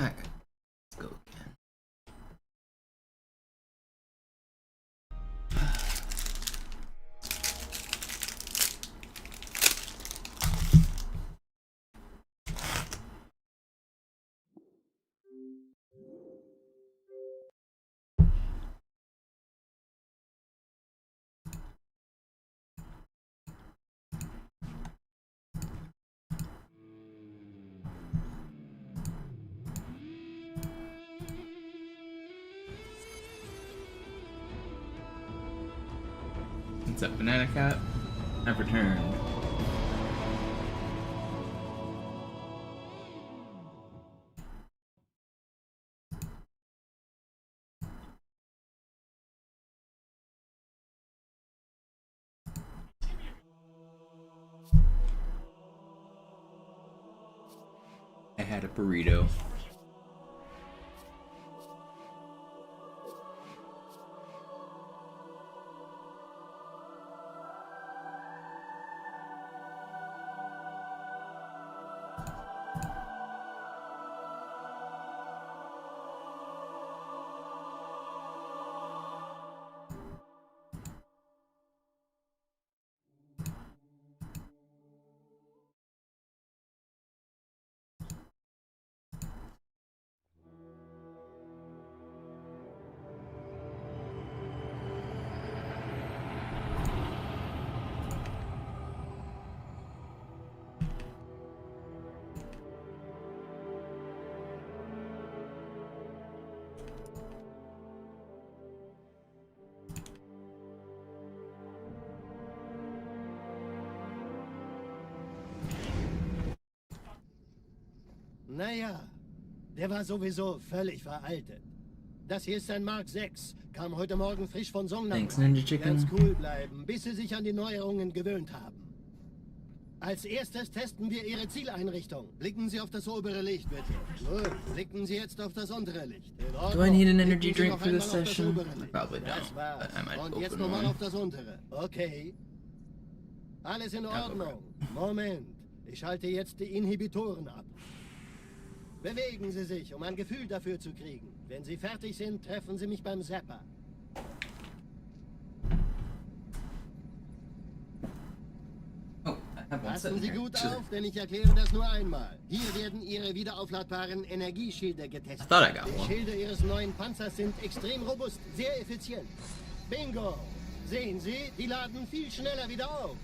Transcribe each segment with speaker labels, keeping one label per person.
Speaker 1: Alright, let's go again. What's up, Banana Cat? I've returned. I had a burrito.
Speaker 2: Naja, der war sowieso völlig veraltet. Das hier ist ein Mark 6. Kam heute Morgen frisch von Songlam.
Speaker 1: Thanks, Ninja Chicken.
Speaker 2: Ganz cool bleiben, bis Sie sich an die Neuerungen gewöhnt haben. Als erstes testen wir Ihre Zieleinrichtung. Blicken Sie auf das obere Licht, bitte. Gut, blicken Sie jetzt auf das untere Licht.
Speaker 1: Do I need an energy drink for this session? I probably don't, but I might
Speaker 2: Und jetzt
Speaker 1: open
Speaker 2: nochmal
Speaker 1: one.
Speaker 2: auf das untere. Okay. Alles in Ordnung. Moment. Ich schalte jetzt die Inhibitoren ab. Bewegen Sie sich, um ein Gefühl dafür zu kriegen. Wenn Sie fertig sind, treffen Sie mich beim Zapper.
Speaker 1: Oh, I have one
Speaker 2: Passen
Speaker 1: sitting
Speaker 2: Sie
Speaker 1: here.
Speaker 2: gut
Speaker 1: Sure.
Speaker 2: auf, denn ich erkläre das nur einmal. Hier werden Ihre wiederaufladbaren Energieschilde
Speaker 1: I
Speaker 2: getestet.
Speaker 1: thought I got
Speaker 2: Die
Speaker 1: one.
Speaker 2: Schilde Ihres neuen Panzers sind extrem robust, sehr effizient. Bingo! Sehen Sie, die laden viel schneller wieder auf.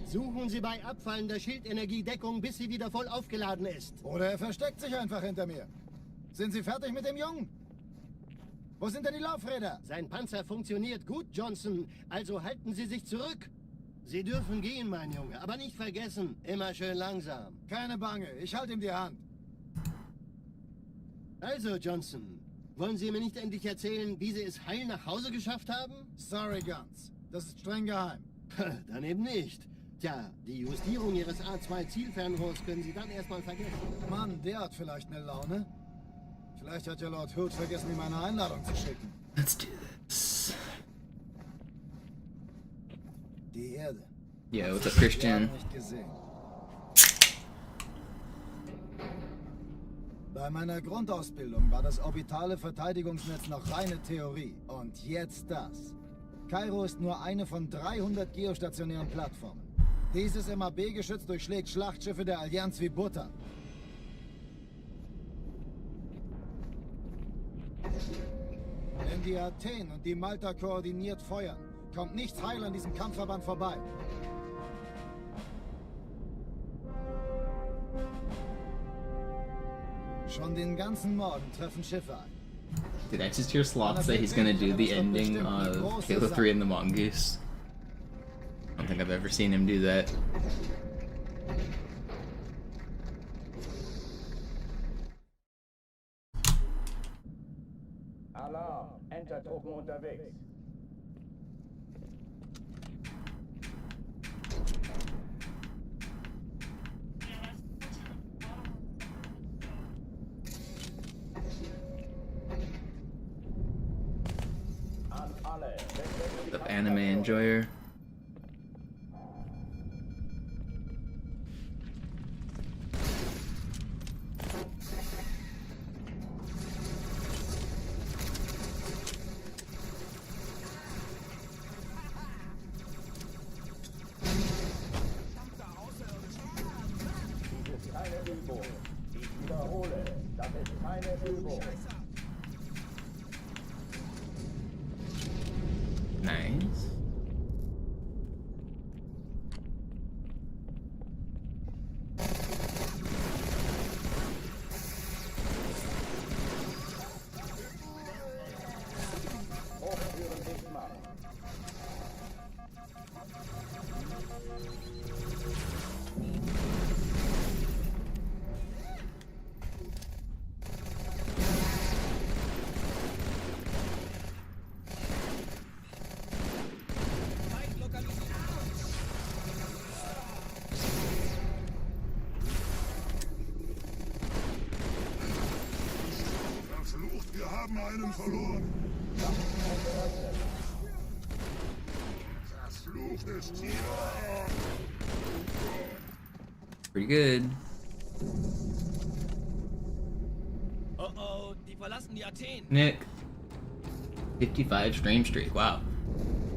Speaker 2: Suchen Sie bei abfallender Schildenergie Deckung, bis sie wieder voll aufgeladen ist.
Speaker 3: Oder er versteckt sich einfach hinter mir. Sind Sie fertig mit dem Jungen? Wo sind denn die Laufräder?
Speaker 2: Sein Panzer funktioniert gut, Johnson, also halten Sie sich zurück. Sie dürfen gehen, mein Junge, aber nicht vergessen, immer schön langsam.
Speaker 3: Keine Bange, ich halte ihm die Hand.
Speaker 2: Also, Johnson, wollen Sie mir nicht endlich erzählen, wie Sie es heil nach Hause geschafft haben?
Speaker 3: Sorry, Guns. Das ist streng geheim.
Speaker 2: Dann eben nicht. Tja, die Justierung Ihres A2-Zielfernrohrs können Sie dann erstmal vergessen.
Speaker 3: Mann, der hat vielleicht eine Laune. Vielleicht hat ja Lord Hood vergessen, ihm eine Einladung zu schicken.
Speaker 1: Let's do this.
Speaker 3: Die Erde.
Speaker 1: Yo, what's up,
Speaker 3: Jahre
Speaker 1: Christian?
Speaker 3: nicht gesehen. Bei meiner Grundausbildung war das orbitale Verteidigungsnetz noch reine Theorie. Und jetzt das. Kairo ist nur eine von 300 geostationären Plattformen. Dieses MAB-Geschütz durchschlägt Schlachtschiffe der Allianz wie Butter. Wenn die Athen und die Malta koordiniert feuern, kommt nichts heil an diesem Kampfverband vorbei. Schon den ganzen Morgen treffen Schiffe ein.
Speaker 1: Did I just hear Sloth say he's gonna do the ending of Halo 3 in the Mongoose? I don't think I've ever seen him do that.
Speaker 4: Alarm, Entertruppen unterwegs. An alle.
Speaker 1: The anime enjoyer.
Speaker 4: Keine Übung.
Speaker 1: Nice.
Speaker 4: Hochtüren dicht machen.
Speaker 5: Verflucht, wir haben einen verloren. Verfluchtes Tier.
Speaker 1: Pretty good.
Speaker 6: Oh oh, die verlassen die Athen.
Speaker 1: Nick. 55 stream streak. Wow.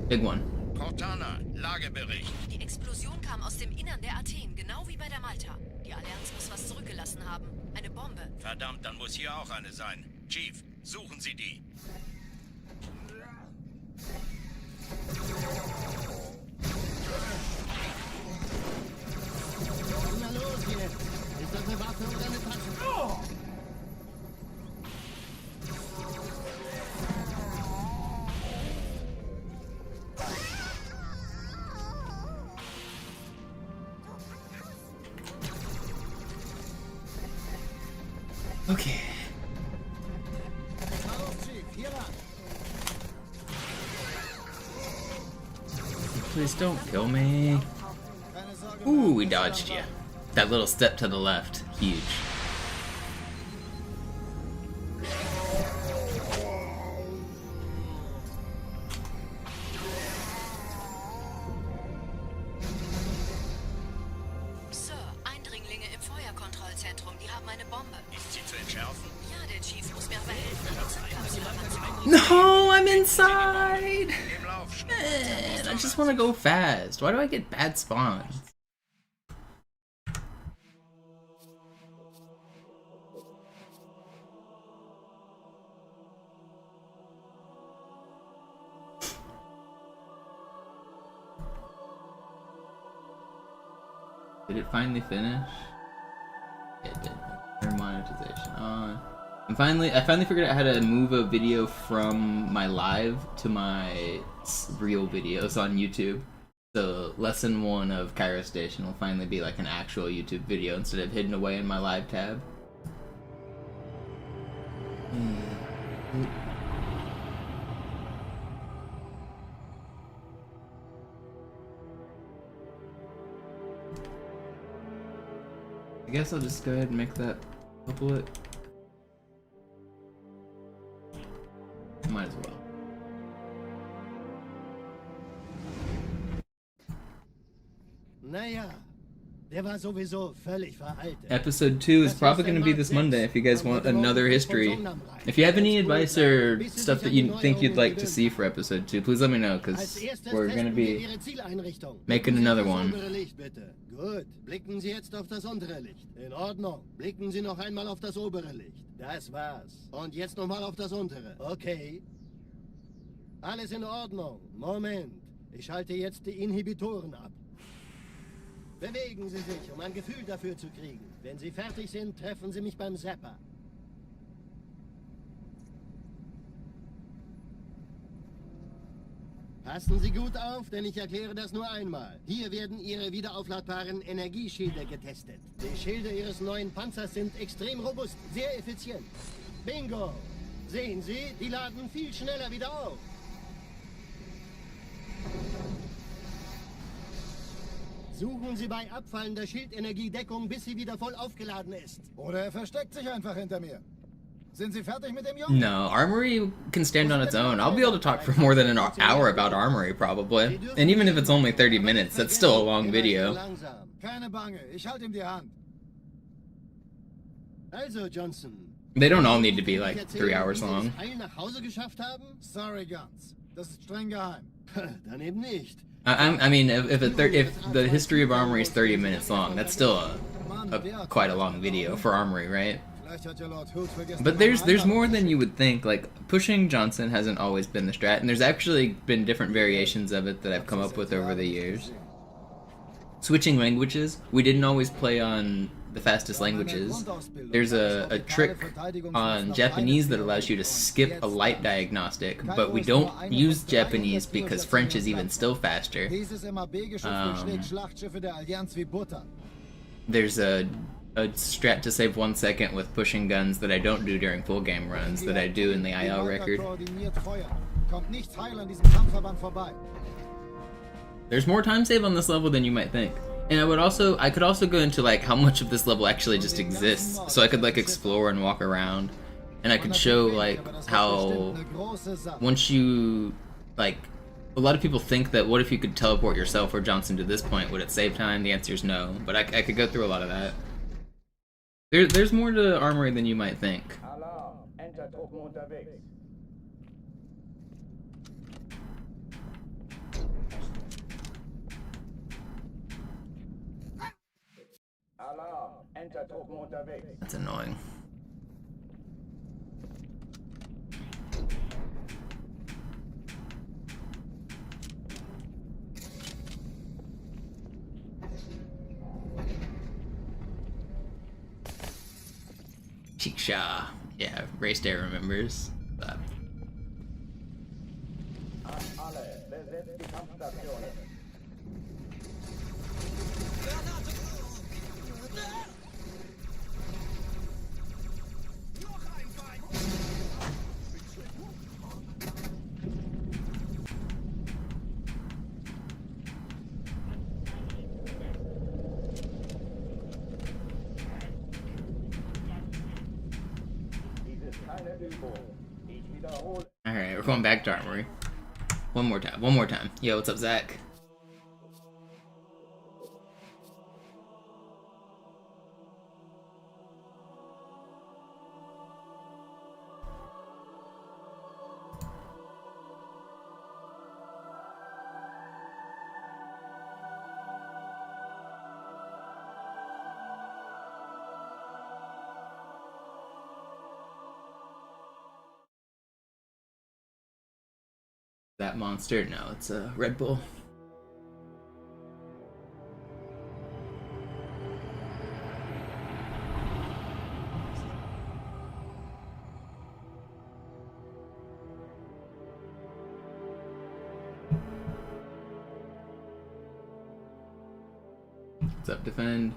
Speaker 1: Big one.
Speaker 7: Cortana, Lagebericht.
Speaker 8: Die Explosion kam aus dem Innern der Athen, genau wie bei der Malta. Die Allianz muss was zurückgelassen haben. Eine Bombe.
Speaker 7: Verdammt, dann muss hier auch eine sein. Chief, suchen Sie die.
Speaker 2: Na los jetzt! Ist das eine Waffe oder eine Tasche?
Speaker 1: Okay.
Speaker 3: Los, Chief, hier lang.
Speaker 1: Please don't kill me.
Speaker 3: Keine Sorge.
Speaker 1: Ooh, we dodged you. That little step to the left. Huge.
Speaker 8: Sir, Eindringlinge im Feuerkontrollzentrum, die haben eine Bombe.
Speaker 7: Ist sie zu entschärfen?
Speaker 8: Ja, der Chief muss mir aber helfen.
Speaker 1: No, I'm inside!
Speaker 7: Im Lauf,
Speaker 1: Man, I just want to go fast. Why do I get bad spawns? Did it finally finish? It did. Turn monetization on. I finally figured out how to move a video from my live to my real videos on YouTube. So lesson 1 of Cairo Station will finally be like an actual YouTube video instead of hidden away in my live tab. I guess I'll just go ahead and make that public. Might as well.
Speaker 2: Naja, der war sowieso völlig veraltet.
Speaker 1: Episode 2 is probably going to be this Monday if you guys want another history. If you have any advice or stuff that you think you'd like to see for episode 2, please let me know, because we're going to be making another one.
Speaker 2: Das obere Licht, bitte. Gut, blicken Sie jetzt auf das untere Licht. In Ordnung. Blicken Sie noch einmal auf das obere Licht. Das war's. Und jetzt nochmal auf das untere. Okay. Alles in Ordnung. Moment. Ich schalte jetzt die Inhibitoren ab. Bewegen Sie sich, um ein Gefühl dafür zu kriegen. Wenn Sie fertig sind, treffen Sie mich beim Zapper. Passen Sie gut auf, denn ich erkläre das nur einmal. Hier werden Ihre wiederaufladbaren Energieschilde getestet. Die Schilde Ihres neuen Panzers sind extrem robust, sehr effizient. Bingo! Sehen Sie, die laden viel schneller wieder auf. Suchen Sie bei abfallender Schildenergiedeckung, bis sie wieder voll aufgeladen ist.
Speaker 3: Oder er versteckt sich einfach hinter mir. Sind Sie fertig mit dem Jungen?
Speaker 1: No, Armory can stand on its own. I'll be able to talk for more than an hour about Armory, probably. And even if it's only 30 minutes, that's still a long video.
Speaker 3: Keine Bange, ich halte ihm die Hand.
Speaker 2: Also, Johnson.
Speaker 1: They don't all need to be like 3 hours long.
Speaker 2: Heil nach Hause geschafft haben?
Speaker 3: Sorry, Guns. Das ist streng geheim.
Speaker 2: Dann eben nicht.
Speaker 1: I mean, if the history of Armory is 30 minutes long, that's still quite a long video for Armory, right?
Speaker 3: Vielleicht hat ja Lord Hood vergessen,
Speaker 1: But
Speaker 3: meine
Speaker 1: there's more
Speaker 3: Einladung
Speaker 1: than
Speaker 3: zu
Speaker 1: you would think. Like, pushing Johnson hasn't always been the strat, and there's actually been different variations of it that I've
Speaker 3: schicken.
Speaker 1: come
Speaker 3: Hab
Speaker 1: up
Speaker 3: sie
Speaker 1: with
Speaker 3: seit
Speaker 1: over the
Speaker 3: Jahren nicht
Speaker 1: years.
Speaker 3: gesehen.
Speaker 1: Switching languages, we didn't always play on the fastest languages. There's a trick on Japanese that allows you to skip a light diagnostic, but we don't use Japanese because French is even still faster.
Speaker 3: Dieses MAB-Geschütz durchschlägt Schlachtschiffe der Allianz wie Butter.
Speaker 1: There's a strat to save 1 second with pushing guns that I don't do during full game runs that I do in the IL record.
Speaker 3: Koordiniert Feuer. Kommt nichts heil an diesem Kampfverband vorbei.
Speaker 1: There's more time save on this level than you might think. And I could also go into like how much of this level actually just exists. So I could like explore and walk around. And I could show like how once you like a lot of people think that what if you could teleport yourself or Johnson to this point, would it save time? The answer is no. But I could go through a lot of that. There's more to Armory than you might think.
Speaker 4: Alarm. Entertruppen unterwegs. Alarm. Entertruppen unterwegs.
Speaker 1: That's annoying. Chiksha. Yeah, Race Day remembers. But
Speaker 4: An alle. Besetzt die Kampfstationen. Dies ist keine Übung. Ich wiederhole.
Speaker 1: alright, we're going back to Armory. One more time. Yo, what's up, Zach? That monster? No, it's a Red Bull. What's up, defend?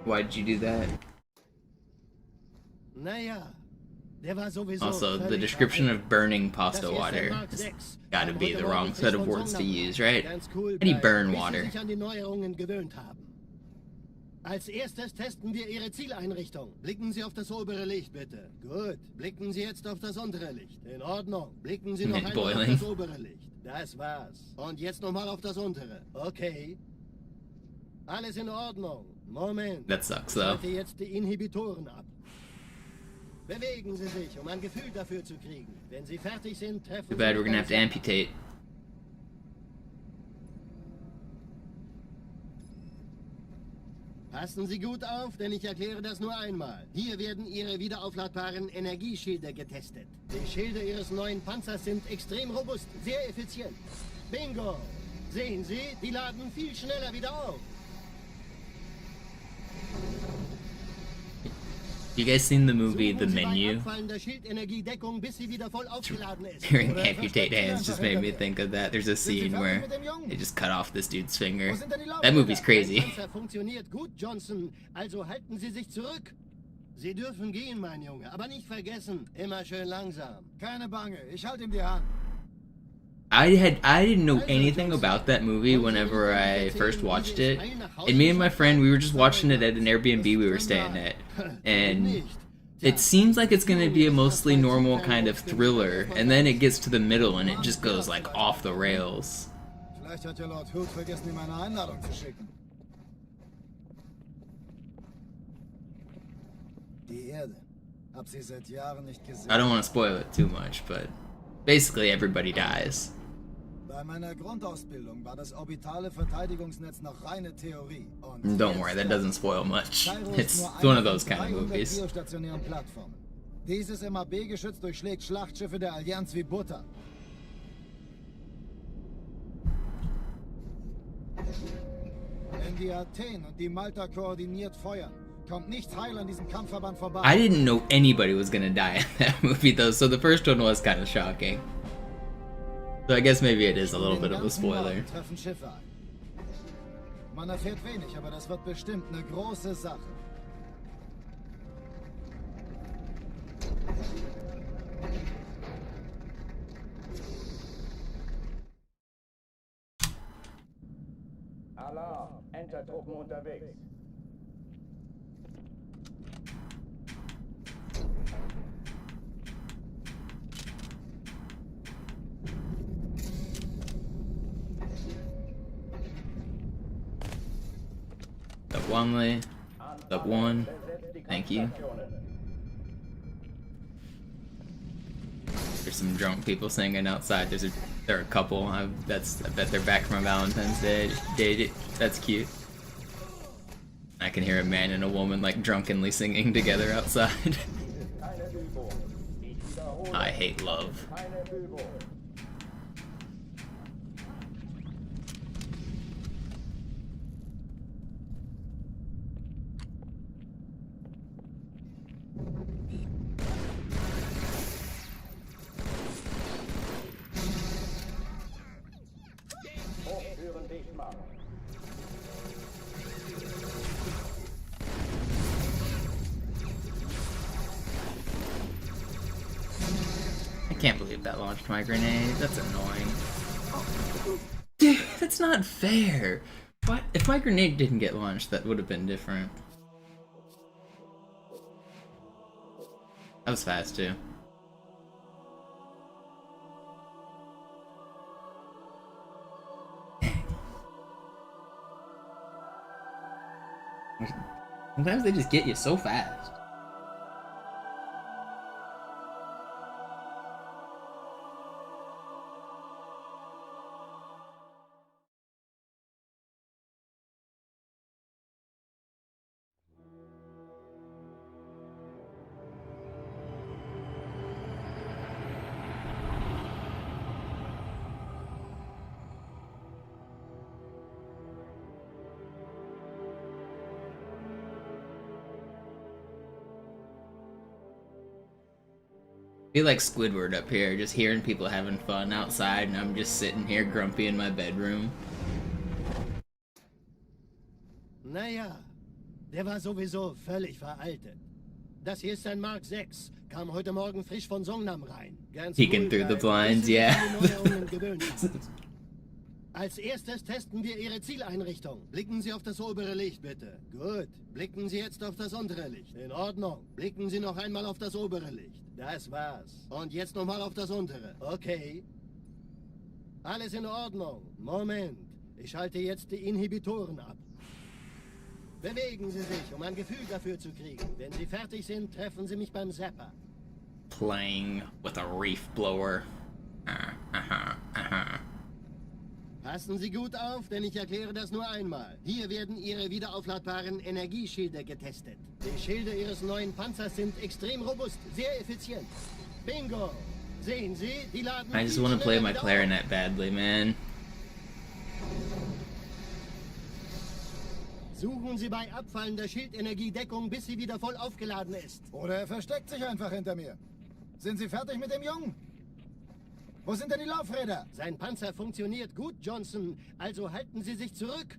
Speaker 1: Why'd you do that?
Speaker 2: Naja, der war sowieso
Speaker 1: Also, the
Speaker 2: völlig
Speaker 1: description
Speaker 2: veraltet.
Speaker 1: of burning pasta
Speaker 2: Das ist der
Speaker 1: water
Speaker 2: Mark
Speaker 1: has
Speaker 2: 6.
Speaker 1: gotta be the wrong set of words to use, right?
Speaker 2: Ganz cool
Speaker 1: How do you
Speaker 2: bleiben,
Speaker 1: burn
Speaker 2: bis Sie
Speaker 1: water?
Speaker 2: sich an die Neuerungen gewöhnt haben. Als erstes testen wir Ihre Zieleinrichtung. Blicken Sie auf das obere Licht, bitte. Gut. Blicken Sie jetzt auf das untere Licht. In Ordnung. Blicken Sie noch
Speaker 1: Mint
Speaker 2: einmal auf
Speaker 1: boiling.
Speaker 2: das obere Licht. Das war's. Und jetzt nochmal auf das untere. Okay. Alles in Ordnung. Moment.
Speaker 1: That sucks,
Speaker 2: Ich
Speaker 1: though.
Speaker 2: schalte jetzt die Inhibitoren ab. Bewegen Sie sich, um ein Gefühl dafür zu kriegen. Wenn Sie fertig sind, treffen
Speaker 1: Too bad
Speaker 2: Sie
Speaker 1: we're gonna have to
Speaker 2: ganz-
Speaker 1: amputate.
Speaker 2: Passen Sie gut auf, denn ich erkläre das nur einmal. Hier werden Ihre wiederaufladbaren Energieschilde getestet. Die Schilde Ihres neuen Panzers sind extrem robust, sehr effizient. Bingo! Sehen Sie, die laden viel schneller wieder auf.
Speaker 1: You guys seen the movie The
Speaker 2: Suchen Sie bei
Speaker 1: Menu?
Speaker 2: abfallender Schildenergiedeckung, bis sie wieder voll aufgeladen ist.
Speaker 1: Hearing
Speaker 2: Oder
Speaker 1: amputate hands just made me think of that. There's a scene where they just cut off this dude's finger. That movie's crazy.
Speaker 2: Mein Panzer funktioniert gut, Johnson. Also halten Sie sich zurück. Sie dürfen gehen, mein Junge. Aber nicht vergessen, immer schön langsam.
Speaker 3: Keine Bange, ich halte ihm die Hand.
Speaker 1: I didn't know anything about that movie whenever I first watched it. And me and my friend, we were just watching it at an Airbnb we were staying at. And it seems like it's gonna be a mostly normal kind of thriller, and then it gets to the middle and it just goes like off the rails.
Speaker 3: Vielleicht hat ja Lord Hood vergessen, ihm eine Einladung zu schicken. Die Erde. Hab sie seit Jahren nicht gesehen.
Speaker 1: I don't want to spoil it too much, but basically everybody dies.
Speaker 3: Bei meiner Grundausbildung war das orbitale Verteidigungsnetz noch reine Theorie. Und
Speaker 1: Don't worry, that doesn't spoil much.
Speaker 3: Kairo
Speaker 1: It's
Speaker 3: ist nur
Speaker 1: one
Speaker 3: eine
Speaker 1: of those
Speaker 3: von
Speaker 1: kind of
Speaker 3: 300
Speaker 1: movies.
Speaker 3: geostationären Plattformen. Dieses MAB-Geschütz durchschlägt Schlachtschiffe der Allianz wie Butter. Wenn die Athen und die Malta koordiniert feuern, kommt nichts heil an diesem Kampfverband vorbei.
Speaker 1: I didn't know anybody was gonna die in that movie though, so the first one was kind of shocking. So I guess maybe it is a little bit of a spoiler.
Speaker 3: Treffen Schiffe ein. Man erfährt wenig, aber das wird bestimmt eine große Sache.
Speaker 4: Alarm. Entertruppen unterwegs.
Speaker 1: Up one, up one. Thank you. There's some drunk people singing outside. There are a couple. I bet they're back from a Valentine's Day. That's cute. I can hear a man and a woman like drunkenly singing together outside. I hate love.
Speaker 4: Hochtüren dicht machen.
Speaker 1: I can't believe that launched my grenade. That's annoying. Dude, that's not fair. What? If my grenade didn't get launched, that would have been different. That was fast too. Sometimes they just get you so fast. I feel like Squidward up here, just hearing people having fun outside, and I'm just sitting here grumpy in my bedroom.
Speaker 2: Naja, der war sowieso völlig veraltet. Das hier ist ein Mark 6. Kam heute Morgen frisch von Songnam rein. Ganz
Speaker 1: Peeking
Speaker 2: ruhig
Speaker 1: through the
Speaker 2: bleiben,
Speaker 1: blinds,
Speaker 2: bis Sie sich
Speaker 1: yeah.
Speaker 2: an die Neuerungen gewöhnt haben. Als erstes testen wir Ihre Zieleinrichtung. Blicken Sie auf das obere Licht, bitte. Gut. Blicken Sie jetzt auf das untere Licht. In Ordnung. Blicken Sie noch einmal auf das obere Licht. Das war's. Und jetzt nochmal auf das untere. Okay. Alles in Ordnung. Moment. Ich schalte jetzt die Inhibitoren ab. Bewegen Sie sich, um ein Gefühl dafür zu kriegen. Wenn Sie fertig sind, treffen Sie mich beim Zapper.
Speaker 1: Playing with a reef blower.
Speaker 2: Passen Sie gut auf, denn ich erkläre das nur einmal. Hier werden Ihre wiederaufladbaren Energieschilde getestet. Die Schilde Ihres neuen Panzers sind extrem robust, sehr effizient. Bingo! Sehen Sie, die laden...
Speaker 1: I just
Speaker 2: viel
Speaker 1: want to play
Speaker 2: schneller
Speaker 1: my
Speaker 2: wieder
Speaker 1: clarinet badly, man.
Speaker 2: auf. Suchen Sie bei abfallender Schildenergiedeckung, bis sie wieder voll aufgeladen ist.
Speaker 3: Oder er versteckt sich einfach hinter mir. Sind Sie fertig mit dem Jungen? Wo sind denn die Laufräder?
Speaker 2: Sein Panzer funktioniert gut, Johnson, also halten Sie sich zurück.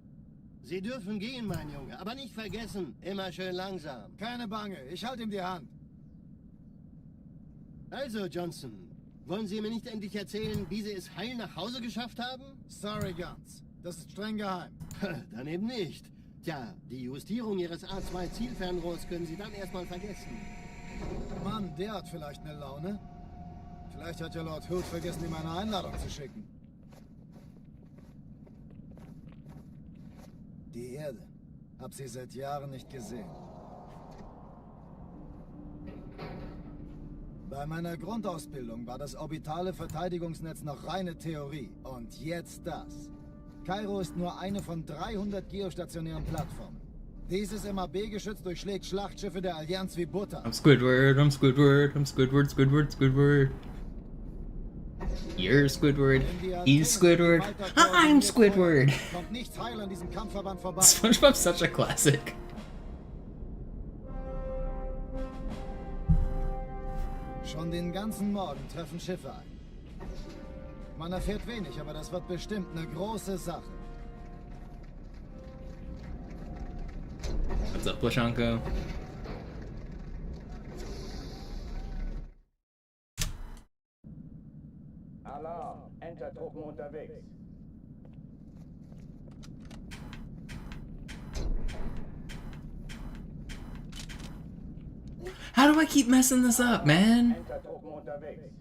Speaker 2: Sie dürfen gehen, mein Junge, aber nicht vergessen, immer schön langsam.
Speaker 3: Keine Bange, ich halte ihm die Hand.
Speaker 2: Also, Johnson, wollen Sie mir nicht endlich erzählen, wie Sie es heil nach Hause geschafft haben?
Speaker 3: Sorry, Guns. Das ist streng geheim.
Speaker 2: Dann eben nicht. Tja, die Justierung Ihres A2-Zielfernrohrs können Sie dann erstmal vergessen.
Speaker 3: Mann, der hat vielleicht eine Laune. Vielleicht hat ja Lord Hood vergessen, ihm eine Einladung zu schicken. Die Erde. Hab sie seit Jahren nicht gesehen. Bei meiner Grundausbildung war das orbitale Verteidigungsnetz noch reine Theorie. Und jetzt das. Kairo ist nur eine von 300 geostationären Plattformen. Dieses MAB-Geschütz durchschlägt Schlachtschiffe der Allianz wie Butter.
Speaker 1: I'm Squidward, I'm Squidward, I'm Squidward, Squidward, Squidward. You're Squidward, he's Squidward, I'm Squidward.
Speaker 3: Kommt nichts heil an diesem Kampfverband vorbei.
Speaker 1: SpongeBob's such a classic.
Speaker 3: Schon den ganzen Morgen treffen Schiffe ein. Man erfährt wenig, aber das wird bestimmt eine große Sache.
Speaker 1: What's up, Plashanko?
Speaker 4: Alarm. Entertruppen unterwegs.
Speaker 1: How do I keep messing this up, man?
Speaker 4: Entertruppen unterwegs.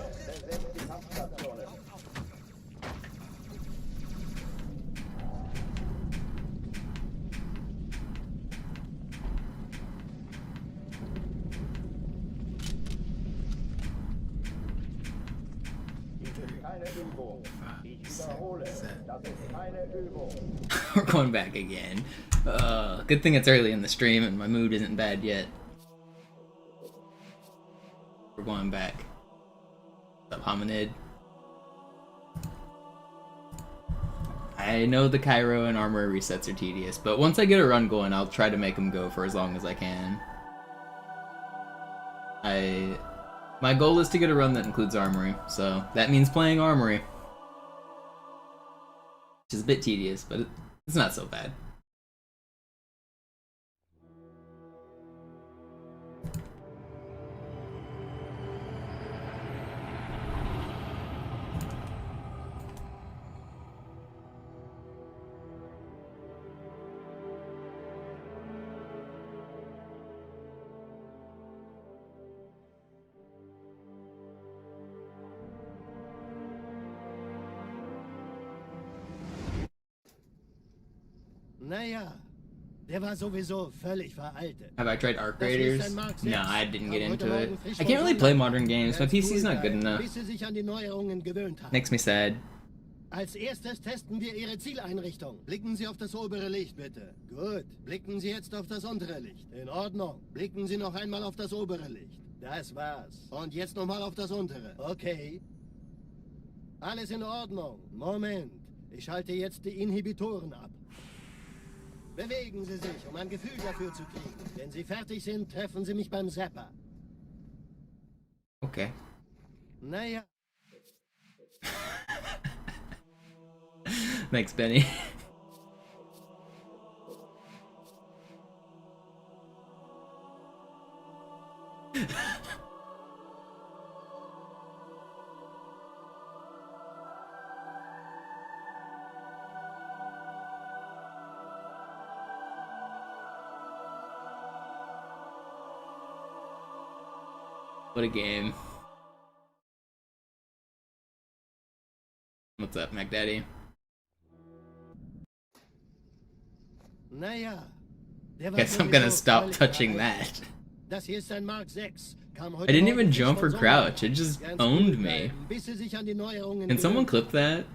Speaker 4: Besetzt die Kampfstationen. Dies ist keine Übung. Ich wiederhole, das ist keine Übung.
Speaker 1: We're going back again. Good thing it's early in the stream and my mood isn't bad yet. We're going back. What's up, Hominid? I know the Cairo and armor resets are tedious, but once I get a run going, I'll try to make them go for as long as I can. My goal is to get a run that includes armory, so that means playing armory. Which is a bit tedious, but it's not so bad.
Speaker 2: Naja, der war sowieso völlig veraltet.
Speaker 1: Have I tried Arc
Speaker 2: Das ist
Speaker 1: Raiders?
Speaker 2: ein Mark
Speaker 1: No,
Speaker 2: 6.
Speaker 1: I didn't get
Speaker 2: Kam
Speaker 1: into
Speaker 2: heute
Speaker 1: it.
Speaker 2: Morgen frisch
Speaker 1: I
Speaker 2: vom
Speaker 1: can't really
Speaker 2: Sonntag.
Speaker 1: play modern games. My
Speaker 2: Werd's
Speaker 1: PC's
Speaker 2: cool
Speaker 1: not good
Speaker 2: sein,
Speaker 1: enough.
Speaker 2: bis Sie sich an die Neuerungen gewöhnt haben.
Speaker 1: Makes me sad.
Speaker 2: Als erstes testen wir Ihre Zieleinrichtung. Blicken Sie auf das obere Licht, bitte. Gut. Blicken Sie jetzt auf das untere Licht. In Ordnung. Blicken Sie noch einmal auf das obere Licht. Das war's. Und jetzt nochmal auf das untere. Okay. Alles in Ordnung. Moment. Ich schalte jetzt die Inhibitoren ab. Bewegen Sie sich, um ein Gefühl dafür zu kriegen. Wenn Sie fertig sind, treffen Sie mich beim Zapper.
Speaker 1: Okay.
Speaker 2: Naja.
Speaker 1: Thanks, Benny. What a game. What's up, MacDaddy?
Speaker 2: Naja. Der war
Speaker 1: Guess I'm gonna
Speaker 2: sowieso
Speaker 1: stop
Speaker 2: völlig
Speaker 1: touching
Speaker 2: veraltet.
Speaker 1: that.
Speaker 2: Das hier ist ein Mark 6. Kam heute
Speaker 1: I didn't
Speaker 2: Morgen
Speaker 1: even
Speaker 2: frisch
Speaker 1: jump
Speaker 2: vom
Speaker 1: or
Speaker 2: Sonntag.
Speaker 1: crouch, it just
Speaker 2: Ganz
Speaker 1: owned
Speaker 2: cool
Speaker 1: me.
Speaker 2: bleiben, bis Sie sich an die Neuerungen
Speaker 1: Can someone
Speaker 2: gewöhnt
Speaker 1: clip that?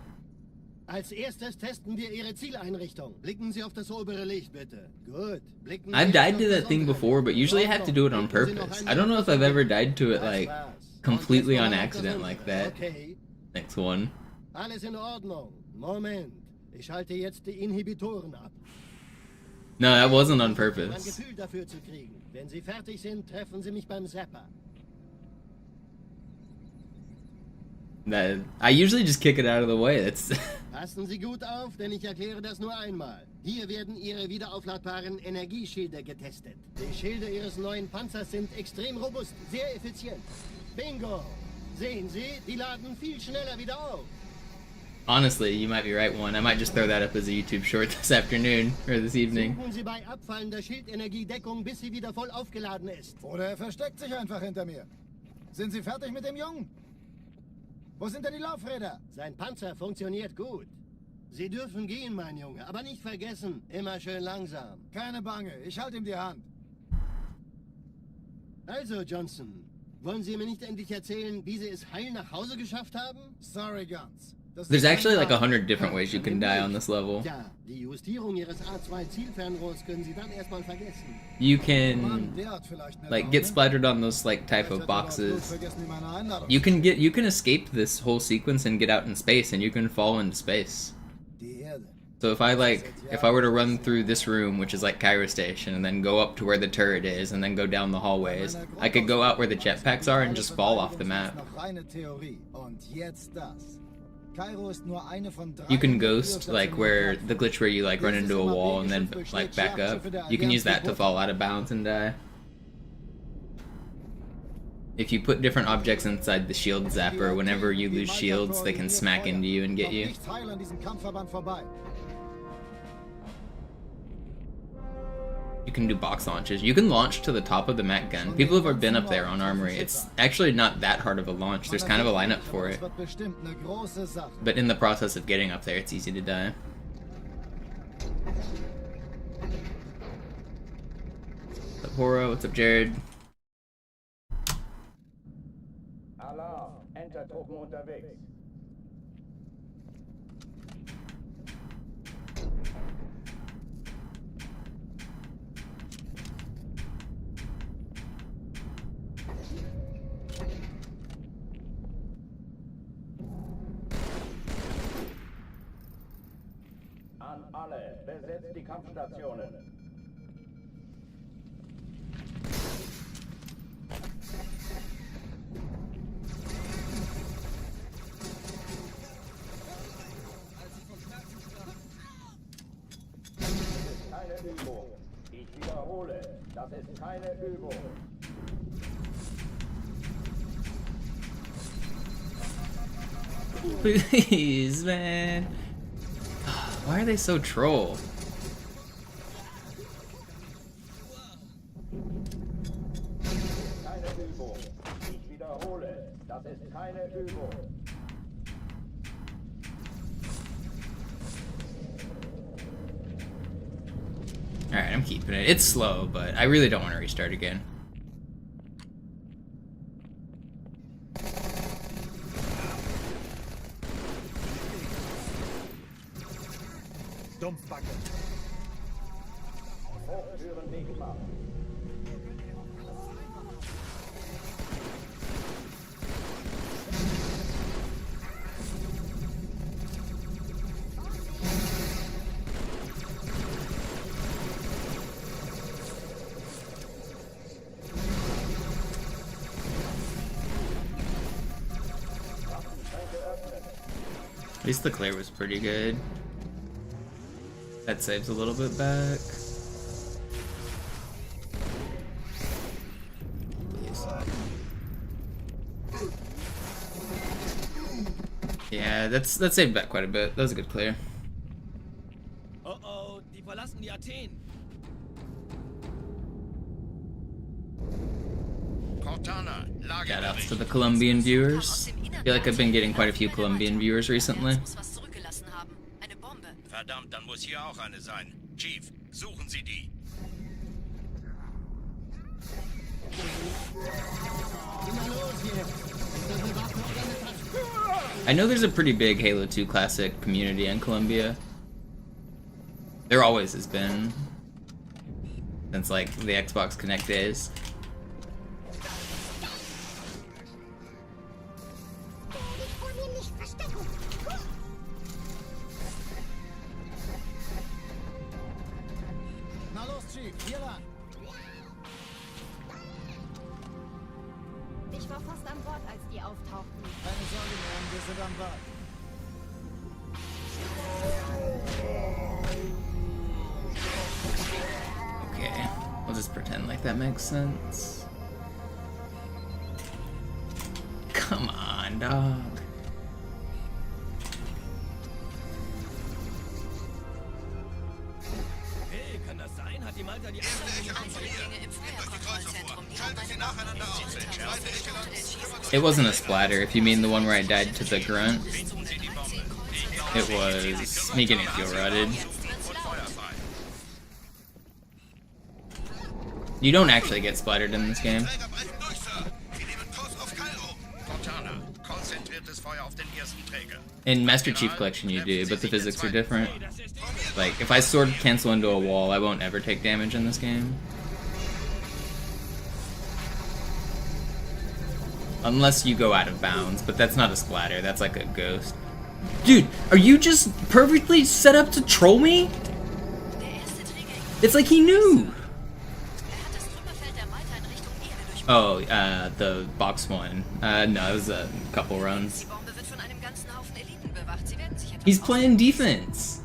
Speaker 2: Als erstes testen wir Ihre Zieleinrichtung. Blicken Sie auf das obere Licht, bitte. Gut. Blicken Sie
Speaker 1: I've
Speaker 2: jetzt
Speaker 1: died
Speaker 2: auf
Speaker 1: to
Speaker 2: das
Speaker 1: that thing
Speaker 2: untere
Speaker 1: before, but
Speaker 2: Licht.
Speaker 1: usually I
Speaker 2: In
Speaker 1: have to do it on
Speaker 2: Ordnung. Blicken Sie noch
Speaker 1: purpose.
Speaker 2: einmal
Speaker 1: I don't know
Speaker 2: auf
Speaker 1: if
Speaker 2: das
Speaker 1: I've ever
Speaker 2: untere
Speaker 1: died to it
Speaker 2: Das
Speaker 1: like
Speaker 2: war's.
Speaker 1: completely
Speaker 2: Und
Speaker 1: on
Speaker 2: jetzt noch mal auf
Speaker 1: accident
Speaker 2: das
Speaker 1: like
Speaker 2: untere.
Speaker 1: that.
Speaker 2: Okay.
Speaker 1: Next one.
Speaker 2: Alles in Ordnung. Moment. Ich schalte jetzt die Inhibitoren ab.
Speaker 1: No, that wasn't on
Speaker 2: Um ein
Speaker 1: purpose.
Speaker 2: Gefühl dafür zu kriegen. Wenn Sie fertig sind, treffen Sie mich beim Zapper.
Speaker 1: I usually just kick it out of the way. That's
Speaker 2: Passen Sie gut auf, denn ich erkläre das nur einmal. Hier werden Ihre wiederaufladbaren Energieschilde getestet. Die Schilde Ihres neuen Panzers sind extrem robust, sehr effizient. Bingo! Sehen Sie, die laden viel schneller wieder auf.
Speaker 1: honestly, you might be right, one. I might just throw that up as a YouTube short this afternoon or this evening.
Speaker 2: Suchen Sie bei abfallender Schildenergiedeckung, bis sie wieder voll aufgeladen ist.
Speaker 3: Oder er versteckt sich einfach hinter mir. Sind Sie fertig mit dem Jungen? Wo sind denn die Laufräder?
Speaker 2: Sein Panzer funktioniert gut. Sie dürfen gehen, mein Junge, aber nicht vergessen, immer schön langsam.
Speaker 3: Keine Bange, ich halte ihm die Hand.
Speaker 2: Also, Johnson, wollen Sie mir nicht endlich erzählen, wie Sie es heil nach Hause geschafft haben?
Speaker 3: Sorry, Guns. Das
Speaker 1: There's
Speaker 3: ist
Speaker 1: actually
Speaker 3: kein
Speaker 1: like
Speaker 3: Plan.
Speaker 1: 100 different ways you can die on this level.
Speaker 2: Ja, die Justierung Ihres A2-Zielfernrohrs können Sie dann erstmal vergessen.
Speaker 1: You
Speaker 3: Mann,
Speaker 1: can
Speaker 3: der hat vielleicht eine
Speaker 1: like get
Speaker 3: Laune.
Speaker 1: splattered on those like type
Speaker 3: Vielleicht
Speaker 1: of
Speaker 3: hat er aber bloß
Speaker 1: boxes.
Speaker 3: vergessen, wie meine Einladung
Speaker 1: You can escape this whole sequence and get out in space, and you can fall into space.
Speaker 3: Die Erde.
Speaker 1: So if I were to run through this room, which is like Cairo Station, and then go up to where the turret is, and then go down the hallways, I could go out where the jetpacks are and just fall off the map.
Speaker 3: Noch reine Theorie. Und jetzt das. Kairo ist nur eine von drei
Speaker 1: You can ghost like where the glitch where you like run into a wall and then like back up. You can use that to fall out of bounds and die. If you put different objects inside the shield zapper, whenever you lose shields, they can smack into you and get you.
Speaker 3: Nichts heil an diesem Kampfverband vorbei.
Speaker 1: You can do box launches. You can launch to the top of the Mac gun. People have been up there on Armory. It's actually not that hard of a launch. There's kind of a lineup for it.
Speaker 3: Das wird bestimmt eine große Sache.
Speaker 1: But in the process of getting up there, it's easy to die. What's up, Horo? What's up, Jared?
Speaker 4: Alarm, Enter-Truppen unterwegs. An alle, besetzt die Kampfstationen. Keine Übung. Ich wiederhole, das ist keine Übung.
Speaker 1: Please, man. Why are they so troll?
Speaker 4: Keine Übung. Ich wiederhole, das ist keine Übung.
Speaker 1: Alright, I'm keeping it. It's slow, but I really don't want to restart again.
Speaker 4: Hochtüren dicht machen.
Speaker 1: At least the clear was pretty good. That saves a little bit back. Please. Yeah, that saved back quite a bit. That was a good clear.
Speaker 6: Oh oh, die verlassen die Athen.
Speaker 7: Cortana,
Speaker 1: Shoutouts to the
Speaker 7: Lagebericht.
Speaker 1: Colombian viewers. I feel like I've been getting quite a few Colombian viewers recently.
Speaker 8: Muss was zurückgelassen haben. Eine Bombe.
Speaker 7: Verdammt, dann muss hier auch eine sein. Chief, suchen Sie die.
Speaker 2: Immer los jetzt! Ist das eine Waffe oder eine Tasche?
Speaker 1: I know there's a pretty big Halo 2 Classic community in Colombia. There always has been. Since like the Xbox Connect days.
Speaker 3: Na los, Chief, hier lang.
Speaker 9: Ich war fast an Bord, als die auftauchten.
Speaker 3: Keine Sorge, Ma'am, wir sind am Ball.
Speaker 1: Okay, we'll just pretend like that makes sense. Come on, dog.
Speaker 6: Hey, kann das sein? Hat die Malta die
Speaker 8: Eindringlinge im Feuerkontrollzentrum. Die haben meine
Speaker 7: nacheinander aus.
Speaker 1: It wasn't a splatter, if you mean the one where I died to the grunt. It was me getting fuel rotted. You don't actually get splattered in this game. In Master Chief Collection you do, but the physics are different. Like, if I sword cancel into a wall, I won't ever take damage in this game. Unless you go out of bounds, but that's not a splatter, that's like a ghost. Dude, are you just perfectly set up to troll me? It's like he knew! Oh, the box one. No, it was a couple runs. He's playing defense!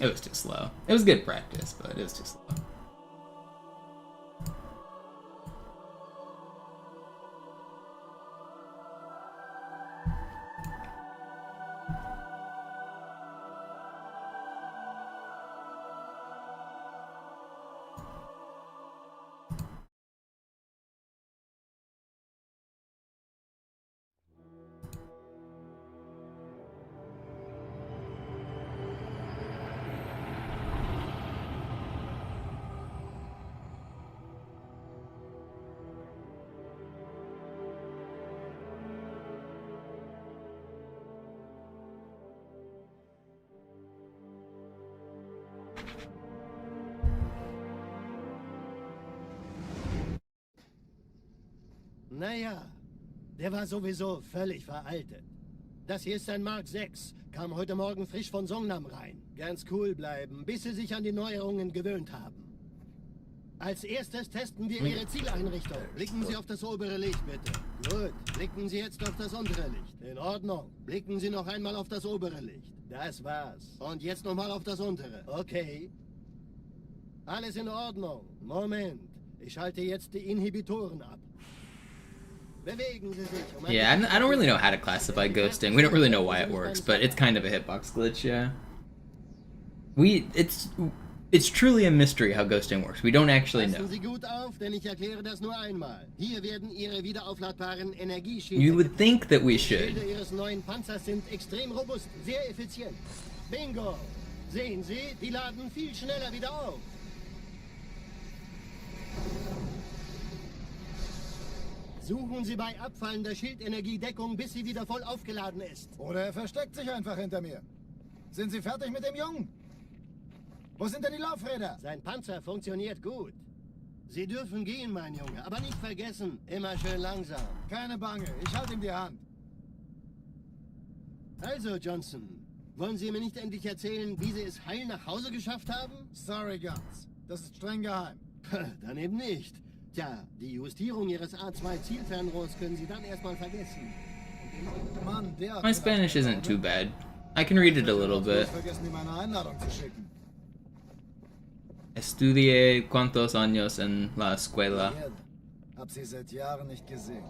Speaker 1: It was too slow. It was good practice, but it was too slow.
Speaker 2: Naja, der war sowieso völlig veraltet. Das hier ist ein Mark 6, kam heute Morgen frisch von Songnam rein. Ganz cool bleiben, bis Sie sich an die Neuerungen gewöhnt haben. Als erstes testen wir Ihre Zieleinrichtung. Blicken Sie auf das obere Licht, bitte. Gut, blicken Sie jetzt auf das untere Licht. In Ordnung. Blicken Sie noch einmal auf das obere Licht. Das war's. Und jetzt nochmal auf das untere. Okay. Alles in Ordnung. Moment. Ich schalte jetzt die Inhibitoren ab.
Speaker 1: Yeah, I don't really know how to classify ghosting. We don't really know why it works, but it's kind of a hitbox glitch, yeah. It's truly a mystery how ghosting works. We don't actually know. You would think that we should.
Speaker 2: Bingo! Sehen Sie, die laden viel schneller wieder auf. Suchen Sie bei abfallender Schildenergiedeckung, bis sie wieder voll aufgeladen ist.
Speaker 3: Oder er versteckt sich einfach hinter mir. Sind Sie fertig mit dem Jungen? Wo sind denn die Laufräder?
Speaker 2: Sein Panzer funktioniert gut. Sie dürfen gehen, mein Junge, aber nicht vergessen, immer schön langsam.
Speaker 3: Keine Bange, ich halte ihm die Hand.
Speaker 2: Also, Johnson, wollen Sie mir nicht endlich erzählen, wie Sie es heil nach Hause geschafft haben?
Speaker 3: Sorry, Guns. Das ist streng geheim.
Speaker 2: Dann eben nicht. Tja, die Justierung Ihres A2-Zielfernrohrs können Sie dann erstmal vergessen.
Speaker 3: Mann, der
Speaker 1: My Spanish isn't too bad. I can read it a little bit.
Speaker 3: Vergessen, mir meine Einladung zu schicken.
Speaker 1: Estudié cuantos años en la escuela.
Speaker 3: Hab sie seit Jahren nicht gesehen.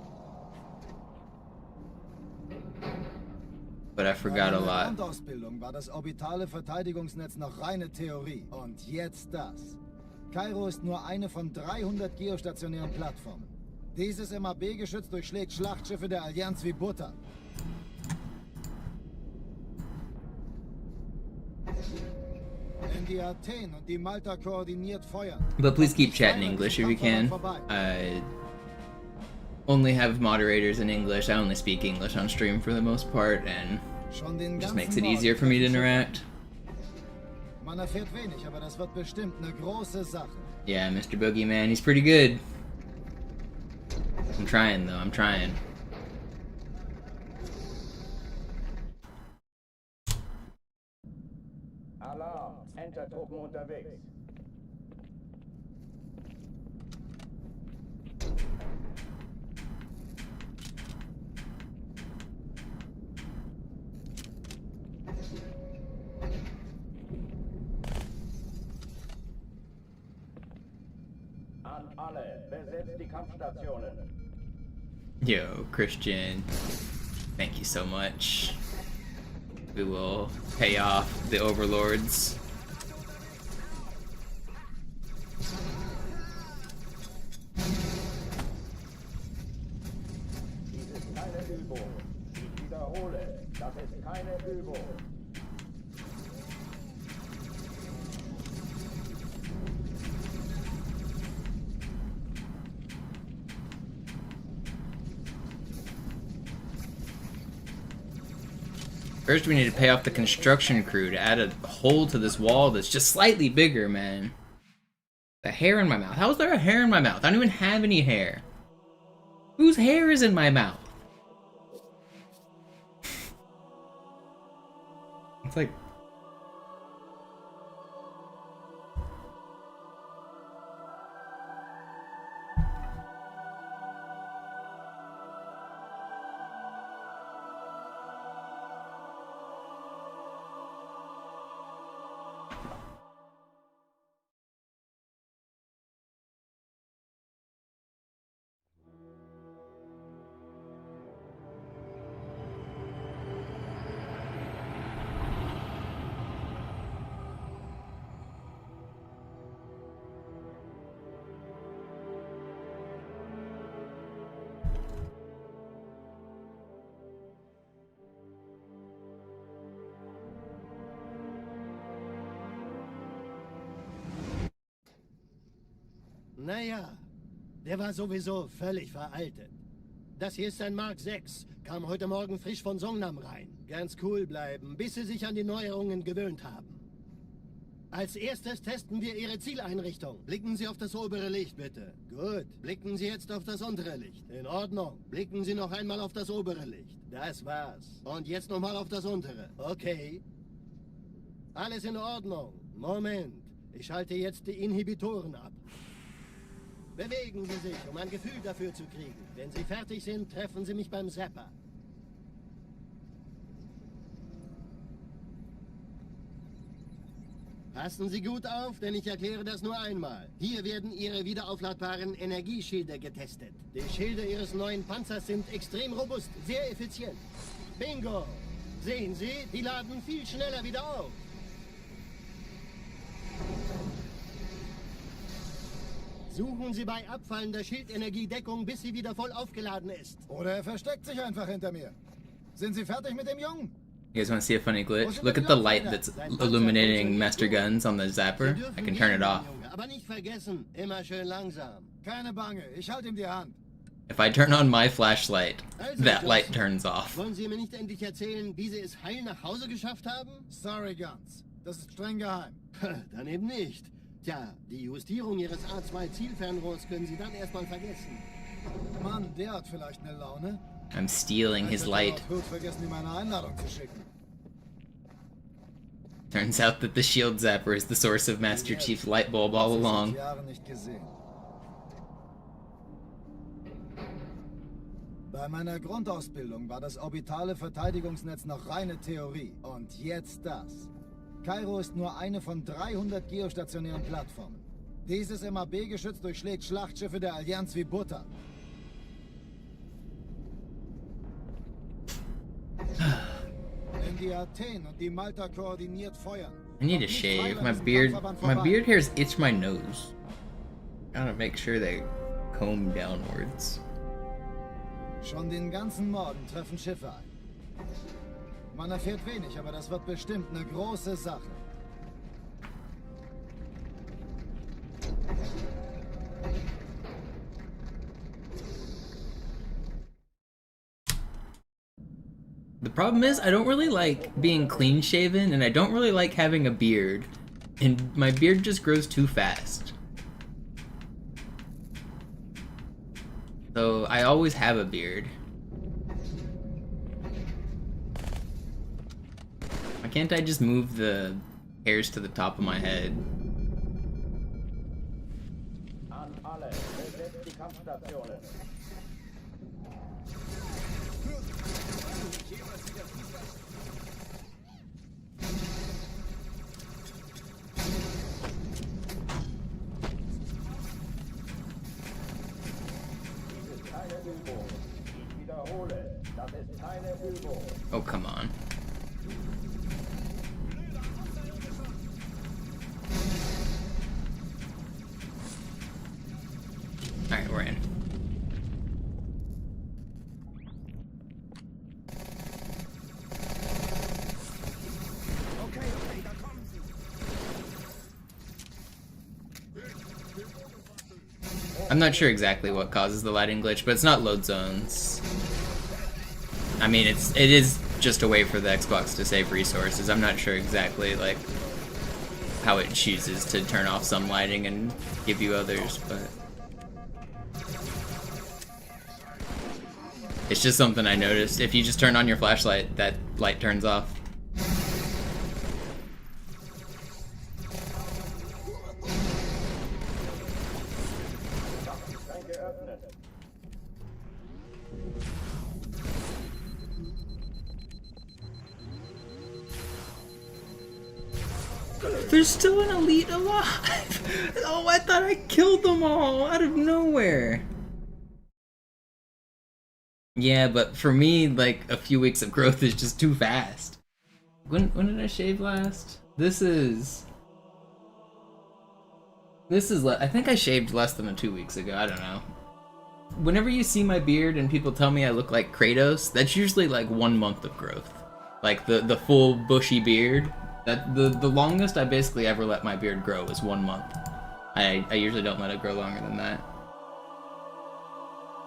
Speaker 1: But I forgot a
Speaker 3: Bei meiner
Speaker 1: lot.
Speaker 3: Grundausbildung war das orbitale Verteidigungsnetz noch reine Theorie. Und jetzt das. Kairo ist nur eine von 300 geostationären Plattformen. Dieses MAB-Geschütz durchschlägt Schlachtschiffe der Allianz wie Butter. Wenn die Athen und die Malta koordiniert feuern...
Speaker 1: But please keep chatting English if you can. only have moderators in English. I only speak English on stream for the most part, and
Speaker 3: Schon den
Speaker 1: it just
Speaker 3: ganzen
Speaker 1: makes it
Speaker 3: Morgen
Speaker 1: easier for me to
Speaker 3: treffen Schiffe.
Speaker 1: interact.
Speaker 3: Man erfährt wenig, aber das wird bestimmt eine große Sache.
Speaker 1: Yeah, Mr. Boogeyman, he's pretty good. I'm trying though, I'm trying.
Speaker 4: Alarm. Enter-Truppen unterwegs. An alle. Besetzt die Kampfstationen.
Speaker 1: Yo, Christian, thank you so much. We will pay off the overlords.
Speaker 4: Dies ist keine Übung. Ich wiederhole, das ist keine Übung.
Speaker 1: First, we need to pay off the construction crew to add a hole to this wall that's just slightly bigger, man. The hair in my mouth. How is there a hair in my mouth? I don't even have any hair. Whose hair is in my mouth? It's like...
Speaker 2: Naja, der war sowieso völlig veraltet. Das hier ist ein Mark 6. Kam heute Morgen frisch von Songnam rein. Ganz cool bleiben, bis Sie sich an die Neuerungen gewöhnt haben. Als erstes testen wir Ihre Zieleinrichtung. Blicken Sie auf das obere Licht, bitte. Gut. Blicken Sie jetzt auf das untere Licht. In Ordnung. Blicken Sie noch einmal auf das obere Licht. Das war's. Und jetzt nochmal auf das untere. Okay. Alles in Ordnung. Moment. Ich schalte jetzt die Inhibitoren ab. Bewegen Sie sich, um ein Gefühl dafür zu kriegen. Wenn Sie fertig sind, treffen Sie mich beim Zapper. Passen Sie gut auf, denn ich erkläre das nur einmal. Hier werden Ihre wiederaufladbaren Energieschilde getestet. Die Schilde Ihres neuen Panzers sind extrem robust, sehr effizient. Bingo! Sehen Sie, die laden viel schneller wieder auf. Suchen Sie bei abfallender Schildenergiedeckung, bis sie wieder voll aufgeladen ist.
Speaker 3: Oder er versteckt sich einfach hinter mir. Sind Sie fertig mit dem Jungen?
Speaker 1: You guys want to see a funny glitch? Look at the light that's illuminating Master Guns on the zapper. I can turn it off.
Speaker 2: Aber nicht vergessen, immer schön langsam.
Speaker 3: Keine Bange, ich halte ihm die Hand.
Speaker 1: If I turn on my flashlight, that light turns off.
Speaker 2: Wollen Sie mir nicht endlich erzählen, wie Sie es heil nach Hause geschafft haben?
Speaker 3: Sorry, Guns. Das ist streng geheim.
Speaker 2: Dann eben nicht. Tja, die Justierung Ihres A2-Zielfernrohrs können Sie dann erstmal vergessen.
Speaker 3: Mann, der hat vielleicht eine Laune.
Speaker 1: I'm stealing his light.
Speaker 3: Gut vergessen, ihm eine Einladung zu schicken.
Speaker 1: Turns out that the shield zapper is the source of Master Chief's light bulb all along.
Speaker 3: Jahre nicht gesehen. Bei meiner Grundausbildung war das orbitale Verteidigungsnetz noch reine Theorie. Und jetzt das. Kairo ist nur eine von 300 geostationären Plattformen. Dieses MAB-Geschütz durchschlägt Schlachtschiffe der Allianz wie Butter. Wenn die Athen und die Malta koordiniert feuern.
Speaker 1: I need to shave. My beard hairs itch my nose. Gotta make sure they comb downwards.
Speaker 3: Schon den ganzen Morgen treffen Schiffe ein. Man erfährt wenig, aber das wird bestimmt eine große Sache.
Speaker 1: Problem is, I don't really like being clean shaven, and I don't really like having a beard. And my beard just grows too fast. So I always have a beard. Why can't I just move the hairs to the top of my head?
Speaker 4: An alle, besetzt die Kampfstationen. Dies ist keine Übung. Ich wiederhole, das ist keine Übung.
Speaker 1: Oh, come on. Alright, we're in. I'm not sure exactly what causes the lighting glitch, but it's not load zones. I mean, it is just a way for the Xbox to save resources. I'm not sure exactly, like, how it chooses to turn off some lighting and give you others, but it's just something I noticed. If you just turn on your flashlight, that light turns off. There's still an elite alive! Oh, I thought I killed them all out of nowhere! Yeah, but for me, like, a few weeks of growth is just too fast. When did I shave last? I think I shaved less than 2 weeks ago, I don't know. Whenever you see my beard and people tell me I look like Kratos, that's usually like 1 month of growth. Like the full bushy beard. The longest I basically ever let my beard grow is 1 month. I usually don't let it grow longer than that.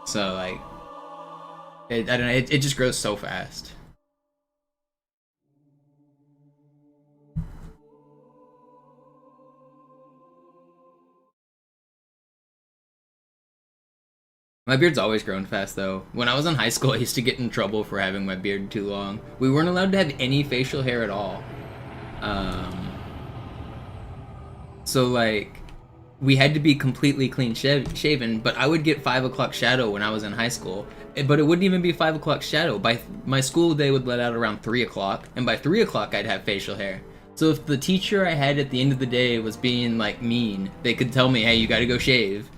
Speaker 1: So like, I don't know, it just grows so fast. My beard's always grown fast though. When I was in high school, I used to get in trouble for having my beard too long. We weren't allowed to have any facial hair at all. So like, we had to be completely clean shaven, but I would get 5 o'clock shadow when I was in high school. But it wouldn't even be 5 o'clock shadow. By my school, they would let out around 3 o'clock, and by 3 o'clock, I'd have facial hair. So if the teacher I had at the end of the day was being like mean, they could tell me, hey, you gotta go shave.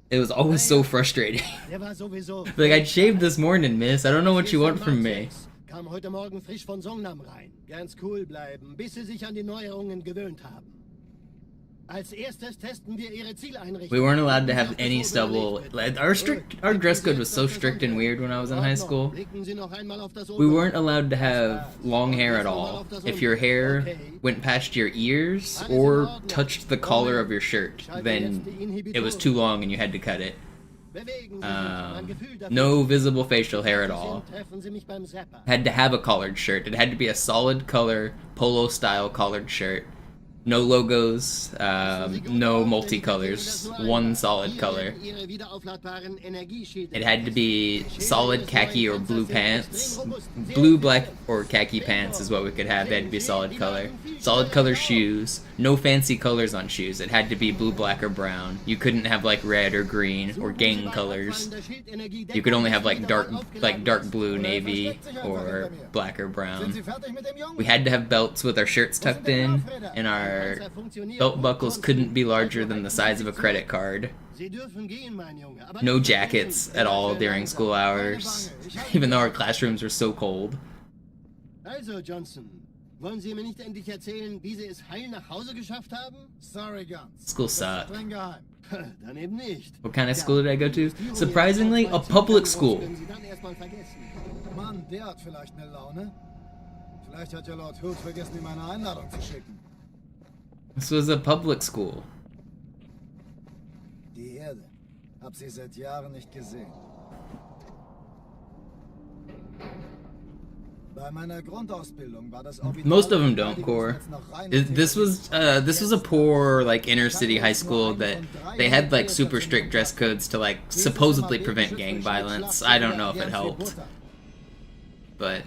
Speaker 1: It was always so frustrating. Like, I'd shaved this morning, miss. I don't know what you want from me.
Speaker 2: Kam heute Morgen frisch von Songnam rein. Ganz cool bleiben, bis Sie sich an die Neuerungen gewöhnt haben. Als erstes testen wir Ihre Zieleinrichtung.
Speaker 1: We weren't allowed to have any stubble. Our dress code was so strict and weird when I was in high school. We weren't allowed to have long hair at all. If your hair went past your ears or touched the collar of your shirt, then it was too long and you had to cut it. No visible facial hair at all. Had to have a collared shirt. It had to be a solid color, polo style collared shirt. No logos, no multicolors, one solid color. It had to be solid khaki or blue pants. Blue, black, or khaki pants is what we could have. They had to be solid color. Solid color shoes. No fancy colors on shoes. It had to be blue, black, or brown. You couldn't have like red or green or gang colors. You could only have like dark blue, navy, or black or brown. We had to have belts with our shirts tucked in, and our belt buckles couldn't be larger than the size of a credit card. No jackets at all during school hours, even though our classrooms were so cold.
Speaker 2: Also, Johnson, wollen Sie mir nicht endlich erzählen, wie Sie es heil nach Hause geschafft haben?
Speaker 3: Sorry, Guns.
Speaker 1: School sucked.
Speaker 3: Streng geheim.
Speaker 2: Dann eben nicht.
Speaker 1: What kind of school did I go to? Surprisingly, a public school.
Speaker 3: Mann, der hat vielleicht eine Laune. Vielleicht hat ja Lord Hood vergessen, ihm eine Einladung zu schicken.
Speaker 1: This was a public school.
Speaker 3: Die Erde. Hab sie seit Jahren nicht gesehen. Bei meiner Grundausbildung war das orbitale
Speaker 1: Most of them don't core.
Speaker 3: Verteidigungsnetz noch reine
Speaker 1: This was a poor like inner city high school that they had like super strict dress codes to like supposedly prevent gang violence. I don't know if it helped, but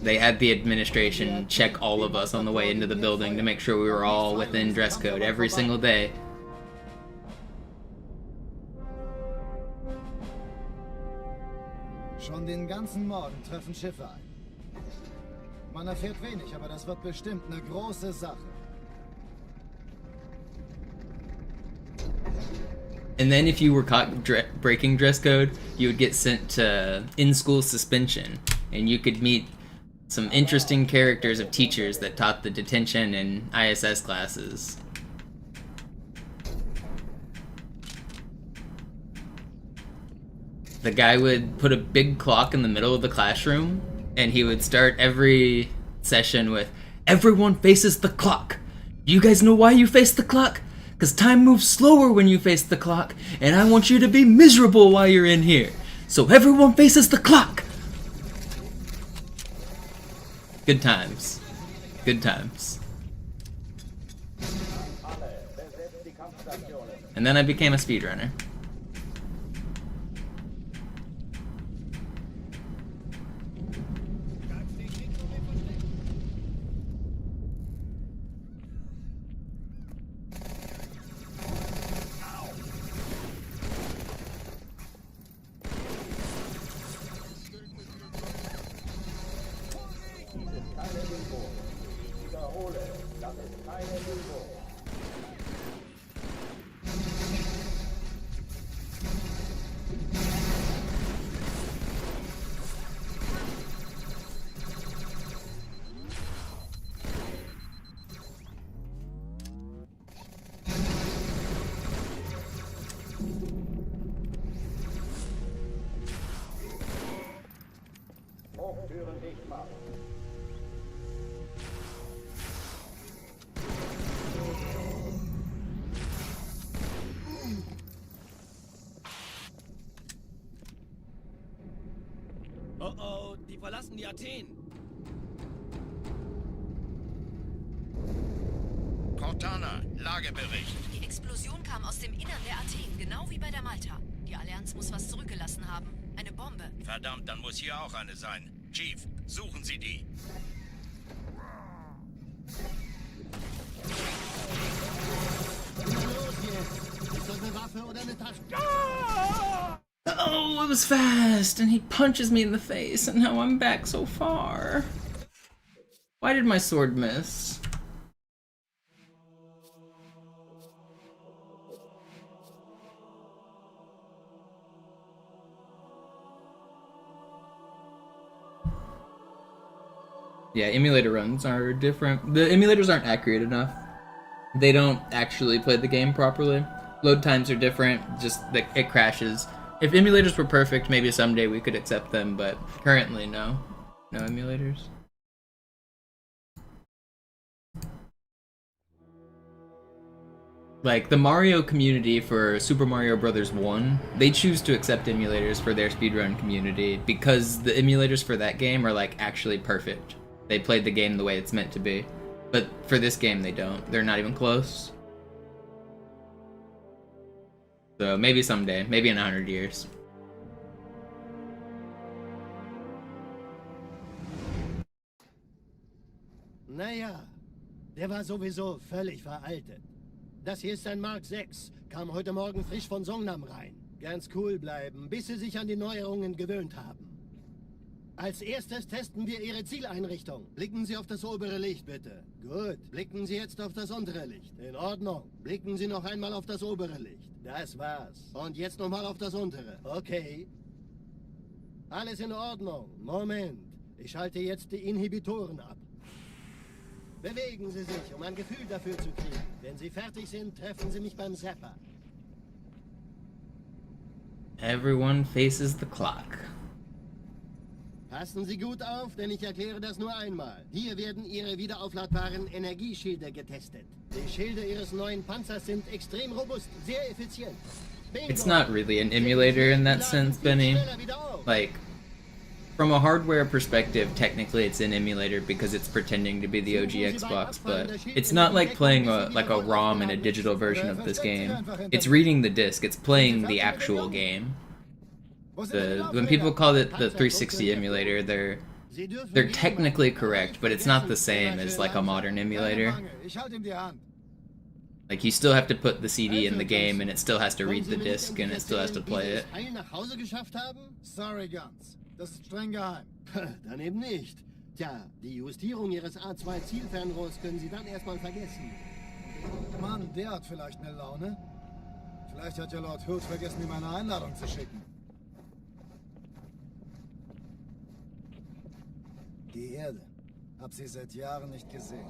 Speaker 1: they had the administration check all of us on the way into the building to make sure we were all within dress code every single day.
Speaker 3: Schon den ganzen Morgen treffen Schiffe ein. Man erfährt wenig, aber das wird bestimmt eine große Sache.
Speaker 1: And then if you were caught breaking dress code, you would get sent to in-school suspension, and you could meet some interesting characters of teachers that taught the detention and ISS classes. The guy would put a big clock in the middle of the classroom, and he would start every session with, "Everyone faces the clock. You guys know why you face the clock? Because time moves slower when you face the clock, and I want you to be miserable while you're in here. So everyone faces the clock." Good times. Good times. And then I became a speedrunner.
Speaker 4: Hochtüren dicht machen.
Speaker 6: Oh oh, die verlassen die Athen.
Speaker 7: Cortana, Lagebericht.
Speaker 8: Die Explosion kam aus dem Innern der Athen, genau wie bei der Malta. Die Allianz muss was zurückgelassen haben. Eine Bombe.
Speaker 7: Verdammt, dann muss hier auch eine sein. Chief, suchen Sie die.
Speaker 2: Ist das eine Waffe oder eine Tasche?
Speaker 1: Oh, it was fast, and he punches me in the face, and now I'm back so far. Why did my sword miss? Yeah, emulator runs are different. The emulators aren't accurate enough. They don't actually play the game properly. Load times are different, just like it crashes. If emulators were perfect, maybe someday we could accept them, but currently no. No emulators. Like, the Mario community for Super Mario Bros. 1, they choose to accept emulators for their speedrun community because the emulators for that game are, like, actually perfect. They played the game the way it's meant to be. But for this game, they don't. They're not even close. So maybe someday, maybe in 100 years.
Speaker 2: Naja, der war sowieso völlig veraltet. Das hier ist ein Mark 6, kam heute Morgen frisch von Songnam rein. Ganz cool bleiben, bis Sie sich an die Neuerungen gewöhnt haben. Als erstes testen wir Ihre Zieleinrichtung. Blicken Sie auf das obere Licht, bitte. Gut, blicken Sie jetzt auf das untere Licht. In Ordnung. Blicken Sie noch einmal auf das obere Licht. Das war's. Und jetzt nochmal auf das untere. Okay. Alles in Ordnung. Moment. Ich schalte jetzt die Inhibitoren ab. Bewegen Sie sich, um ein Gefühl dafür zu kriegen. Wenn Sie fertig sind, treffen Sie mich beim Zapper.
Speaker 1: Everyone faces the clock.
Speaker 2: Passen Sie gut auf, denn ich erkläre das nur einmal. Hier werden Ihre wiederaufladbaren Energieschilde getestet. Die Schilde Ihres neuen Panzers sind extrem robust, sehr effizient. Bingo.
Speaker 1: It's not really an emulator in that sense, Benny. Like, from a hardware perspective, technically it's an emulator because it's pretending to be the OG Xbox, but it's not like playing a ROM and a digital version of this game. It's reading the disc. It's playing the actual game. When people call it the 360 emulator, they're technically correct, but it's not the same as like a modern emulator. Like, you still have to put the CD in the game, and it still has to read the disc, and it still has to play it.
Speaker 3: Sorry, Guns. Das ist streng geheim.
Speaker 2: Dann eben nicht. Tja, die Justierung Ihres A2-Zielfernrohrs können Sie dann erstmal vergessen.
Speaker 3: Mann, der hat vielleicht eine Laune. Vielleicht hat ja Lord Hood vergessen, ihm eine Einladung zu schicken. Die Erde. Hab sie seit Jahren nicht gesehen.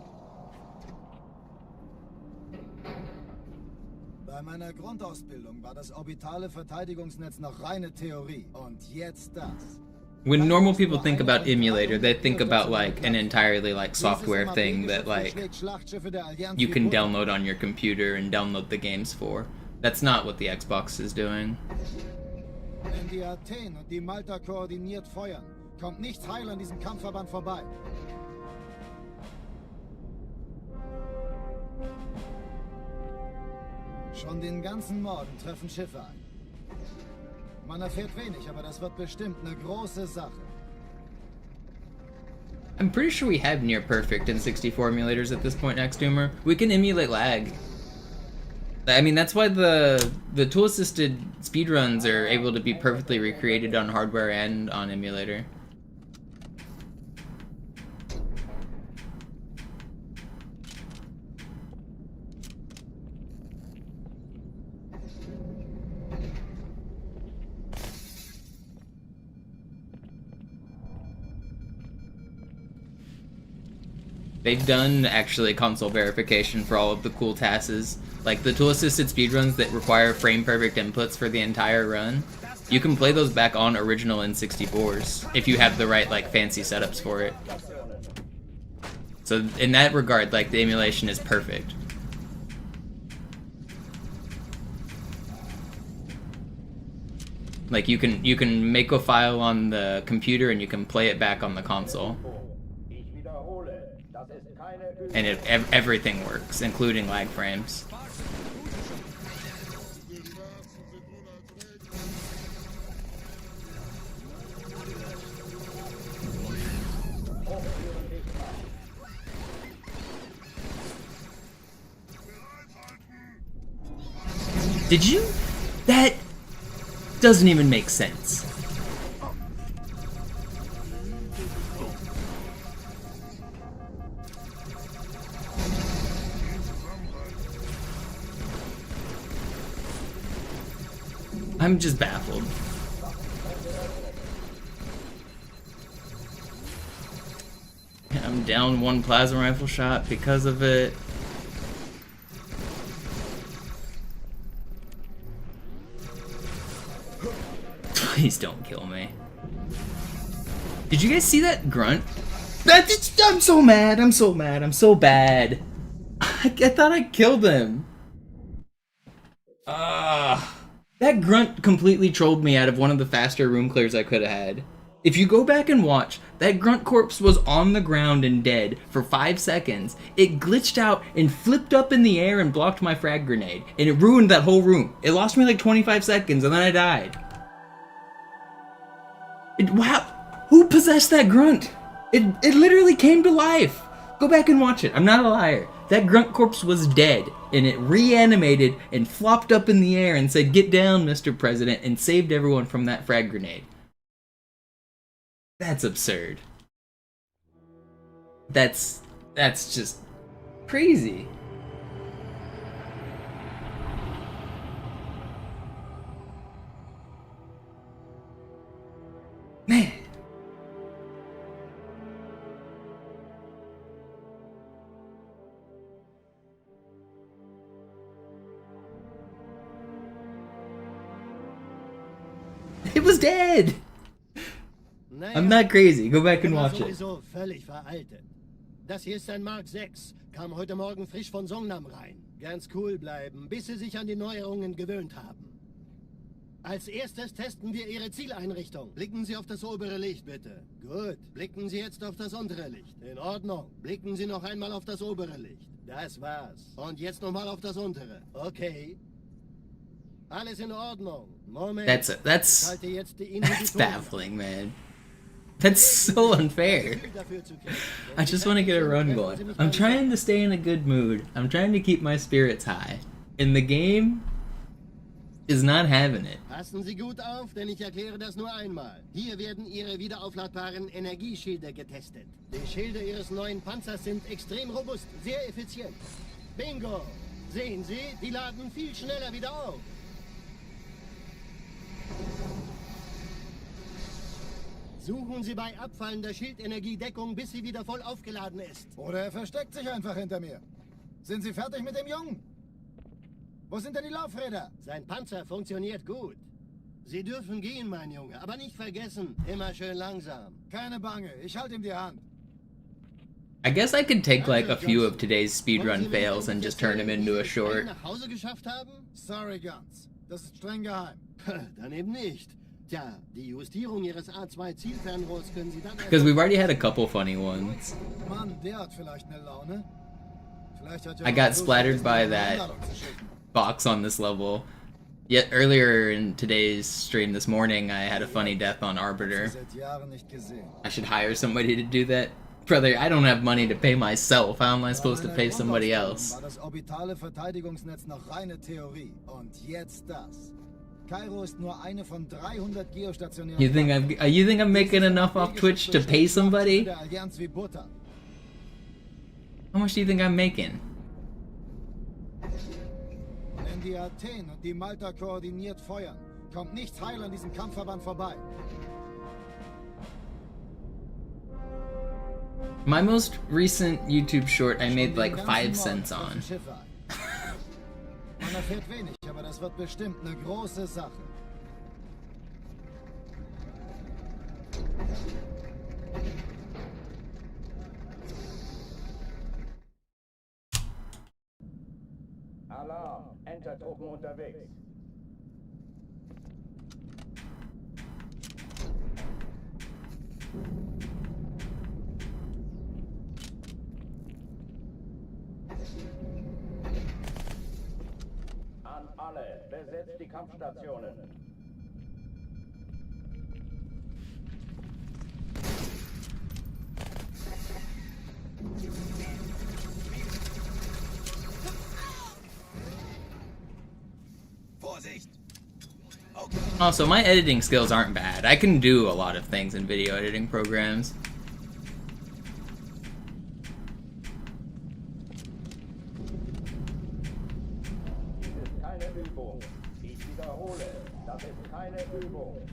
Speaker 3: Bei meiner Grundausbildung war das orbitale Verteidigungsnetz noch reine Theorie. Und jetzt das.
Speaker 1: When normal people think about emulator, they think about like an entirely like software thing that like you can download on your computer and download the games for. That's not what the Xbox is doing.
Speaker 3: Wenn die Athen und die Malta koordiniert feuern, kommt nichts heil an diesem Kampfverband vorbei. Schon den ganzen Morgen treffen Schiffe ein. Man erfährt wenig, aber das wird bestimmt eine große Sache.
Speaker 1: I'm pretty sure we have near perfect in 64 emulators at this point, Xdoomer. We can emulate lag. I mean, that's why the tool-assisted speedruns are able to be perfectly recreated on hardware and on emulator. They've done, actually, console verification for all of the cool tasks. Like, the tool-assisted speedruns that require frame-perfect inputs for the entire run, you can play those back on original N64s, if you have the right, like, fancy setups for it. So, in that regard, like, the emulation is perfect. Like, you can make a file on the computer and you can play it back on the console. And everything works, including lag frames. Did you? That doesn't even make sense. I'm just baffled. I'm down one plasma rifle shot because of it. Please don't kill me. Did you guys see that grunt? I'm so mad, I'm so mad, I'm so bad. I thought I killed him. That grunt completely trolled me out of one of the faster room clears I could have had. If you go back and watch, that grunt corpse was on the ground and dead for 5 seconds. It glitched out and flipped up in the air and blocked my frag grenade. And it ruined that whole room. It lost me like 25 seconds and then I died. Wow, who possessed that grunt? It literally came to life. Go back and watch it. I'm not a liar. That grunt corpse was dead, and it reanimated and flopped up in the air and said, "Get down, Mr. President," and saved everyone from that frag grenade. That's absurd. That's just crazy. Man. It was dead! I'm not crazy. Go back and watch it.
Speaker 2: Sowieso völlig veraltet. Das hier ist ein Mark 6. Kam heute Morgen frisch von Songnam rein. Ganz cool bleiben, bis Sie sich an die Neuerungen gewöhnt haben. Als erstes testen wir Ihre Zieleinrichtung. Blicken Sie auf das obere Licht, bitte. Gut. Blicken Sie jetzt auf das untere Licht. In Ordnung. Blicken Sie noch einmal auf das obere Licht. Das war's. Und jetzt nochmal auf das untere. Okay. Alles in Ordnung. Moment.
Speaker 1: That's
Speaker 2: Ich halte jetzt die Inhibitoren.
Speaker 1: baffling, man. That's so unfair. I just want to get a run going. I'm trying to stay in a good mood. I'm trying to keep my spirits high. And the game is not having it.
Speaker 2: Passen Sie gut auf, denn ich erkläre das nur einmal. Hier werden Ihre wiederaufladbaren Energieschilde getestet. Die Schilde Ihres neuen Panzers sind extrem robust, sehr effizient. Bingo! Sehen Sie, die laden viel schneller wieder auf. Suchen Sie bei abfallender Schildenergie Deckung, bis sie wieder voll aufgeladen ist.
Speaker 3: Oder er versteckt sich einfach hinter mir. Sind Sie fertig mit dem Jungen? Wo sind denn die Laufräder?
Speaker 2: Sein Panzer funktioniert gut. Sie dürfen gehen, mein Junge, aber nicht vergessen, immer schön langsam.
Speaker 3: Keine Bange, ich halte ihm die Hand.
Speaker 1: I guess I could take like a few of today's speedrun fails and just turn them into a short.
Speaker 2: Nach Hause geschafft haben?
Speaker 3: Sorry, Guns. Das ist streng geheim.
Speaker 2: Dann eben nicht. Tja, die Justierung Ihres A2-Zielfernrohrs können Sie dann...
Speaker 1: Because we've already had a couple funny ones.
Speaker 3: Mann, der hat vielleicht eine Laune. Vielleicht hat
Speaker 1: I got splattered by that box on this level. Yet earlier in today's stream this morning, I had a funny death on Arbiter. I should hire somebody to do that. Brother, I don't have money to pay myself. How am I supposed to pay somebody else?
Speaker 3: War das orbitale Verteidigungsnetz noch reine Theorie. Und jetzt das. Kairo ist nur eine von 300 geostationären...
Speaker 1: You think I'm making enough off Twitch to pay somebody?
Speaker 3: Der Allianz wie Butter.
Speaker 1: How much do you think I'm making?
Speaker 3: Wenn die Athen und die Malta koordiniert feuern, kommt nichts heil an diesem Kampfverband vorbei.
Speaker 1: My most recent YouTube short I made like 5 cents on.
Speaker 3: Man erfährt wenig, aber das wird bestimmt eine große Sache.
Speaker 4: Alarm! Entertruppen unterwegs. An alle, besetzt die Kampfstationen.
Speaker 1: Also, my editing skills aren't bad. I can do a lot of things in video editing programs.
Speaker 4: Das ist keine Übung. Ich wiederhole, das ist keine Übung.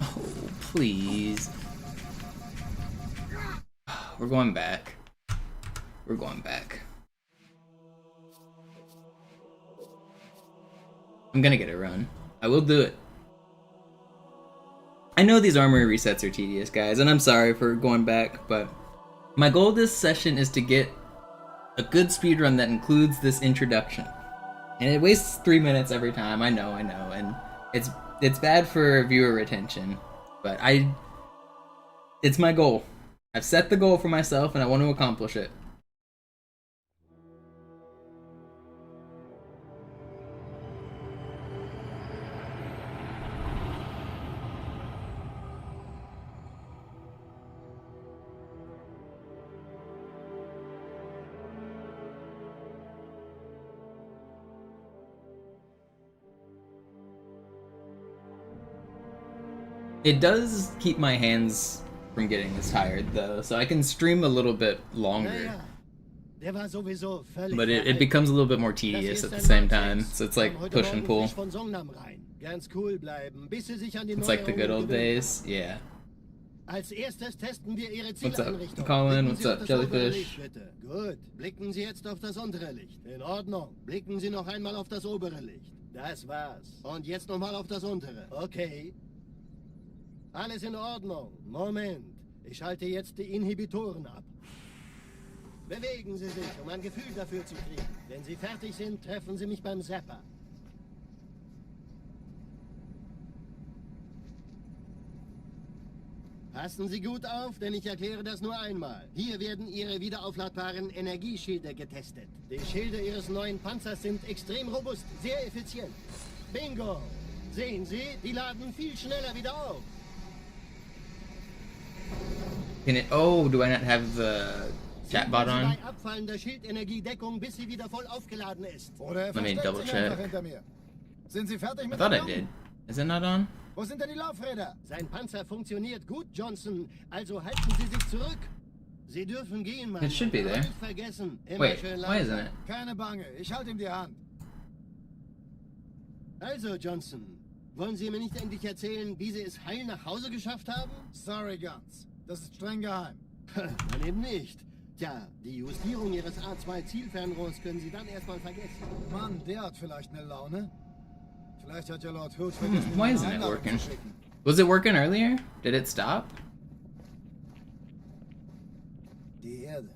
Speaker 1: Oh, please. We're going back. We're going back. I'm gonna get a run. I will do it. I know these armory resets are tedious, guys, and I'm sorry for going back, but my goal this session is to get a good speedrun that includes this introduction. And it wastes 3 minutes every time, I know, and it's bad for viewer retention, but it's my goal. I've set the goal for myself and I want to accomplish it. It does keep my hands from getting as tired though, so I can stream a little bit longer.
Speaker 2: Der war sowieso völlig
Speaker 1: But it
Speaker 2: veraltet.
Speaker 1: becomes a little bit more tedious at the same time, so it's like push and pull.
Speaker 2: Von Songnam rein. Ganz cool bleiben, bis Sie sich an die
Speaker 1: It's like the good
Speaker 2: Neuerungen
Speaker 1: old
Speaker 2: gewöhnen.
Speaker 1: days, yeah.
Speaker 2: Als erstes testen wir Ihre
Speaker 1: What's up,
Speaker 2: Zieleinrichtung.
Speaker 1: Colin?
Speaker 2: Blicken
Speaker 1: What's
Speaker 2: Sie auf
Speaker 1: up,
Speaker 2: das
Speaker 1: Jellyfish?
Speaker 2: obere Licht, bitte. Gut. Blicken Sie jetzt auf das untere Licht. In Ordnung. Blicken Sie noch einmal auf das obere Licht. Das war's. Und jetzt nochmal auf das untere. Okay. Alles in Ordnung. Moment. Ich schalte jetzt die Inhibitoren ab. Bewegen Sie sich, um ein Gefühl dafür zu kriegen. Wenn Sie fertig sind, treffen Sie mich beim Zapper. Passen Sie gut auf, denn ich erkläre das nur einmal. Hier werden Ihre wiederaufladbaren Energieschilde getestet. Die Schilde Ihres neuen Panzers sind extrem robust, sehr effizient. Bingo! Sehen Sie, die laden viel schneller wieder auf.
Speaker 1: Oh, do I not have the chatbot
Speaker 2: Sie
Speaker 1: on?
Speaker 2: bei abfallender Schildenergiedeckung, bis sie wieder voll aufgeladen ist.
Speaker 3: Oder er
Speaker 1: Let me
Speaker 3: versteckt
Speaker 1: double
Speaker 3: sich
Speaker 1: check.
Speaker 3: einfach hinter mir. Sind Sie fertig
Speaker 1: I
Speaker 3: mit
Speaker 1: thought I
Speaker 3: dem
Speaker 1: did.
Speaker 3: Jungen?
Speaker 1: Is it not on?
Speaker 3: Wo sind denn die Laufräder?
Speaker 2: Sein Panzer funktioniert gut, Johnson. Also halten Sie sich zurück. Sie dürfen gehen, Mann.
Speaker 1: It should be
Speaker 2: Aber
Speaker 1: there.
Speaker 2: nicht vergessen. Immer
Speaker 1: Wait,
Speaker 2: schön
Speaker 1: why
Speaker 2: langsam.
Speaker 1: isn't it?
Speaker 3: Keine Bange, ich halte ihm die Hand.
Speaker 2: Also, Johnson, wollen Sie mir nicht endlich erzählen, wie Sie es heil nach Hause geschafft haben?
Speaker 3: Sorry, Guns. Das ist streng geheim.
Speaker 2: Dann eben nicht. Tja, die Justierung Ihres A2-Zielfernrohrs können Sie dann erstmal vergessen.
Speaker 3: Mann, der hat vielleicht eine Laune. Vielleicht hat ja Lord Hood vergessen,
Speaker 1: Why
Speaker 3: ihm
Speaker 1: isn't
Speaker 3: eine
Speaker 1: it
Speaker 3: Einladung
Speaker 1: working?
Speaker 3: zu schicken.
Speaker 1: Was it working earlier? Did it stop?
Speaker 3: Die Erde.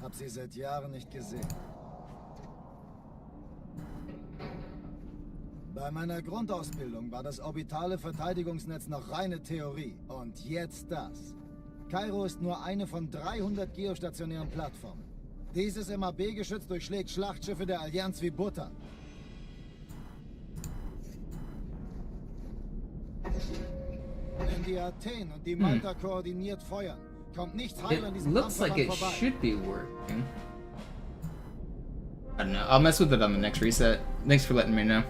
Speaker 3: Hab sie seit Jahren nicht gesehen. Bei meiner Grundausbildung war das orbitale Verteidigungsnetz noch reine Theorie. Und jetzt das. Kairo ist nur eine von 300 geostationären Plattformen. Dieses MAB-Geschütz durchschlägt Schlachtschiffe der Allianz wie Butter. Wenn die Athen und die Malta koordiniert feuern, kommt nichts heil an
Speaker 1: It
Speaker 3: diesem
Speaker 1: looks like
Speaker 3: Kampfverband
Speaker 1: it
Speaker 3: vorbei.
Speaker 1: should be working. I don't know. I'll mess with it on the next reset. Thanks for letting me know.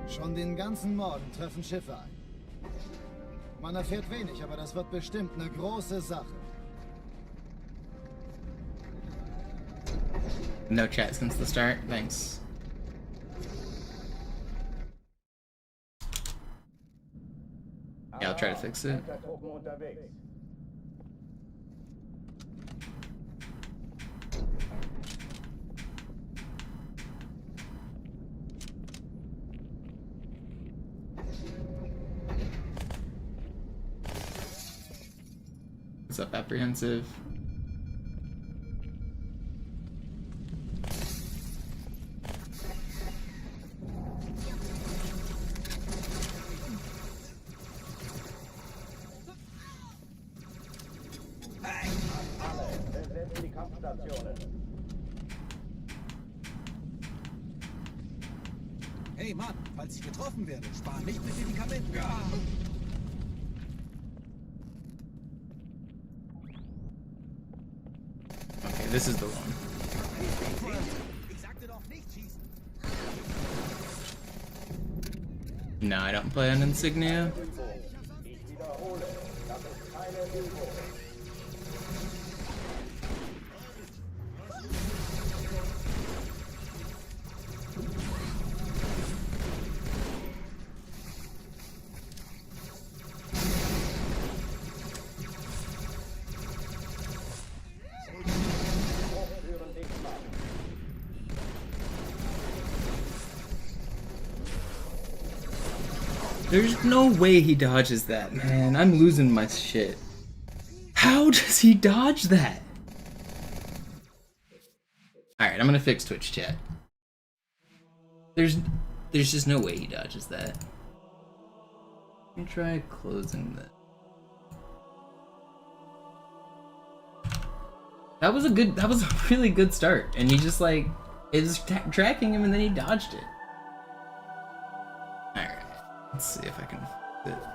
Speaker 3: Schon den ganzen Morgen treffen Schiffe ein. Man erfährt wenig, aber das wird bestimmt eine große Sache.
Speaker 1: No chat since the start. Thanks. Yeah, I'll try to fix it.
Speaker 4: Truppen unterwegs.
Speaker 1: What's up, apprehensive?
Speaker 4: Alle, besetzt die Kampfstationen.
Speaker 6: Hey Mann, falls ich getroffen werde, spar nicht mit Medikamenten. Ja.
Speaker 1: Okay, this is the one.
Speaker 6: Ich sagte doch nicht schießen.
Speaker 1: No, I don't play on Insignia.
Speaker 4: Ich wiederhole, das ist keine Übung. Führen dich mal.
Speaker 1: There's no way he dodges that, man. I'm losing my shit. How does he dodge that? Alright, I'm gonna fix Twitch chat. There's just no way he dodges that. Let me try closing that. That was a really good start, and he just like is tracking him, and then he dodged it. All right, let's see if I can fix it.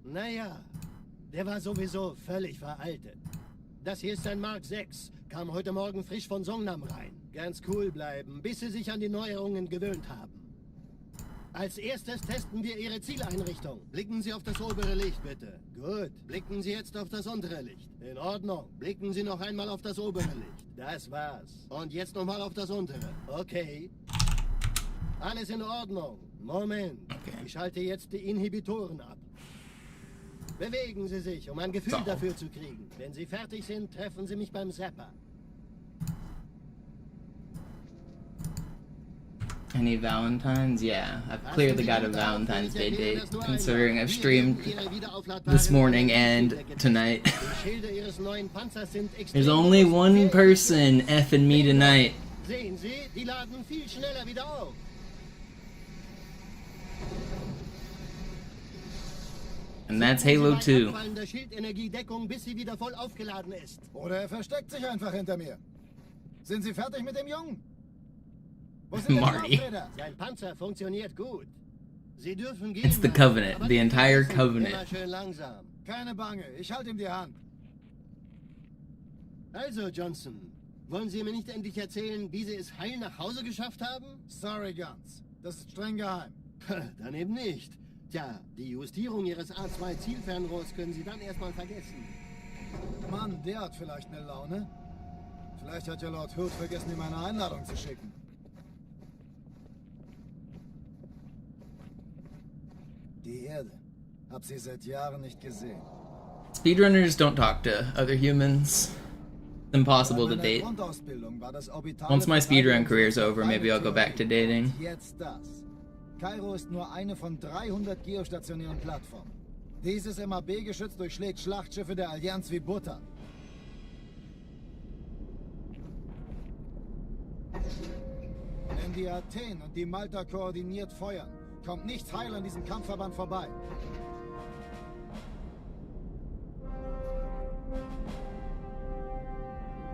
Speaker 2: Naja, der war sowieso völlig veraltet. Das hier ist ein Mark 6, kam heute Morgen frisch von Songnam rein. Ganz cool bleiben, bis Sie sich an die Neuerungen gewöhnt haben. Als erstes testen wir Ihre Zieleinrichtung. Blicken Sie auf das obere Licht, bitte. Gut. Blicken Sie jetzt auf das untere Licht. In Ordnung. Blicken Sie noch einmal auf das obere Licht. Das war's. Und jetzt nochmal auf das untere. Okay. Alles in Ordnung. Moment.
Speaker 1: Okay.
Speaker 2: Ich schalte jetzt die Inhibitoren ab. Bewegen Sie sich, um ein Gefühl dafür zu kriegen. Wenn Sie fertig sind, treffen Sie mich beim Zapper.
Speaker 1: Any Valentines? Yeah, I've clearly got a Valentine's Day date, considering I've streamed this morning and tonight. There's only one person effing me tonight.
Speaker 2: Sehen Sie, die laden viel schneller wieder auf.
Speaker 1: And that's Halo 2.
Speaker 2: Abfallende Schildenergiedeckung, bis sie wieder voll aufgeladen ist.
Speaker 3: Oder er versteckt sich einfach hinter mir. Sind Sie fertig mit dem Jungen? Wo sind denn die
Speaker 1: Marty.
Speaker 3: Laufräder?
Speaker 2: Sein Panzer funktioniert gut. Sie dürfen gehen.
Speaker 1: It's the
Speaker 2: Mann,
Speaker 1: Covenant,
Speaker 2: aber
Speaker 1: the
Speaker 2: nicht
Speaker 1: entire
Speaker 2: vergessen,
Speaker 1: Covenant.
Speaker 2: immer schön langsam.
Speaker 3: Keine Bange, ich halte ihm die Hand.
Speaker 2: Also, Johnson, wollen Sie mir nicht endlich erzählen, wie Sie es heil nach Hause geschafft haben?
Speaker 3: Sorry, Guns. Das ist streng geheim.
Speaker 2: Dann eben nicht. Tja, die Justierung Ihres A2-Zielfernrohrs können Sie dann erstmal vergessen.
Speaker 3: Mann, der hat vielleicht eine Laune. Vielleicht hat ja Lord Hood vergessen, ihm eine Einladung zu schicken. Die Erde. Hab sie seit Jahren nicht gesehen.
Speaker 1: Speedrunners don't talk to other humans. It's impossible to
Speaker 3: Bei meiner
Speaker 1: date.
Speaker 3: Grundausbildung war das orbitale
Speaker 1: Once my speedrun
Speaker 3: Verteidigungsnetz
Speaker 1: career is over,
Speaker 3: reine
Speaker 1: maybe I'll go back to
Speaker 3: Theorie.
Speaker 1: dating.
Speaker 3: Und jetzt das. Kairo ist nur eine von 300 geostationären Plattformen. Dieses MAB-Geschütz durchschlägt Schlachtschiffe der Allianz wie Butter. Wenn die Athen und die Malta koordiniert feuern, kommt nichts heil an diesem Kampfverband vorbei.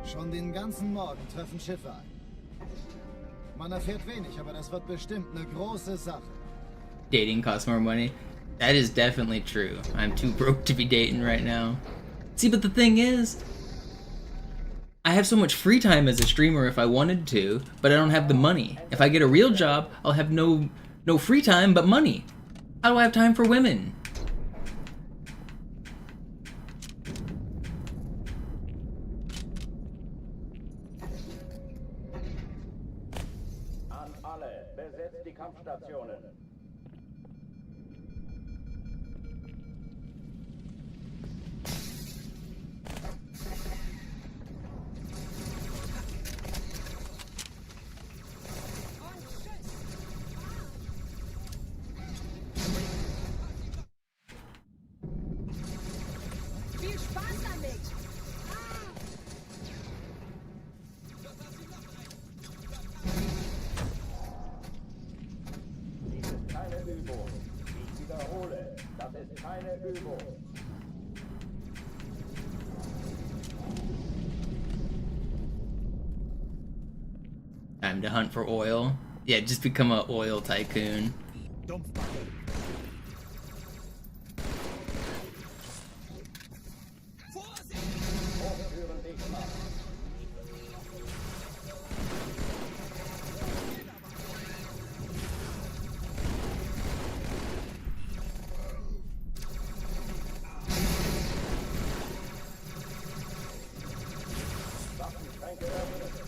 Speaker 3: Schon den ganzen Morgen treffen Schiffe ein. Man erfährt wenig, aber das wird bestimmt eine große Sache.
Speaker 1: Dating costs more money. That is definitely true. I'm too broke to be dating right now. See, but the thing is, I have so much free time as a streamer if I wanted to, but I don't have the money. If I get a real job, I'll have no free time but money. How do I have time for women?
Speaker 4: An alle, besetzt die Kampfstationen.
Speaker 9: Viel Spaß damit!
Speaker 4: Dies ist keine Übung. Ich wiederhole, das ist keine Übung.
Speaker 1: Time to hunt for oil. Yeah, just become a oil tycoon.
Speaker 4: Hochführen dich mal. Waffenschränke öffnen.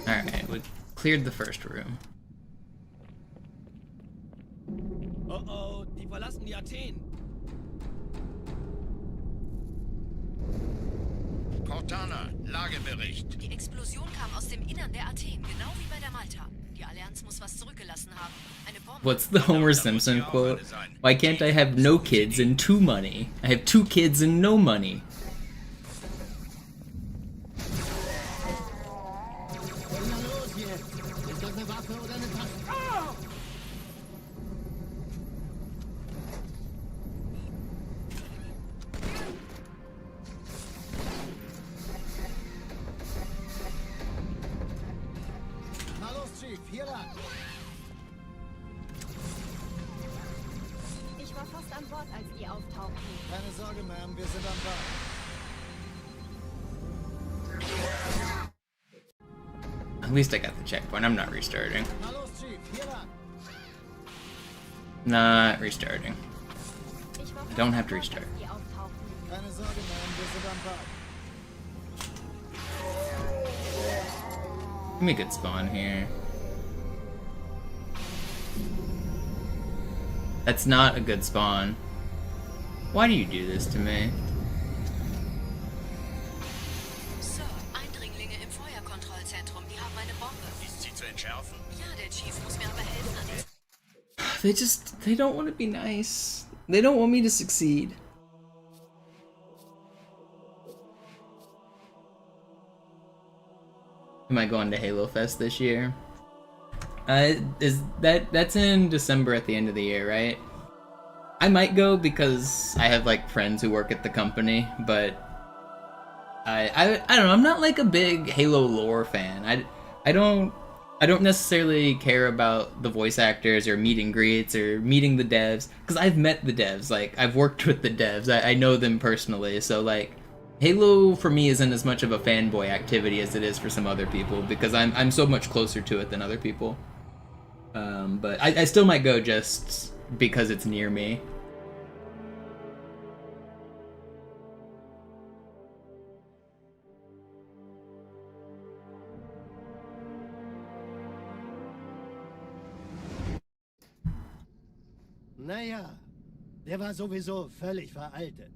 Speaker 1: Alright, we cleared the first room.
Speaker 6: Oh oh, die verlassen die Athen.
Speaker 7: Cortana, Lagebericht.
Speaker 8: Die Explosion kam aus dem Innern der Athen, genau wie bei der Malta. Die Allianz muss was zurückgelassen haben. Eine Bombe.
Speaker 1: What's the Homer Simpson quote? Why can't I have no kids and 2 money? I have 2 kids and no money.
Speaker 2: Na los jetzt! Ist das eine Waffe oder eine Tasse?
Speaker 3: hier lang.
Speaker 9: Ich war fast an Bord, als die auftauchten.
Speaker 3: Keine Sorge, Ma'am, wir sind am Bord.
Speaker 1: At least I got the checkpoint. I'm not restarting.
Speaker 3: Na los, Chief, hier lang.
Speaker 1: Not restarting.
Speaker 9: Ich war
Speaker 1: I
Speaker 9: fast
Speaker 1: don't
Speaker 9: an
Speaker 1: have to
Speaker 9: Bord,
Speaker 1: restart.
Speaker 9: als die auftauchten.
Speaker 3: Keine Sorge, Ma'am, wir sind am Bord.
Speaker 1: Give me a good spawn here. That's not a good spawn. Why do you do this to me?
Speaker 8: Sir, Eindringlinge im Feuerkontrollzentrum. Die haben eine Bombe.
Speaker 7: Ist sie zu entschärfen?
Speaker 8: Ja, der Chief muss mir aber helfen.
Speaker 1: They don't want to be nice. They don't want me to succeed. Am I going to Halo Fest this year? That's in December at the end of the year, right? I might go because I have like friends who work at the company, but I don't know. I'm not like a big Halo lore fan. I don't necessarily care about the voice actors or meet and greets or meeting the devs because I've met the devs. Like I've worked with the devs. I know them personally. So like Halo for me isn't as much of a fanboy activity as it is for some other people because I'm so much closer to it than other people. But I still might go just because it's near me.
Speaker 2: Naja, der war sowieso völlig veraltet.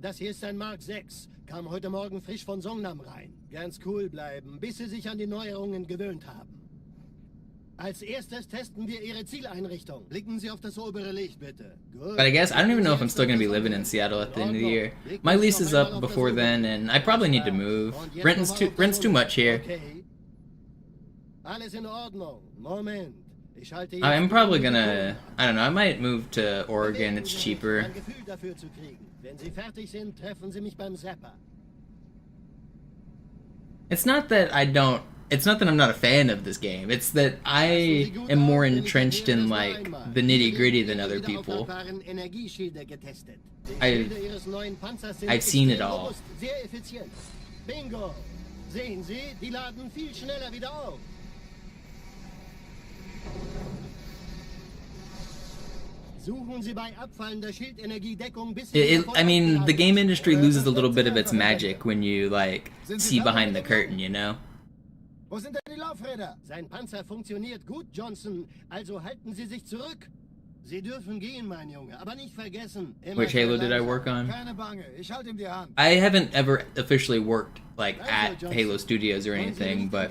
Speaker 2: Das hier ist ein Mark 6. Kam heute Morgen frisch von Songnam rein. Ganz cool bleiben, bis Sie sich an die Neuerungen gewöhnt haben. Als erstes testen wir Ihre Zieleinrichtung. Blicken Sie auf das obere Licht, bitte. Gut.
Speaker 1: But I guess I don't even know if I'm still gonna be living in Seattle at the end of the year. My lease is up before then, and I probably need to move. Rent's too much here.
Speaker 2: Okay. Alles in Ordnung. Moment. Ich halte
Speaker 1: I'm
Speaker 2: jetzt
Speaker 1: probably
Speaker 2: die
Speaker 1: gonna, I don't know, I might move to Oregon, it's cheaper.
Speaker 2: Ein Gefühl dafür zu kriegen. Wenn Sie fertig sind, treffen Sie mich beim Zapper.
Speaker 1: It's not that I'm not a fan of this game, it's that I am more entrenched in like the nitty gritty than other people. I've seen it all.
Speaker 2: Sehr effizient. Bingo! Sehen Sie, die laden viel schneller wieder auf. Suchen Sie bei abfallender Schildenergiedeckung bis
Speaker 1: I mean, the game industry loses a little bit of its magic when you like see behind the curtain, you know?
Speaker 3: Wo sind denn die Laufräder?
Speaker 2: Sein Panzer funktioniert gut, Johnson. Also halten Sie sich zurück. Sie dürfen gehen, mein Junge, aber nicht vergessen.
Speaker 1: Which Halo did I work on?
Speaker 3: Keine Bange, ich halte ihm die Hand.
Speaker 1: I haven't ever officially worked like at Halo Studios or anything, but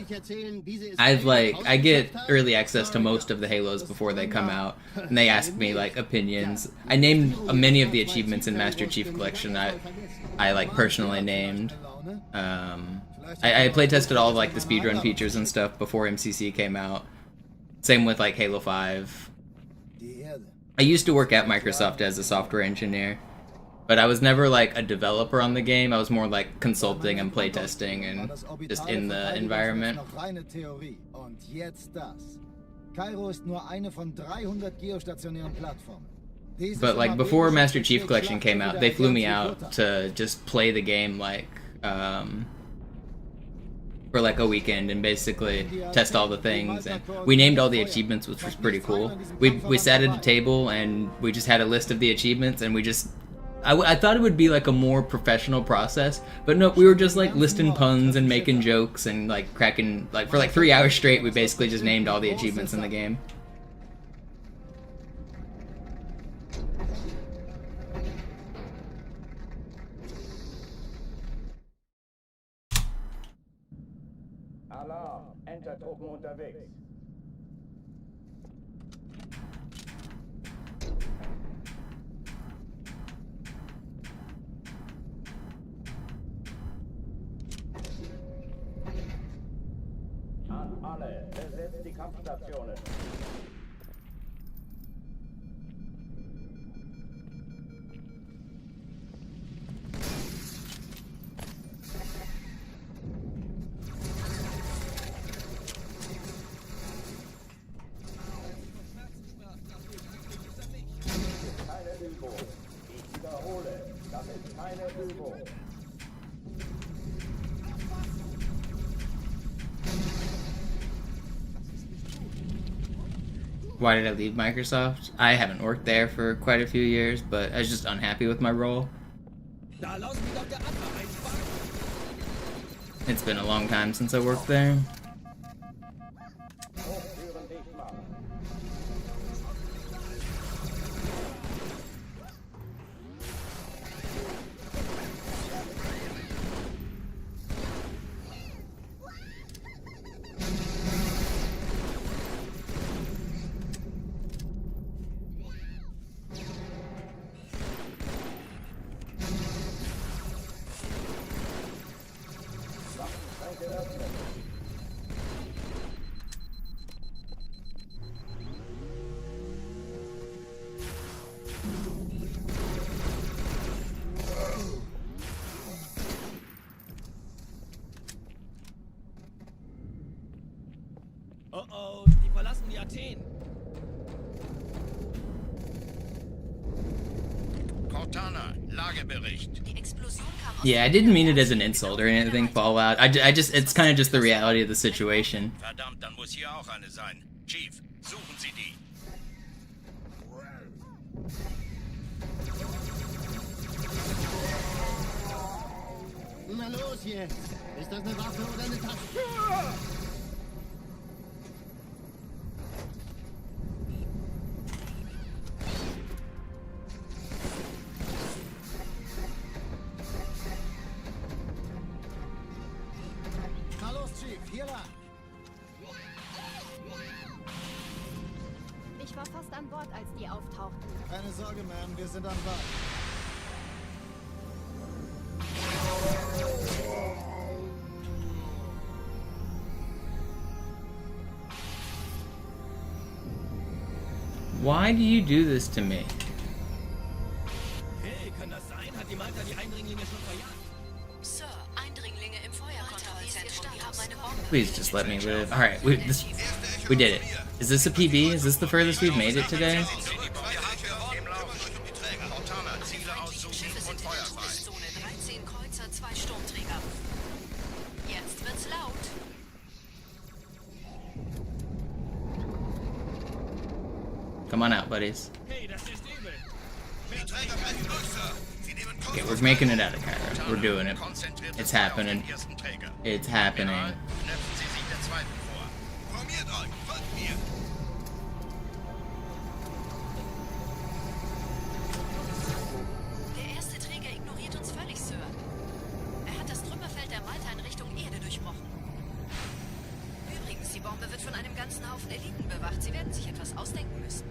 Speaker 1: I get early access to most of the Halos before they come out, and they ask me like opinions. I named many of the achievements in Master Chief Collection. I like personally named. I playtested all of like the speedrun features and stuff before MCC came out. Same with like Halo 5. I used to work at Microsoft as a software engineer, but I was never like a developer on the game. I was more like consulting and playtesting and just in the environment.
Speaker 3: Und jetzt das. Cairo ist nur eine von 300 geostationären Plattformen.
Speaker 1: But like before Master Chief Collection came out, they flew me out to just play the game like for like a weekend and basically test all the things, and we named all the achievements, which was pretty cool. We sat at a table and we just had a list of the achievements, and we just I thought it would be like a more professional process, but no, we were just like listing puns and making jokes and like cracking, like for like 3 hours straight we basically just named all the achievements in the game.
Speaker 4: Alarm, Entertruppen unterwegs. An alle, besetzt die Kampfstationen. ist keine Übung.
Speaker 1: Why did I leave Microsoft? I haven't worked there for quite a few years, but I was just unhappy with my role.
Speaker 6: Da lassen wir doch der Adler einfahren.
Speaker 1: It's been a long time since I worked there.
Speaker 4: Hochtüren dicht machen.
Speaker 6: Oh oh, die verlassen die Athen.
Speaker 7: Cortana, Lagebericht.
Speaker 8: Die Explosion kam aus
Speaker 1: Yeah, I didn't mean it as an insult or anything, Fallout. I just, it's kind of just the reality of the situation.
Speaker 7: Verdammt, dann muss hier auch eine sein. Chief, suchen Sie die.
Speaker 2: Na los jetzt! Ist das eine Waffe oder eine Tasche?
Speaker 3: Na los, Chief, hier lang.
Speaker 9: Ich war fast an Bord, als die auftauchten.
Speaker 3: Keine Sorge, Ma'am, wir sind an Bord.
Speaker 1: Why do you do this to me?
Speaker 6: Hey, kann das sein? Hat die Malta die Eindringlinge schon verjagt?
Speaker 8: Sir, Eindringlinge im Feuerkontrollzentrum. Die haben eine Bombe.
Speaker 1: Please just let me live. Alright, we did it. Is this a PB? Is this the furthest we've made it today?
Speaker 7: Im Laufen. Cortana, Ziele aussuchen
Speaker 8: Schiffe
Speaker 7: und
Speaker 8: sind in der
Speaker 7: Feuer frei.
Speaker 8: Todeszone. 13 Kreuzer, 2 Sturmträger. Jetzt wird's laut.
Speaker 1: Come on out, buddies.
Speaker 6: Hey, das ist übel.
Speaker 7: Die Träger brechen durch, Sir. Sie nehmen
Speaker 1: Okay, we're making it out of Cairo. We're doing it.
Speaker 7: Konzentriert
Speaker 1: It's
Speaker 7: sich auf
Speaker 1: happening.
Speaker 7: den ersten Träger.
Speaker 1: It's happening.
Speaker 7: Knöpfen Sie sich der zweiten vor. Formiert euch, folgt mir.
Speaker 8: Der erste Träger ignoriert uns völlig, Sir. Er hat das Trümmerfeld der Malta in Richtung Erde durchbrochen. Übrigens, die Bombe wird von einem ganzen Haufen Eliten bewacht. Sie werden sich etwas ausdenken müssen.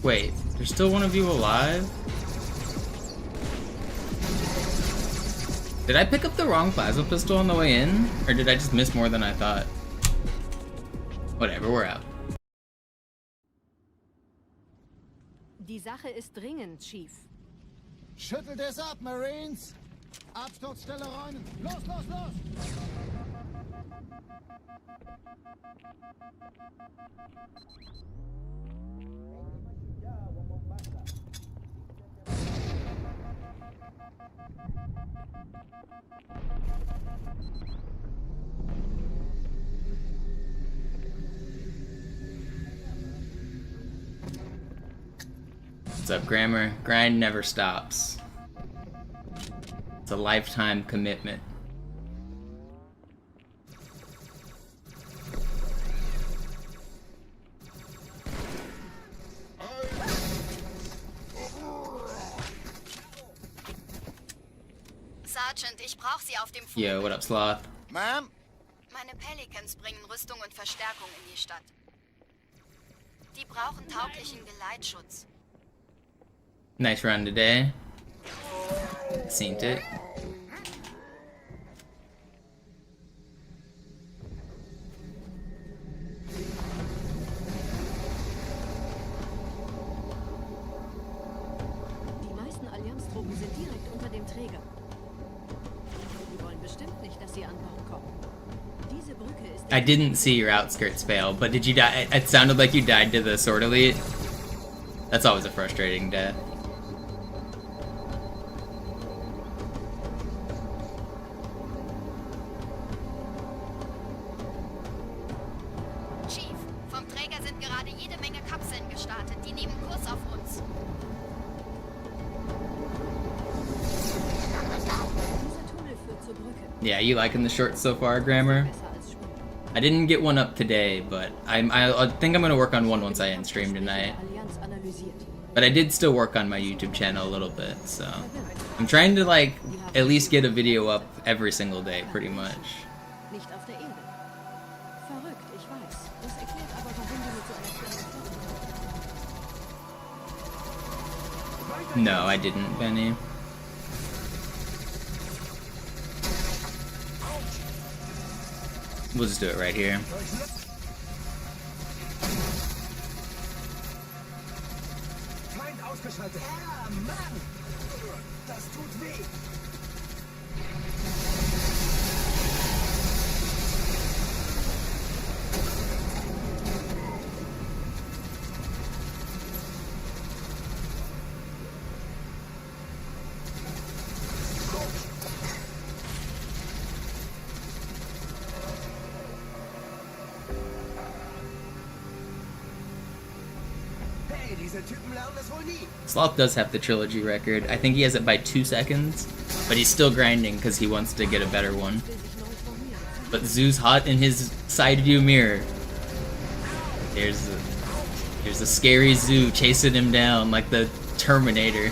Speaker 1: Wait, there's still one of you alive? Did I pick up the wrong plasma pistol on the way in? Or did I just miss more than I thought? Whatever, we're out.
Speaker 9: Die Sache ist dringend, Chief.
Speaker 3: Schüttelt es ab, Marines! Absturzstelle räumen! Los, los, los!
Speaker 1: What's up, Grammar? Grind never stops. It's a lifetime commitment.
Speaker 9: Sergeant, ich brauche Sie auf dem Flug.
Speaker 1: Yo, what up, Sloth?
Speaker 3: Ma'am?
Speaker 9: Meine Pelicans bringen Rüstung und Verstärkung in die Stadt. Die brauchen tauglichen Geleitschutz.
Speaker 1: Nice run today. Seen it.
Speaker 8: Die meisten Allianztruppen sind direkt unter dem Träger. Die wollen bestimmt nicht, dass sie an Bord kommen. Diese Brücke ist...
Speaker 1: I didn't see your outskirts fail, but did you die? It sounded like you died to the Sword Elite. That's always a frustrating death.
Speaker 9: Chief, vom Träger sind gerade jede Menge Kapseln gestartet. Die nehmen Kurs auf uns.
Speaker 8: Dieser Tunnel führt zur Brücke.
Speaker 1: Yeah, you liking the shorts so far, Grammar?
Speaker 8: Besser als Schwimmen.
Speaker 1: I didn't get one up today, but I think I'm gonna work on one once I end stream tonight.
Speaker 8: Allianz analysiert.
Speaker 1: But I did still work on my YouTube channel a little bit, so I'm trying to like at least get a video up every single day, pretty much.
Speaker 8: Nicht auf der Erde. Verrückt, ich weiß. Das erklärt aber, warum die mit so einer kleinen Flotte kommen.
Speaker 1: No, I didn't, Benny. We'll just do it right here.
Speaker 3: Feind ausgeschaltet. Ah, Mann! Das tut weh. Hey, diese Typen lernen es wohl nie.
Speaker 1: Sloth does have the trilogy record. I think he has it by 2 seconds, but he's still grinding because he wants to get a better one. But Zoo's hot in his side view mirror. There's a scary Zoo chasing him down like the Terminator.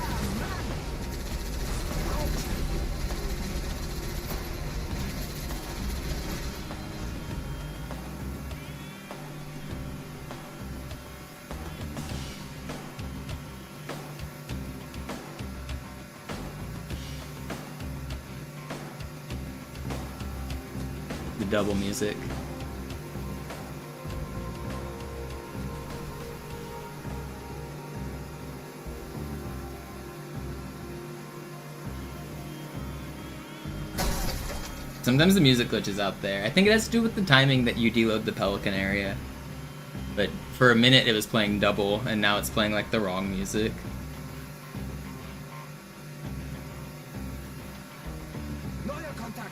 Speaker 1: The double music. Sometimes the music glitches out there. I think it has to do with the timing that you deload the Pelican area. But for a minute it was playing double, and now it's playing like the wrong music.
Speaker 3: Neuer Kontakt.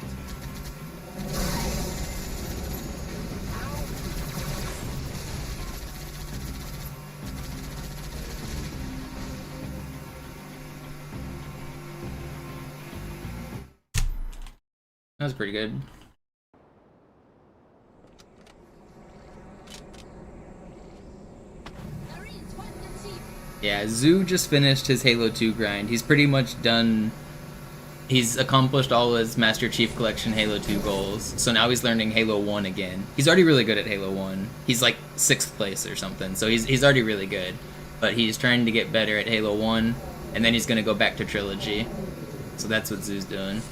Speaker 1: That was pretty good. Yeah, Zoo just finished his Halo 2 grind. He's pretty much done. He's accomplished all his Master Chief Collection Halo 2 goals. So now he's learning Halo 1 again. He's already really good at Halo 1. He's like 6th place or something. So he's already really good. But he's trying to get better at Halo 1, and then he's going to go back to Trilogy. So that's what Zoo's doing.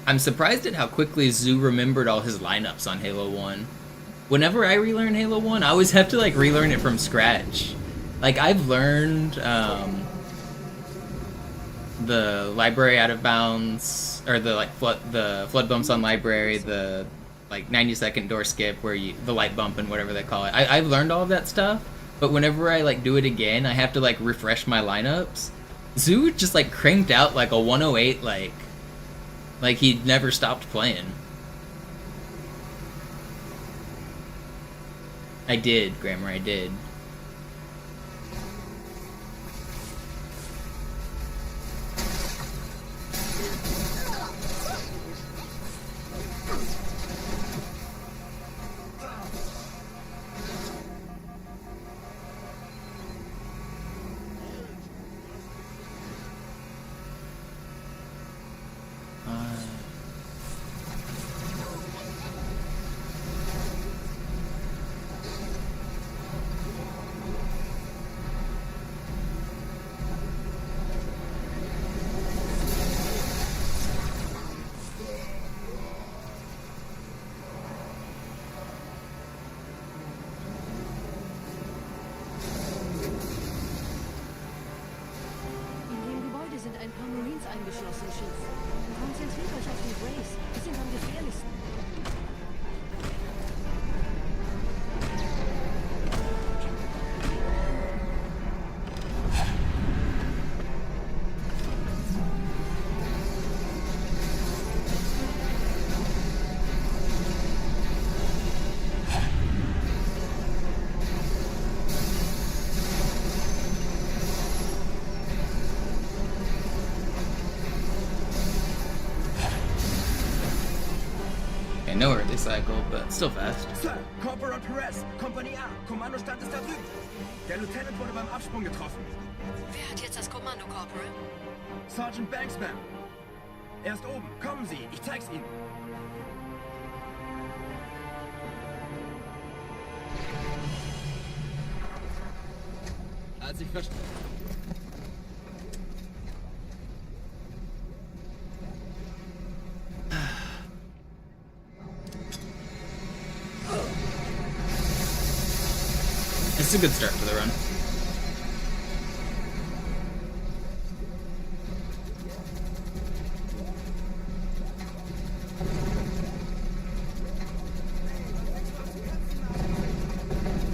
Speaker 1: I'm surprised at how quickly Zoo remembered all his lineups on Halo 1. Whenever I relearn Halo 1, I always have to like relearn it from scratch. Like I've learned the library out of bounds, or the like flood bumps on library, the like 90-second door skip where you the light bump and whatever they call it. I've learned all of that stuff, but whenever I like do it again, I have to like refresh my lineups. Zoo just like cranked out like a 108 like he'd never stopped playing. I did, Grammar, I did.
Speaker 10: eingeschlossen, Chief. Konzentriert euch auf die Rays. Die sind am gefährlichsten.
Speaker 1: I know early cycle, but still fast.
Speaker 6: Sir, Corporal Perez, Kompanie A. Kommandostand ist da drüben. Der Lieutenant wurde beim Absprung getroffen.
Speaker 8: Wer hat jetzt das Kommando, Corporal?
Speaker 6: Sergeant Banksman. Er ist oben. Kommen Sie, ich zeig's Ihnen.
Speaker 1: Als ich verstehe. It's a good start for the run.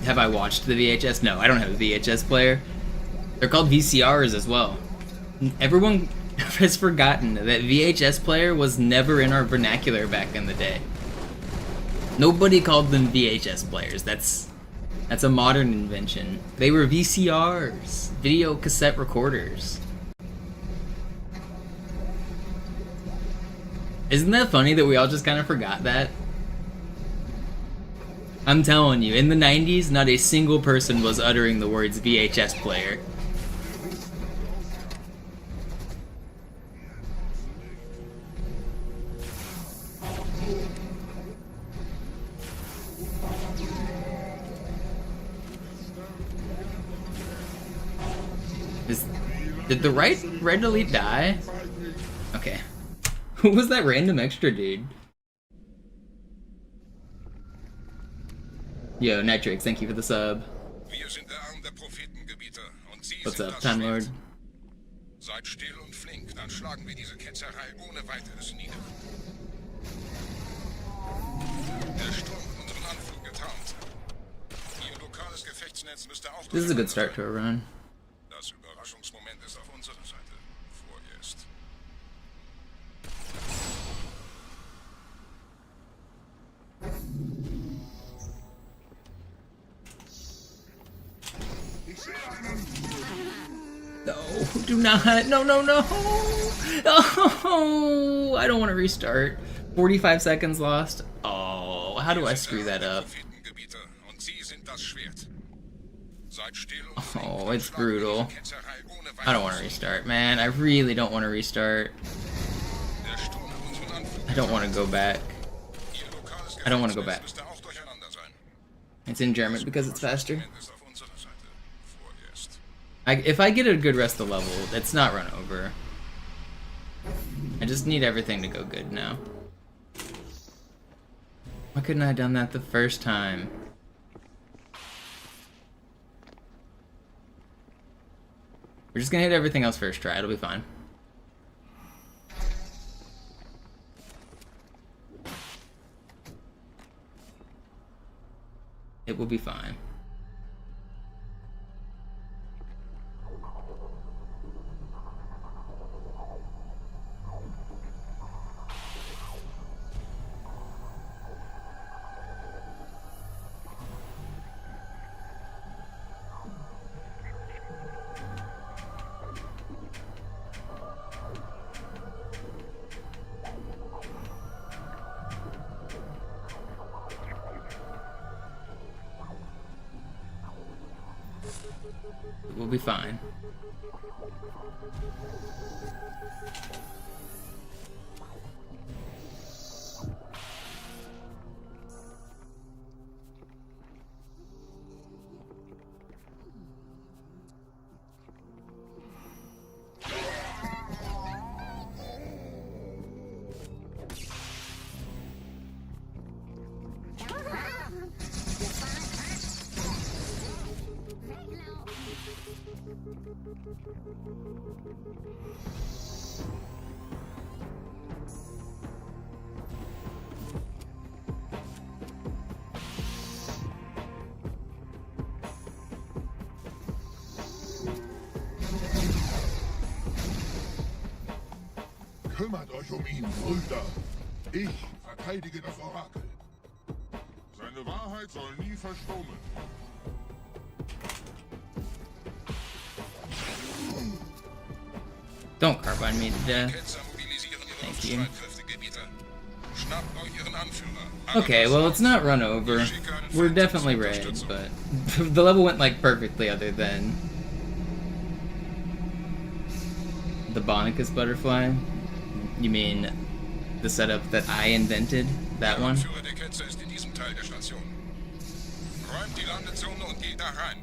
Speaker 1: Have I watched the VHS? No, I don't have a VHS player. They're called VCRs as well. Everyone has forgotten that VHS player was never in our vernacular back in the day. Nobody called them VHS players. That's a modern invention. They were VCRs, video cassette recorders. Isn't that funny that we all just kind of forgot that? I'm telling you, in the 90s, not a single person was uttering the words VHS player. Did the red elite die? Okay. Who was that random extra dude? Yo, Nitrix, thank you for the sub. What's up, Time Lord?
Speaker 7: Seid still und flink, dann schlagen wir diese Ketzerei ohne weiteres nieder. Der Sturm hat unseren Anflug getarnt. Ihr lokales Gefechtsnetz müsste auch...
Speaker 1: This is a good start to a run.
Speaker 7: Das Überraschungsmoment ist auf unserer Seite. Vorerst.
Speaker 1: No, do not. No, no, no. Oh, I don't want to restart. 45 seconds lost. Oh, how do I screw that up? Oh, it's brutal. I don't want to restart, man. I really don't want to restart. I don't want to go back. I don't want to go back. It's in German because it's faster. If I get a good rest of the level, it's not run over. I just need everything to go good now. Why couldn't I have done that the first time? We're just gonna hit everything else first try, it'll be fine. It will be fine. We'll be fine.
Speaker 5: Kümmert euch um ihn, Brüder. Ich verteidige das Orakel. Seine Wahrheit soll nie verstummen.
Speaker 1: Don't carbine me to death.
Speaker 7: Ketzer mobilisieren ihre
Speaker 1: Thank you.
Speaker 7: Luftstreitkräftegebiete. Schnappt euch ihren Anführer.
Speaker 1: Okay, well, it's not run over. We're definitely red, but the level went like perfectly other than the Bonicus butterfly. You mean the setup that I invented? That one?
Speaker 7: Der Anführer der Ketzer ist in diesem Teil der Station. Räumt die Landezone und geht da rein.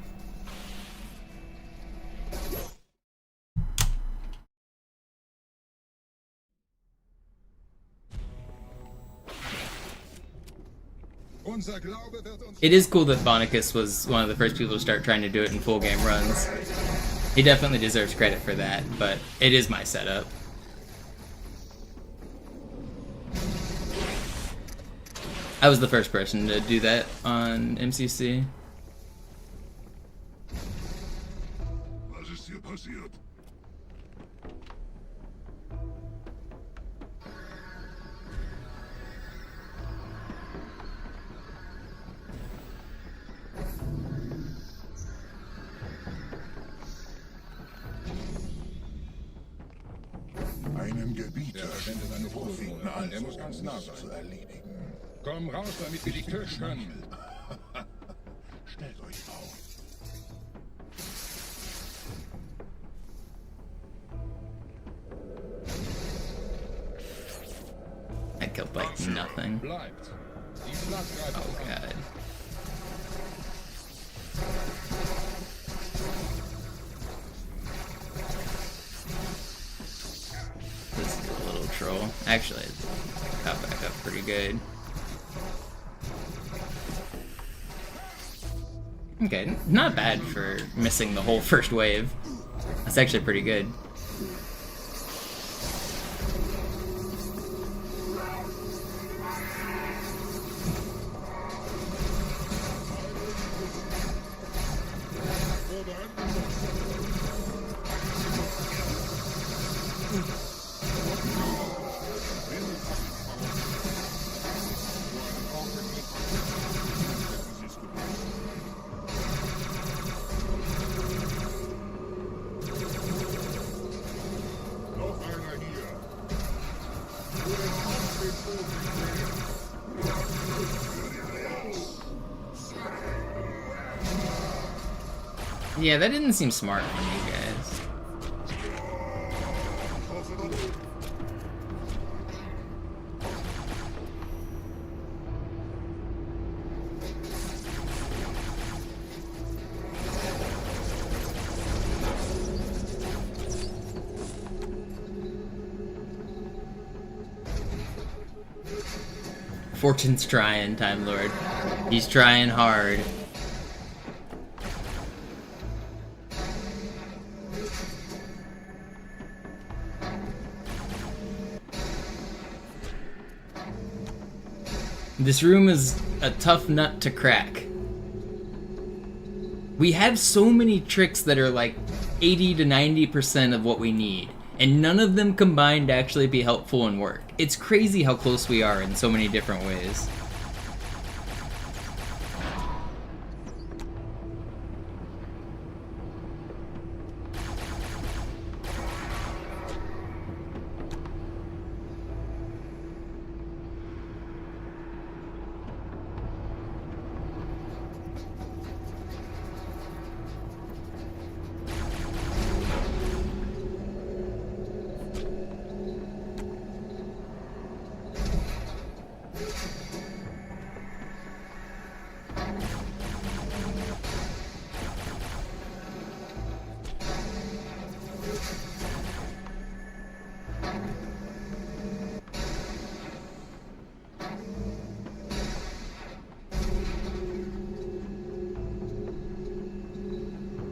Speaker 5: Unser Glaube wird uns...
Speaker 1: It is cool that Bonicus was one of the first people to start trying to do it in full game runs. He definitely deserves credit for that, but it is my setup. I was the first person to do that on MCC.
Speaker 5: Was ist hier passiert? Einen Gebieter
Speaker 7: Verwendet seine Vorfinger an. Er muss ganz nah
Speaker 5: zu
Speaker 7: sein.
Speaker 5: erledigen.
Speaker 7: Komm raus, damit wir die Tür können.
Speaker 5: Stellt euch auf.
Speaker 1: I killed like nothing.
Speaker 7: Bleibt. Die Flak greift
Speaker 1: Oh
Speaker 7: uns an.
Speaker 1: god. This is a little troll. Actually, it got back up pretty good. Okay, not bad for missing the whole first wave. That's actually pretty good.
Speaker 5: Noch einer hier.
Speaker 1: Yeah, that didn't seem smart from you guys. Fortune's trying, Time Lord. He's trying hard. This room is a tough nut to crack. We have so many tricks that are like 80 to 90% of what we need, and none of them combined to actually be helpful and work. It's crazy how close we are in so many different ways.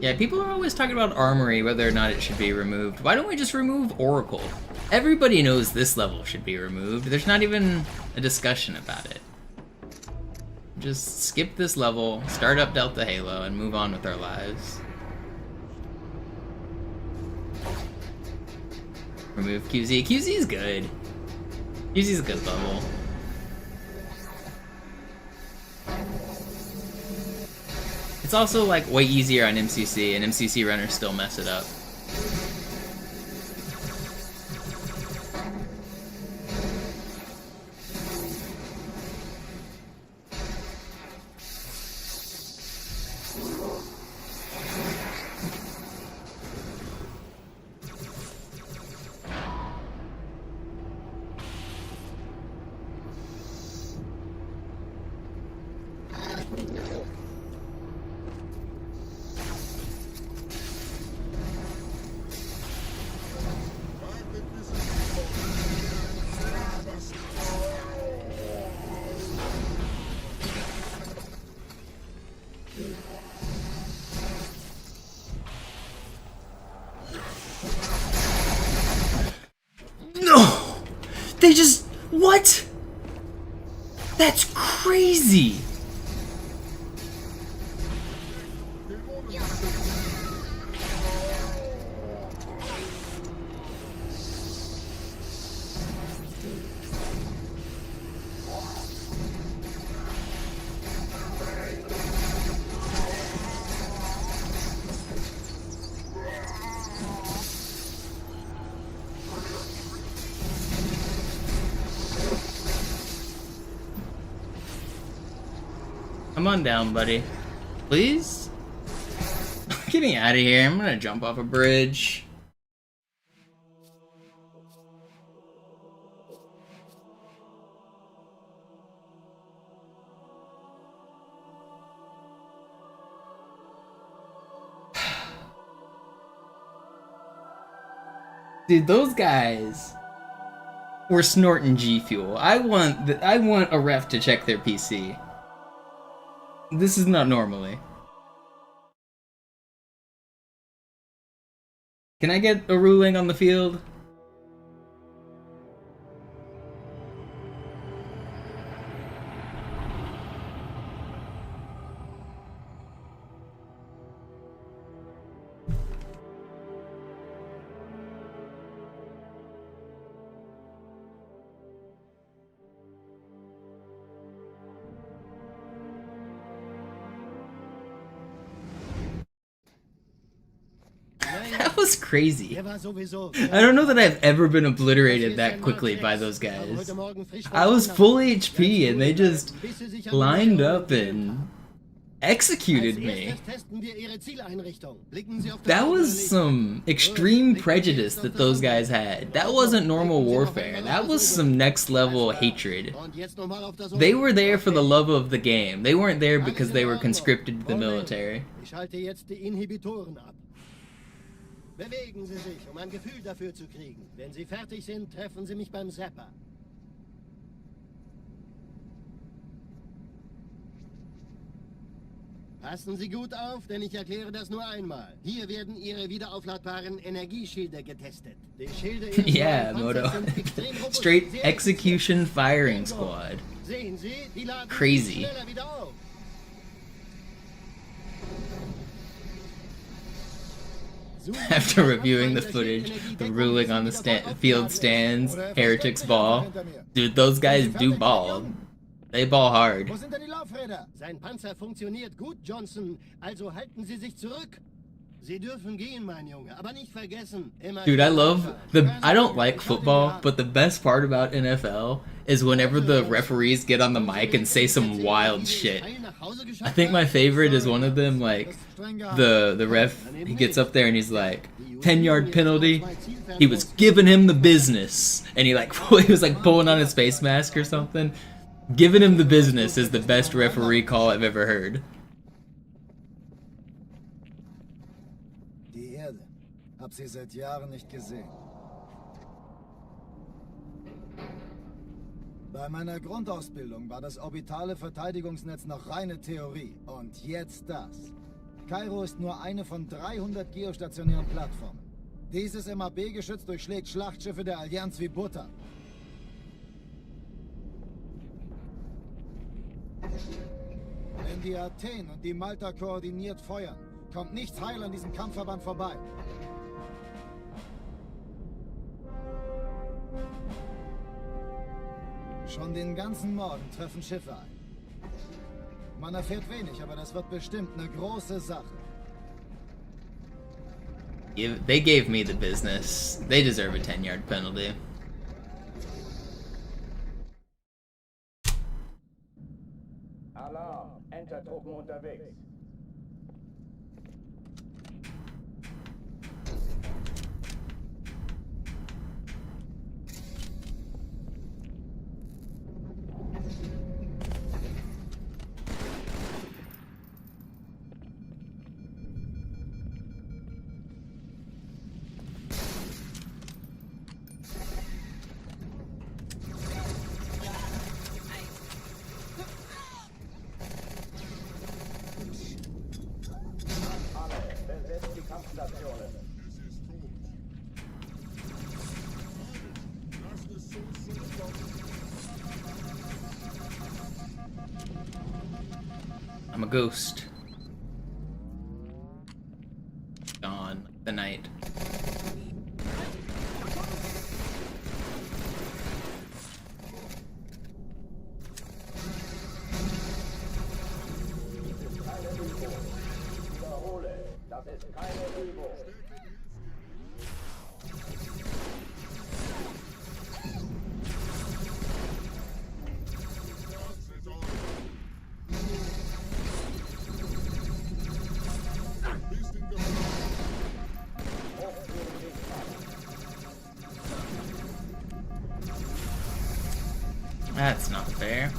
Speaker 1: Yeah, people are always talking about Armory, whether or not it should be removed. Why don't we just remove Oracle? Everybody knows this level should be removed. There's not even a discussion about it. Just skip this level, start up Delta Halo, and move on with our lives. Remove QZ. QZ is good. QZ is a good level. It's also like way easier on MCC, and MCC runners still mess it up. No! They just... What? That's crazy! Come on down, buddy. Please? Get me out of here. I'm gonna jump off a bridge. Dude, those guys were snorting G Fuel. I want a ref to check their PC. This is not normally. Can I get a ruling on the field? That was crazy. I don't know that I've ever been obliterated that quickly by those guys. I was full HP and they just lined up and executed me. That was some extreme prejudice that those guys had. That wasn't normal warfare. That was some next level hatred. They were there for the love of the game. They weren't there because they were conscripted to the military.
Speaker 2: Bewegen Sie sich, um ein Gefühl dafür zu kriegen. Wenn Sie fertig sind, treffen Sie mich beim Zapper. Passen Sie gut auf, denn ich erkläre das nur einmal. Hier werden Ihre wiederaufladbaren Energieschilde getestet. Die Schilde
Speaker 1: yeah, Moto. Straight execution firing squad.
Speaker 2: Sehen Sie, die laden
Speaker 1: Crazy.
Speaker 2: schneller wieder auf.
Speaker 1: After reviewing the footage, the ruling on the field stands, Heretic's ball. Dude, those guys do ball. They ball hard.
Speaker 2: Sein Panzer funktioniert gut, Johnson. Also halten Sie sich zurück. Sie dürfen gehen, mein Junge, aber nicht vergessen.
Speaker 1: Dude, I don't like football, but the best part about NFL is whenever the referees get on the mic and say some wild shit. I think my favorite is one of them, like, the ref, he gets up there and he's like, 10-yard penalty, he was giving him the business. And he was like pulling on his face mask or something. Giving him the business is the best referee call I've ever heard.
Speaker 3: Die Erde. Hab sie seit Jahren nicht gesehen. Bei meiner Grundausbildung war das orbitale Verteidigungsnetz noch reine Theorie. Und jetzt das. Kairo ist nur eine von 300 geostationären Plattformen. Dieses MAB-Geschütz durchschlägt Schlachtschiffe der Allianz wie Butter. Wenn die Athen und die Malta koordiniert feuern, kommt nichts heil an diesem Kampfverband vorbei. Schon den ganzen Morgen treffen Schiffe ein. Man erfährt wenig, aber das wird bestimmt eine große Sache.
Speaker 1: They gave me the business. They deserve a 10-yard penalty.
Speaker 4: Alarm! Entertruppen unterwegs.
Speaker 1: I'm a ghost. Gone. The night.
Speaker 4: Das ist keine Übung.
Speaker 1: That's not fair.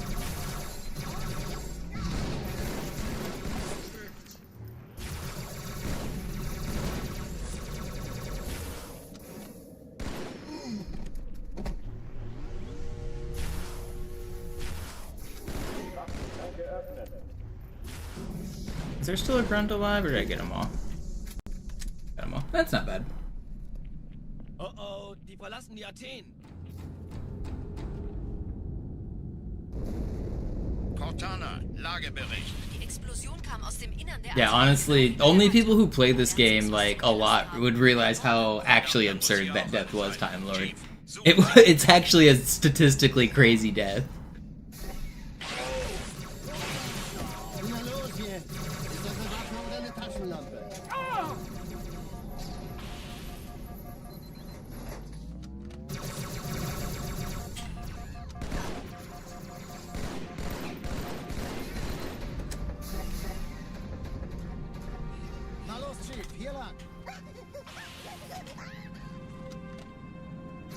Speaker 1: Is there still a grunt alive, or did I get them all? Got them all. That's not bad.
Speaker 6: Oh, die verlassen die Athen.
Speaker 7: Cortana, Lagebericht.
Speaker 8: Die Explosion kam aus dem Innern der
Speaker 1: Yeah, honestly, only people who play this game like a lot would realize how actually absurd that death was, Time Lord. It's actually a statistically crazy death.
Speaker 2: Na los jetzt! Ist das eine Waffe oder eine Taschenlampe?
Speaker 3: Na los, Chief, hier lang.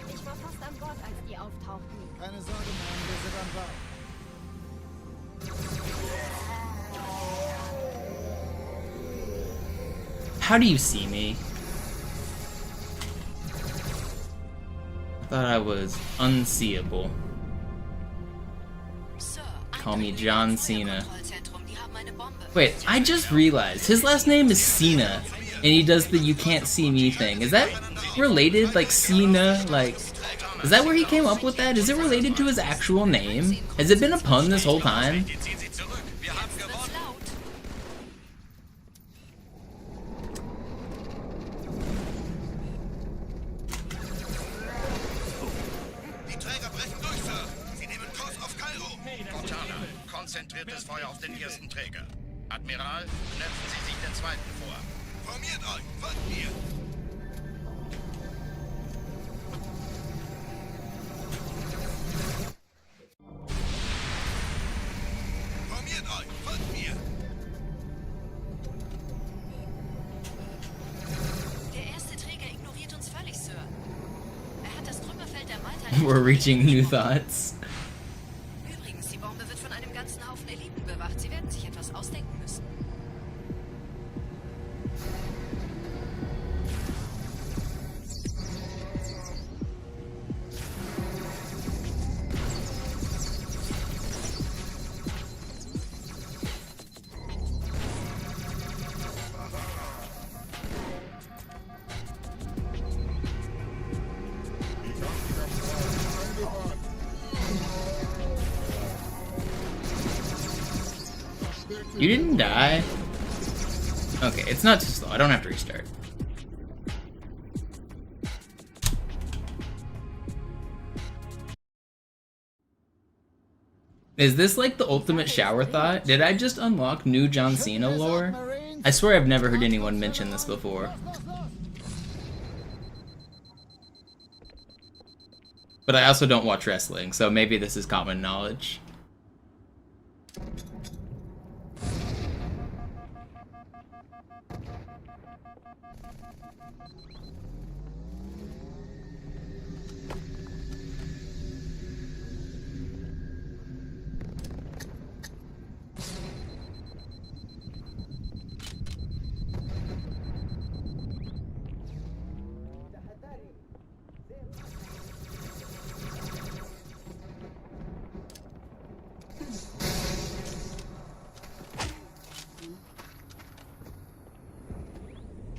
Speaker 10: Ich war fast an Bord, als die auftauchten.
Speaker 3: Keine Sorge, Mann, wir sind am Bau.
Speaker 1: How do you see me? I thought I was unseeable.
Speaker 8: Sir,
Speaker 1: Call me John Cena.
Speaker 8: Kontrollzentrum, die haben eine Bombe.
Speaker 1: Wait, I just realized his last name is Cena, and he does the "you can't see me" thing. Is that related? Like Cena? Like, is that where he came up with that? Is it related to his actual name? Has it been a pun this whole time?
Speaker 7: Die ziehen sie zurück. Wir haben
Speaker 8: Wird's
Speaker 7: gewonnen.
Speaker 8: laut.
Speaker 7: Die Träger brechen durch, Sir. Sie nehmen Kurs auf Kairo. Cortana, konzentriertes Feuer auf den ersten Träger. Admiral, knöpfen Sie sich den zweiten vor. Formiert euch, folgt mir. Formiert euch, folgt mir.
Speaker 8: Der erste Träger ignoriert uns völlig, Sir. Er hat das Trümmerfeld der Malta.
Speaker 1: We're reaching new thoughts.
Speaker 8: Übrigens, die Bombe wird von einem ganzen Haufen Eliten bewacht. Sie werden sich etwas ausdenken müssen.
Speaker 1: You didn't die? Okay, it's not too slow. I don't have to restart. Is this like the ultimate shower thought? Did I just unlock new John Cena lore? I swear I've never heard anyone mention this before. But I also don't watch wrestling, so maybe this is common knowledge.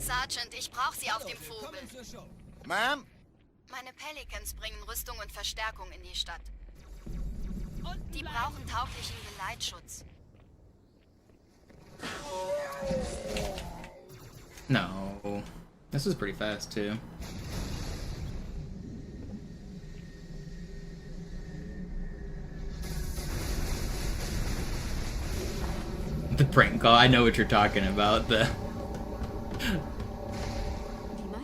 Speaker 9: Sergeant, ich brauche Sie auf dem Vogel.
Speaker 3: Ma'am?
Speaker 9: Meine Pelicans bringen Rüstung und Verstärkung in die Stadt. Die brauchen tauglichen Geleitschutz.
Speaker 1: No. This was pretty fast, too. The prank call, I know what you're talking about. The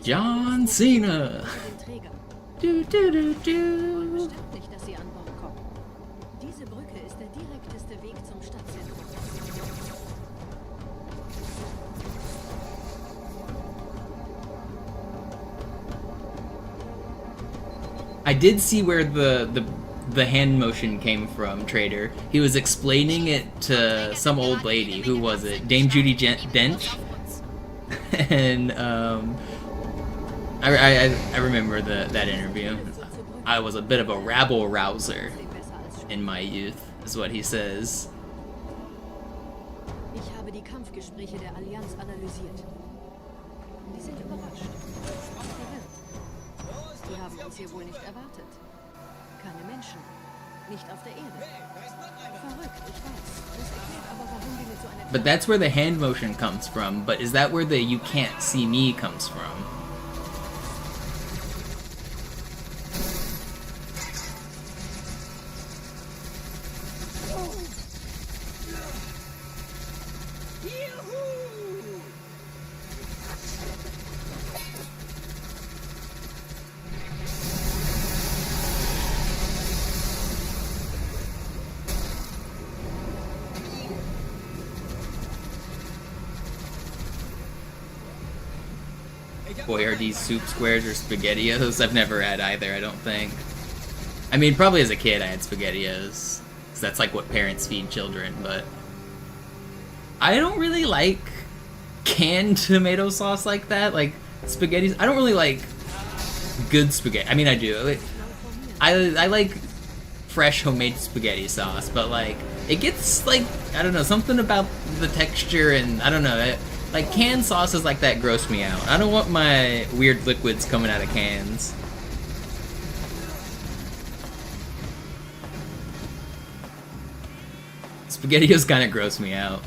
Speaker 1: John Cena. Du, du, du, du.
Speaker 10: Stimmt nicht, dass sie an Bord kommen. Diese Brücke ist der direkteste Weg zum Stadtzentrum.
Speaker 1: I did see where the hand motion came from, Trader. He was explaining it to some old lady. Who was it? Dame Judi Dench? And I remember that interview. I was a bit of a rabble rouser in my youth, is what he says.
Speaker 10: Ich habe die Kampfgespräche der Allianz analysiert. Die sind überrascht. Die haben uns hier wohl nicht erwartet. Keine Menschen. Nicht auf der Erde. Verrückt, ich weiß. Das erklärt aber, warum wir mit so einer...
Speaker 1: But that's where the hand motion comes from. But is that where the "you can't see me" comes from? Boy, are these soup squares or SpaghettiOs? I've never had either, I don't think. I mean, probably as a kid I had SpaghettiOs, because that's like what parents feed children, but... I don't really like canned tomato sauce like that, like spaghettis. I don't really like good spaghetti. I mean, I do. I like fresh homemade spaghetti sauce, but like, it gets like, I don't know, something about the texture and, I don't know, like, canned sauces like that gross me out. I don't want my weird liquids coming out of cans. SpaghettiOs kind of gross me out.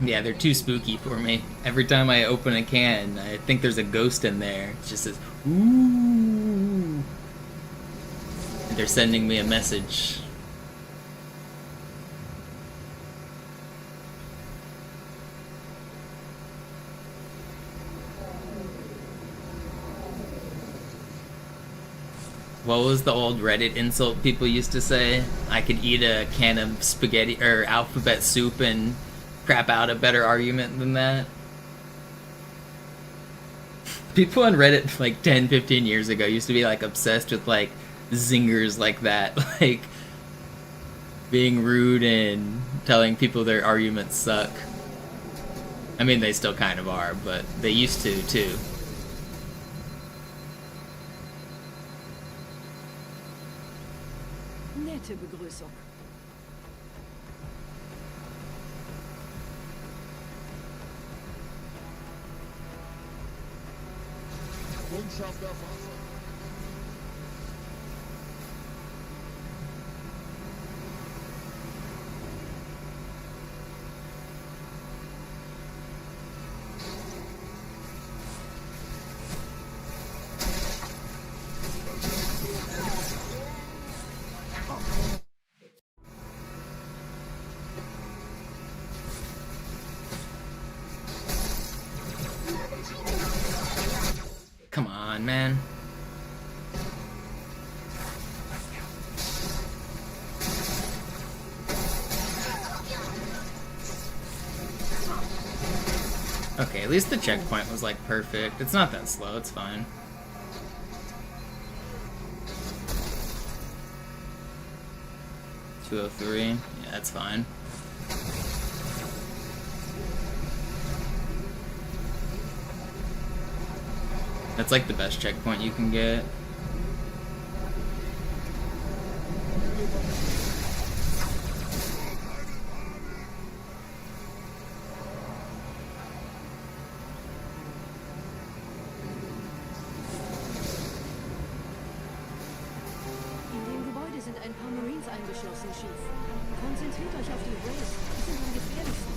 Speaker 1: Yeah, they're too spooky for me. Every time I open a can, I think there's a ghost in there. It just says, ooh. And they're sending me a message. what was the old Reddit insult people used to say? I could eat a can of spaghetti or alphabet soup and crap out a better argument than that. People on Reddit like 10, 15 years ago used to be like obsessed with like zingers like that, like being rude and telling people their arguments suck. I mean, they still kind of are, but they used to too.
Speaker 10: Nette Begrüßung.
Speaker 5: Kundschaft erfasst.
Speaker 1: Come on, man. Okay, at least the checkpoint was like perfect. It's not that slow, it's fine. $203, yeah, that's fine. That's like the best checkpoint you can get.
Speaker 10: In dem Gebäude sind ein paar Marines eingeschlossen, Chief. Konzentriert euch auf die Race. Die sind am gefährlichsten.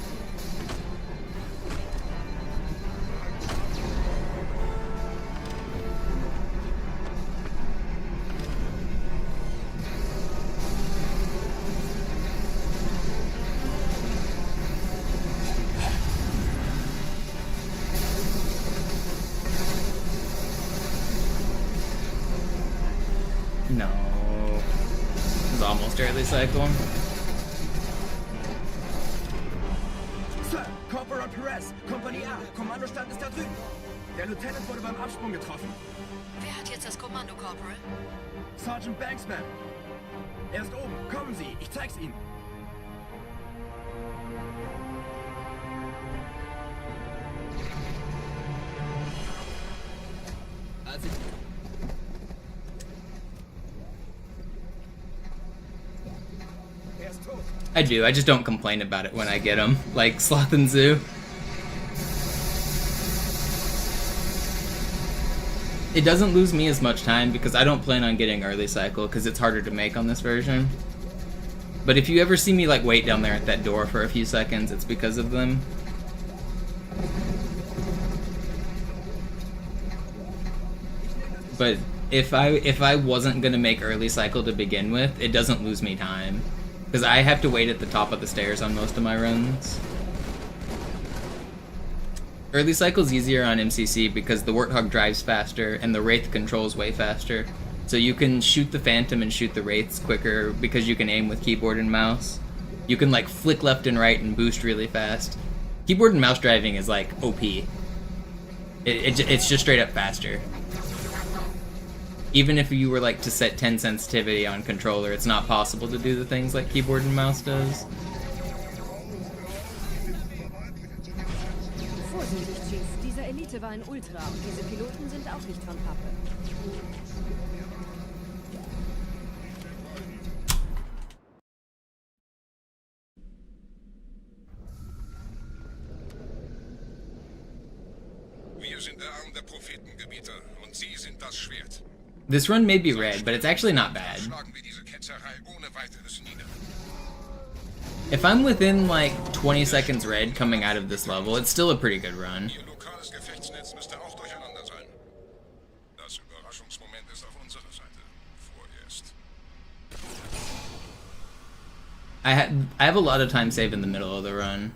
Speaker 1: No. This is almost early cycle.
Speaker 6: Sir, Corporal Perez, Kompanie A, Kommandostand ist da drüben. Der Lieutenant wurde beim Absprung getroffen.
Speaker 8: Wer hat jetzt das Kommando, Corporal?
Speaker 6: Sergeant Banksman. Er ist oben. Kommen Sie, ich zeig's Ihnen.
Speaker 2: Also,
Speaker 6: Er ist tot.
Speaker 1: I do, I just don't complain about it when I get them, like Sloth and Zoo. It doesn't lose me as much time because I don't plan on getting early cycle because it's harder to make on this version. But if you ever see me like wait down there at that door for a few seconds, it's because of them. But if I wasn't gonna make early cycle to begin with, it doesn't lose me time. Because I have to wait at the top of the stairs on most of my runs. Early cycle's easier on MCC because the Warthog drives faster and the Wraith controls way faster. So you can shoot the Phantom and shoot the Wraiths quicker because you can aim with keyboard and mouse. You can like flick left and right and boost really fast. Keyboard and mouse driving is like OP. It's just straight up faster. Even if you were like to set 10 sensitivity on controller, it's not possible to do the things like keyboard and mouse does.
Speaker 10: Vorsichtig, Chief. Diese Elite war ein Ultra und diese Piloten sind auch nicht von Pappe.
Speaker 5: Wir sind der Arm der Prophetengebieter und Sie sind das Schwert.
Speaker 1: This run may be red, but it's actually not bad.
Speaker 5: Schlagen wir diese Ketzerei ohne weiteres nieder.
Speaker 1: If I'm within like 20 seconds red coming out of this level, it's still a pretty good run.
Speaker 5: Ihr lokales Gefechtsnetz müsste auch durcheinander sein. Das Überraschungsmoment ist auf unserer Seite. Vorerst.
Speaker 1: I have a lot of time save in the middle of the run.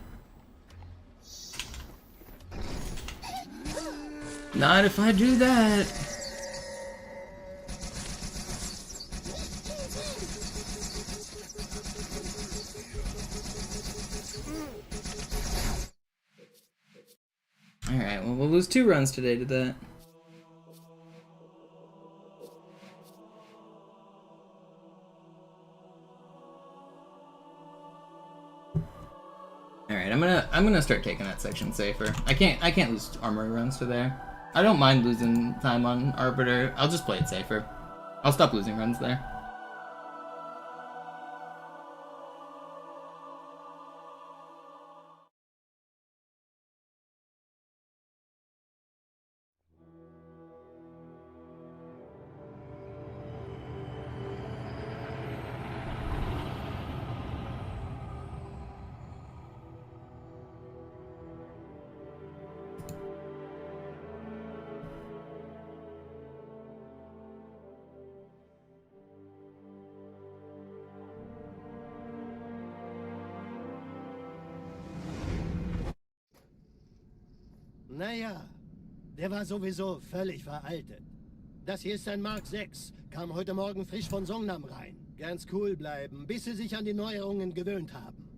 Speaker 1: Not if I do that. Alright, well, we'll lose 2 runs today to that. Alright, I'm gonna start taking that section safer. I can't lose armory runs to there. I don't mind losing time on Arbiter. I'll just play it safer. I'll stop losing runs there.
Speaker 2: Naja, der war sowieso völlig veraltet. Das hier ist ein Mark 6, kam heute Morgen frisch von Songnam rein. Ganz cool bleiben, bis Sie sich an die Neuerungen gewöhnt haben.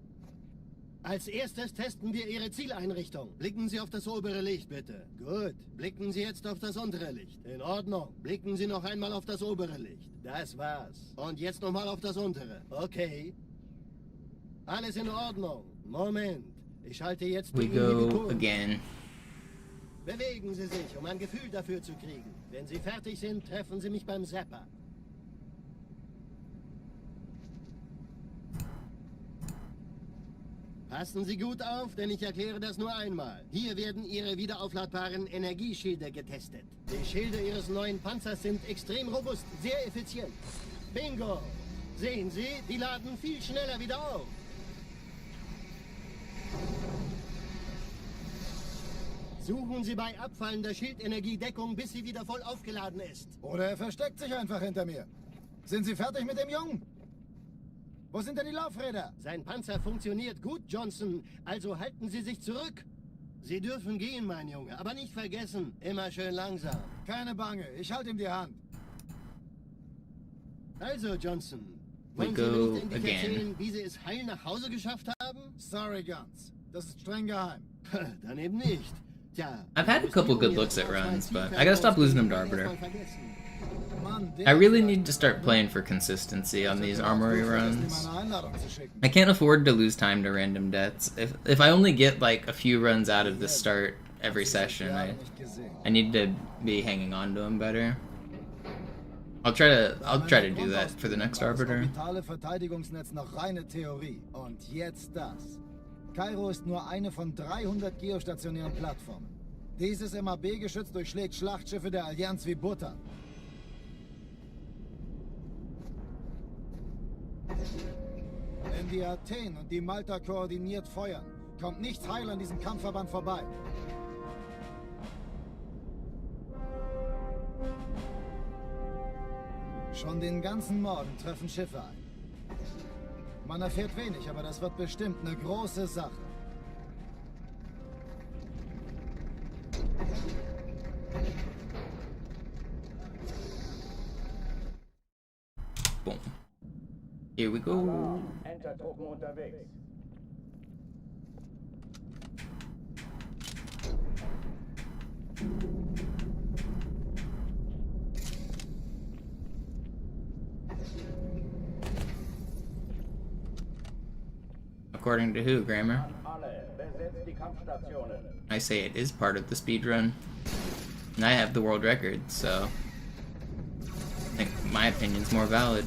Speaker 2: Als erstes testen wir Ihre Zieleinrichtung. Blicken Sie auf das obere Licht, bitte. Gut. Blicken Sie jetzt auf das untere Licht. In Ordnung. Blicken Sie noch einmal auf das obere Licht. Das war's. Und jetzt nochmal auf das untere. Okay. Alles in Ordnung. Moment. Ich schalte jetzt die
Speaker 1: We go
Speaker 2: Inhibitoren.
Speaker 1: again.
Speaker 2: Bewegen Sie sich, um ein Gefühl dafür zu kriegen. Wenn Sie fertig sind, treffen Sie mich beim Zapper. Passen Sie gut auf, denn ich erkläre das nur einmal. Hier werden Ihre wiederaufladbaren Energieschilde getestet. Die Schilde Ihres neuen Panzers sind extrem robust, sehr effizient. Bingo! Sehen Sie, die laden viel schneller wieder auf. Suchen Sie bei abfallender Schildenergiedeckung, bis sie wieder voll aufgeladen ist.
Speaker 3: Oder er versteckt sich einfach hinter mir. Sind Sie fertig mit dem Jungen? Wo sind denn die Laufräder?
Speaker 2: Sein Panzer funktioniert gut, Johnson. Also halten Sie sich zurück. Sie dürfen gehen, mein Junge. Aber nicht vergessen, immer schön langsam.
Speaker 3: Keine Bange, ich halte ihm die Hand.
Speaker 2: Also, Johnson.
Speaker 1: We
Speaker 2: Wollen Sie
Speaker 1: go
Speaker 2: mir nicht endlich
Speaker 1: again.
Speaker 2: erzählen, wie Sie es heil nach Hause geschafft haben?
Speaker 3: Sorry, Guns. Das ist streng geheim.
Speaker 2: Dann eben nicht. Tja,
Speaker 1: I've had a couple good looks at runs, but I gotta stop losing them to Arbiter.
Speaker 3: Mann,
Speaker 1: I really need to start playing for consistency on these armory runs. I can't afford to lose time to random deaths. If I only get like a few runs out of the start every session, I need to be hanging on to them better. I'll try to do that for the next Arbiter.
Speaker 3: Das orbitale Verteidigungsnetz noch reine Theorie. Und jetzt das. Kairo ist nur eine von 300 geostationären Plattformen. Dieses MAB-Geschütz durchschlägt Schlachtschiffe der Allianz wie Butter. Wenn die Athen und die Malta koordiniert feuern, kommt nichts heil an diesem Kampfverband vorbei. Schon den ganzen Morgen treffen Schiffe ein. Man erfährt wenig, aber das wird bestimmt eine große Sache.
Speaker 1: Boom. Here we go.
Speaker 4: Entertruppen unterwegs.
Speaker 1: According to who, Grammar?
Speaker 4: Alle, besetzt die Kampfstationen.
Speaker 1: I say it is part of the speedrun. And I have the world record, so I think my opinion's more valid.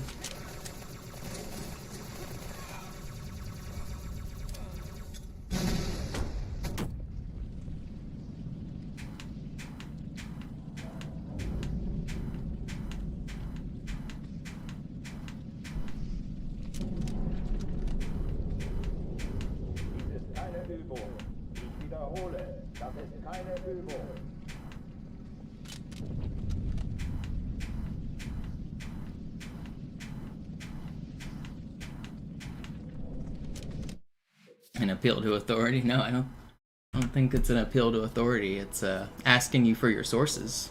Speaker 4: Dies ist keine Übung. Ich wiederhole, das ist keine Übung.
Speaker 1: An appeal to authority? No, I don't think it's an appeal to authority. It's asking you for your sources.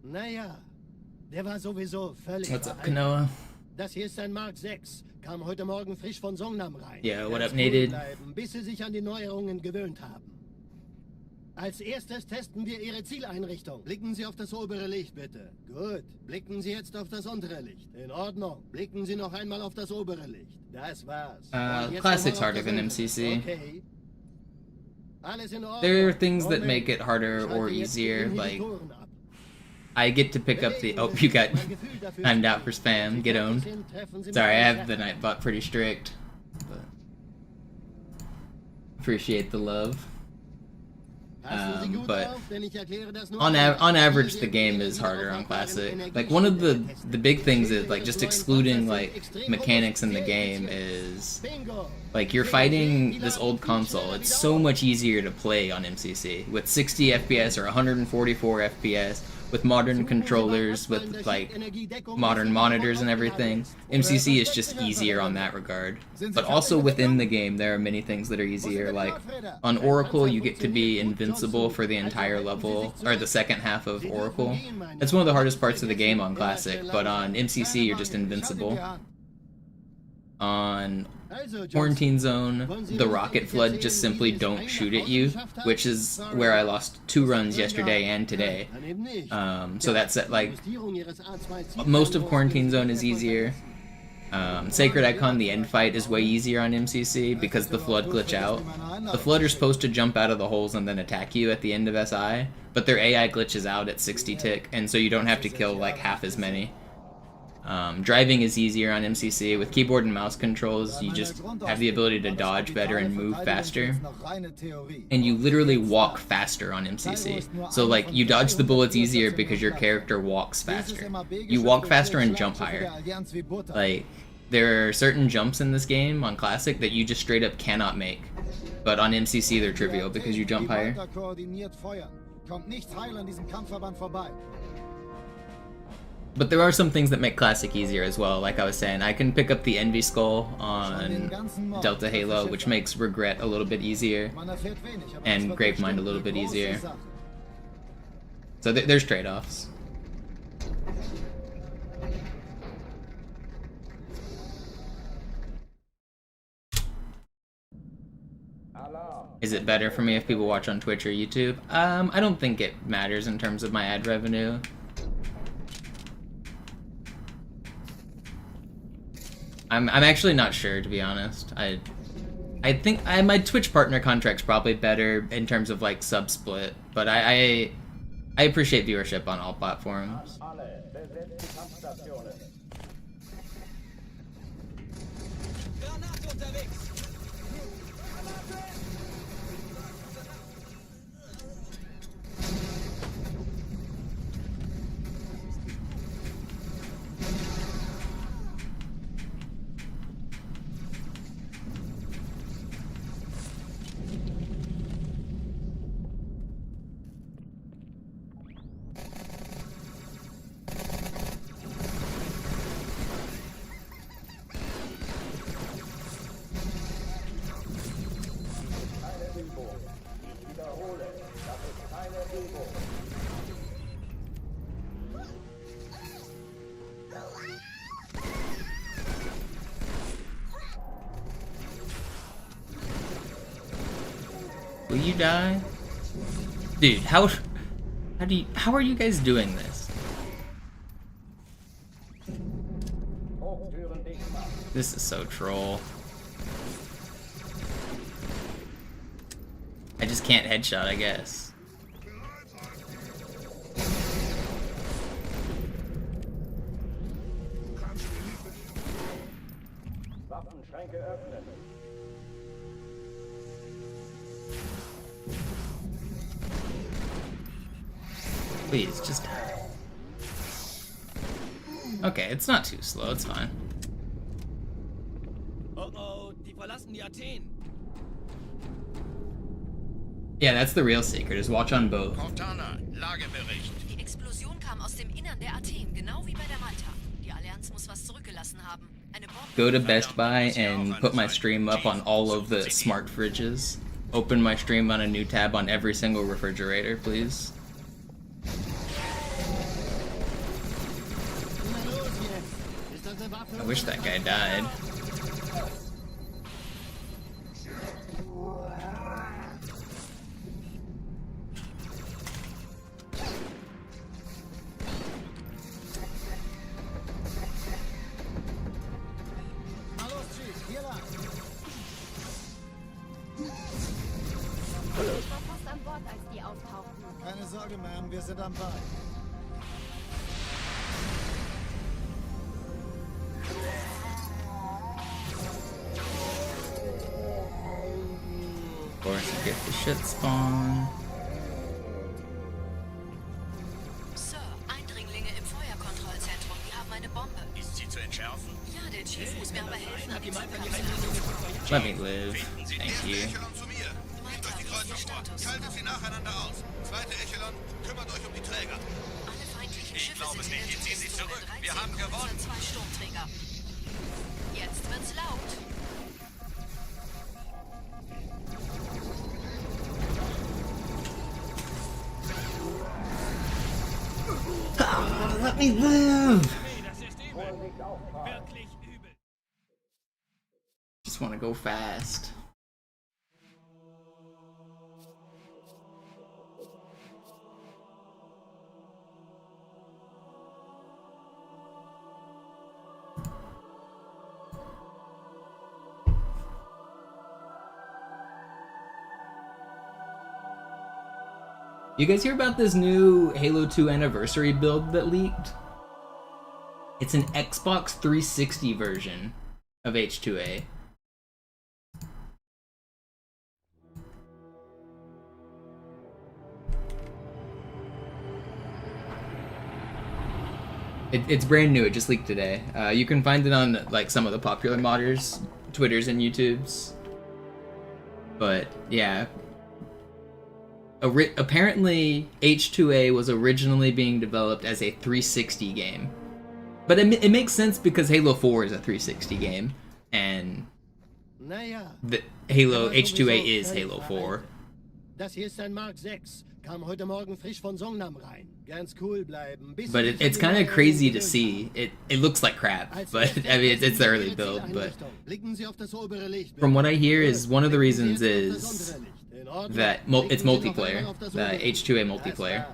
Speaker 2: Naja, der war sowieso völlig
Speaker 1: What's up,
Speaker 2: veraltet.
Speaker 1: Kanoa?
Speaker 2: Das hier ist ein Mark 6. Kam heute Morgen frisch von Songnam rein.
Speaker 1: Yeah, what
Speaker 2: Ganz
Speaker 1: up, Nated?
Speaker 2: bleiben, bis sie sich an die Neuerungen gewöhnt haben. Als erstes testen wir Ihre Zieleinrichtung. Blicken Sie auf das obere Licht, bitte. Gut. Blicken Sie jetzt auf das untere Licht. In Ordnung. Blicken Sie noch einmal auf das obere Licht. Das war's. Und jetzt
Speaker 1: Classic's
Speaker 2: nochmal auf
Speaker 1: harder
Speaker 2: das
Speaker 1: than
Speaker 2: untere.
Speaker 1: MCC.
Speaker 2: Okay. Alles in Ordnung.
Speaker 1: There are things that
Speaker 2: Moment.
Speaker 1: make it harder
Speaker 2: Ich
Speaker 1: or
Speaker 2: halte jetzt die
Speaker 1: easier, like
Speaker 2: Inhibitoren ab.
Speaker 1: I get to pick up the. Oh, you got timed out for spam. Get owned. Sorry, I have the Nightbot pretty strict. But appreciate the love. But on average, the game is harder on Classic. Like one of the big things is like just excluding like mechanics in the game is like you're fighting this old console. It's so much easier to play on MCC with 60 FPS or 144 FPS. With modern controllers, with like modern monitors and everything, MCC is just easier on that regard. But also within the game, there are many things that are easier. Like on Oracle, you get to be invincible for the entire level, or the second half of Oracle. It's one of the hardest parts of the game on Classic, but on MCC, you're just invincible. On Quarantine Zone, the rocket flood just simply don't shoot at you, which is where I lost 2 runs yesterday and today. So that's it, like most of Quarantine Zone is easier. Sacred Icon, the end fight is way easier on MCC because the flood glitch out. The flood are supposed to jump out of the holes and then attack you at the end of SI, but their AI glitches out at 60 tick, and so you don't have to kill like half as many. Driving is easier on MCC. With keyboard and mouse controls, you just have the ability to dodge better and move faster. And you literally walk faster on MCC. So like, you dodge the bullets easier because your character walks faster. You walk faster and jump higher. Like, there are certain jumps in this game on Classic that you just straight up cannot make. But on MCC they're trivial because you jump higher. But there are some things that make Classic easier as well, like I was saying. I can pick up the Envy Skull on Delta Halo, which makes Regret a little bit easier, and Gravemind a little bit easier. So there's trade-offs. Is it better for me if people watch on Twitch or YouTube? I don't think it matters in terms of my ad revenue. I'm actually not sure, to be honest. I think my Twitch partner contract's probably better in terms of like sub split, but I appreciate viewership on all platforms. Will you die? Dude, how are you guys doing this? This is so troll. I just can't headshot, I guess. Please, just die. Okay, it's not too slow, it's fine.
Speaker 6: Die verlassen die Athen.
Speaker 1: Yeah, that's the real secret, is watch on both.
Speaker 7: Cortana, Lagebericht.
Speaker 8: Die Explosion kam aus dem Innern der Athen, genau wie bei der Malta. Die Allianz muss was zurückgelassen haben. Eine Bombe.
Speaker 1: Go to Best Buy and put my stream up on all of the smart fridges. Open my stream on a new tab on every single refrigerator, please. I wish that guy died.
Speaker 9: Ich war fast an Bord, als die auftauchten.
Speaker 3: Keine Sorge, Ma'am, wir sind am Ball.
Speaker 1: Of course, I get the shit spawn.
Speaker 8: Sir, Eindringlinge im Feuerkontrollzentrum. Die haben eine Bombe.
Speaker 7: Ist sie zu entschärfen?
Speaker 8: Ja, der Chief muss mir aber helfen, an den Zugkapseln.
Speaker 1: Let me live. Thank you.
Speaker 7: Echelon zu mir. Nehmt euch die Kreuzung vor. Schaltet sie nacheinander aus. Zweite Echelon, kümmert euch um die Träger.
Speaker 8: Alle feindlichen
Speaker 7: Ich
Speaker 8: Schiffe
Speaker 7: glaube
Speaker 8: sind
Speaker 7: nicht, die ziehen sich zurück. Wir haben gewonnen.
Speaker 8: 2 Sturmträger. Jetzt wird's laut.
Speaker 1: Let me live! Just want to go fast. You guys hear about this new Halo 2 anniversary build that leaked? It's an Xbox 360 version of H2A. It's brand new, it just leaked today. You can find it on like some of the popular modders' Twitters and YouTubes. But yeah. Apparently, H2A was originally being developed as a 360 game. But it makes sense because Halo 4 is a 360 game, and the Halo H2A is Halo 4.
Speaker 2: Das hier ist ein Mark 6. Kam heute Morgen frisch von Songnam rein. Ganz cool bleiben.
Speaker 1: But it's kind of crazy to see. It looks like crap, but I mean it's the early build. But from what I hear, is one of the reasons is that it's multiplayer, the H2A multiplayer.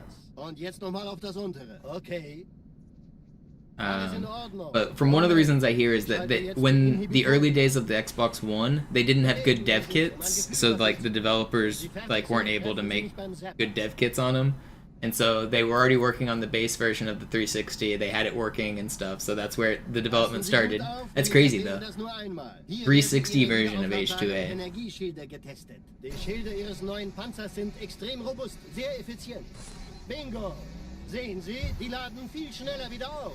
Speaker 1: But from one of the reasons I hear is that when the early days of the Xbox One, they didn't have good dev kits, so like the developers like weren't able to make good dev kits on them, and so they were already working on the base version of the 360. They had it working and stuff, so that's where the development started. That's crazy though. 360 version of H2A.
Speaker 2: Die Schilde ihres neuen Panzers sind extrem robust, sehr effizient. Bingo! Sehen Sie, die laden viel schneller wieder auf.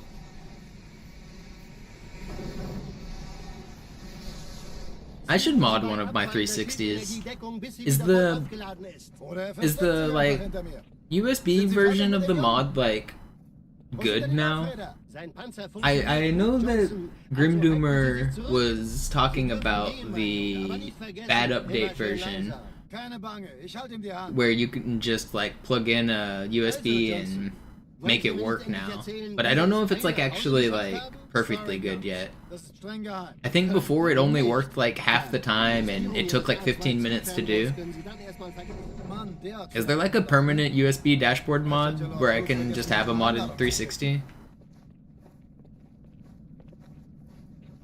Speaker 1: I should mod one of my 360s. Is the like USB version of the mod like good now? I know that Grimdoomer was talking about the bad update version where you can just like plug in a USB and make it work now, but I don't know if it's like actually like perfectly good yet. I think before it only worked like half the time and it took like 15 minutes to do. Is there like a permanent USB dashboard mod where I can just have a modded 360?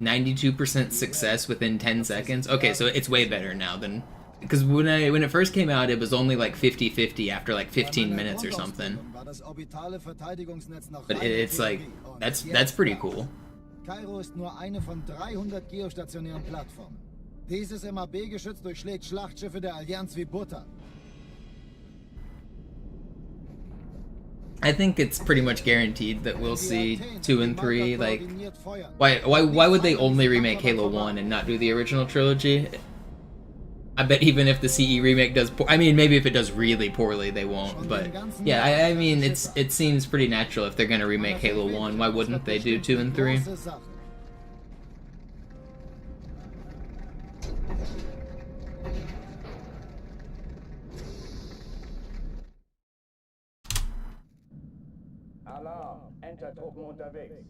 Speaker 1: 92% success within 10 seconds? Okay, so it's way better now than... Because when it first came out, it was only like 50-50 after like 15 minutes or something. But it's like, that's pretty cool.
Speaker 3: Cairo ist nur eine von 300 geostationären Plattformen. Dieses MAB-Geschütz durchschlägt Schlachtschiffe der Allianz wie Butter.
Speaker 1: I think it's pretty much guaranteed that we'll see 2 and 3. Like, why would they only remake Halo 1 and not do the original trilogy? I bet even if the CE remake does I mean, maybe if it does really poorly, they won't. But yeah, I mean, it seems pretty natural if they're gonna remake Halo 1. Why wouldn't they do 2 and 3?
Speaker 4: Alarm, Enter-Truppen unterwegs.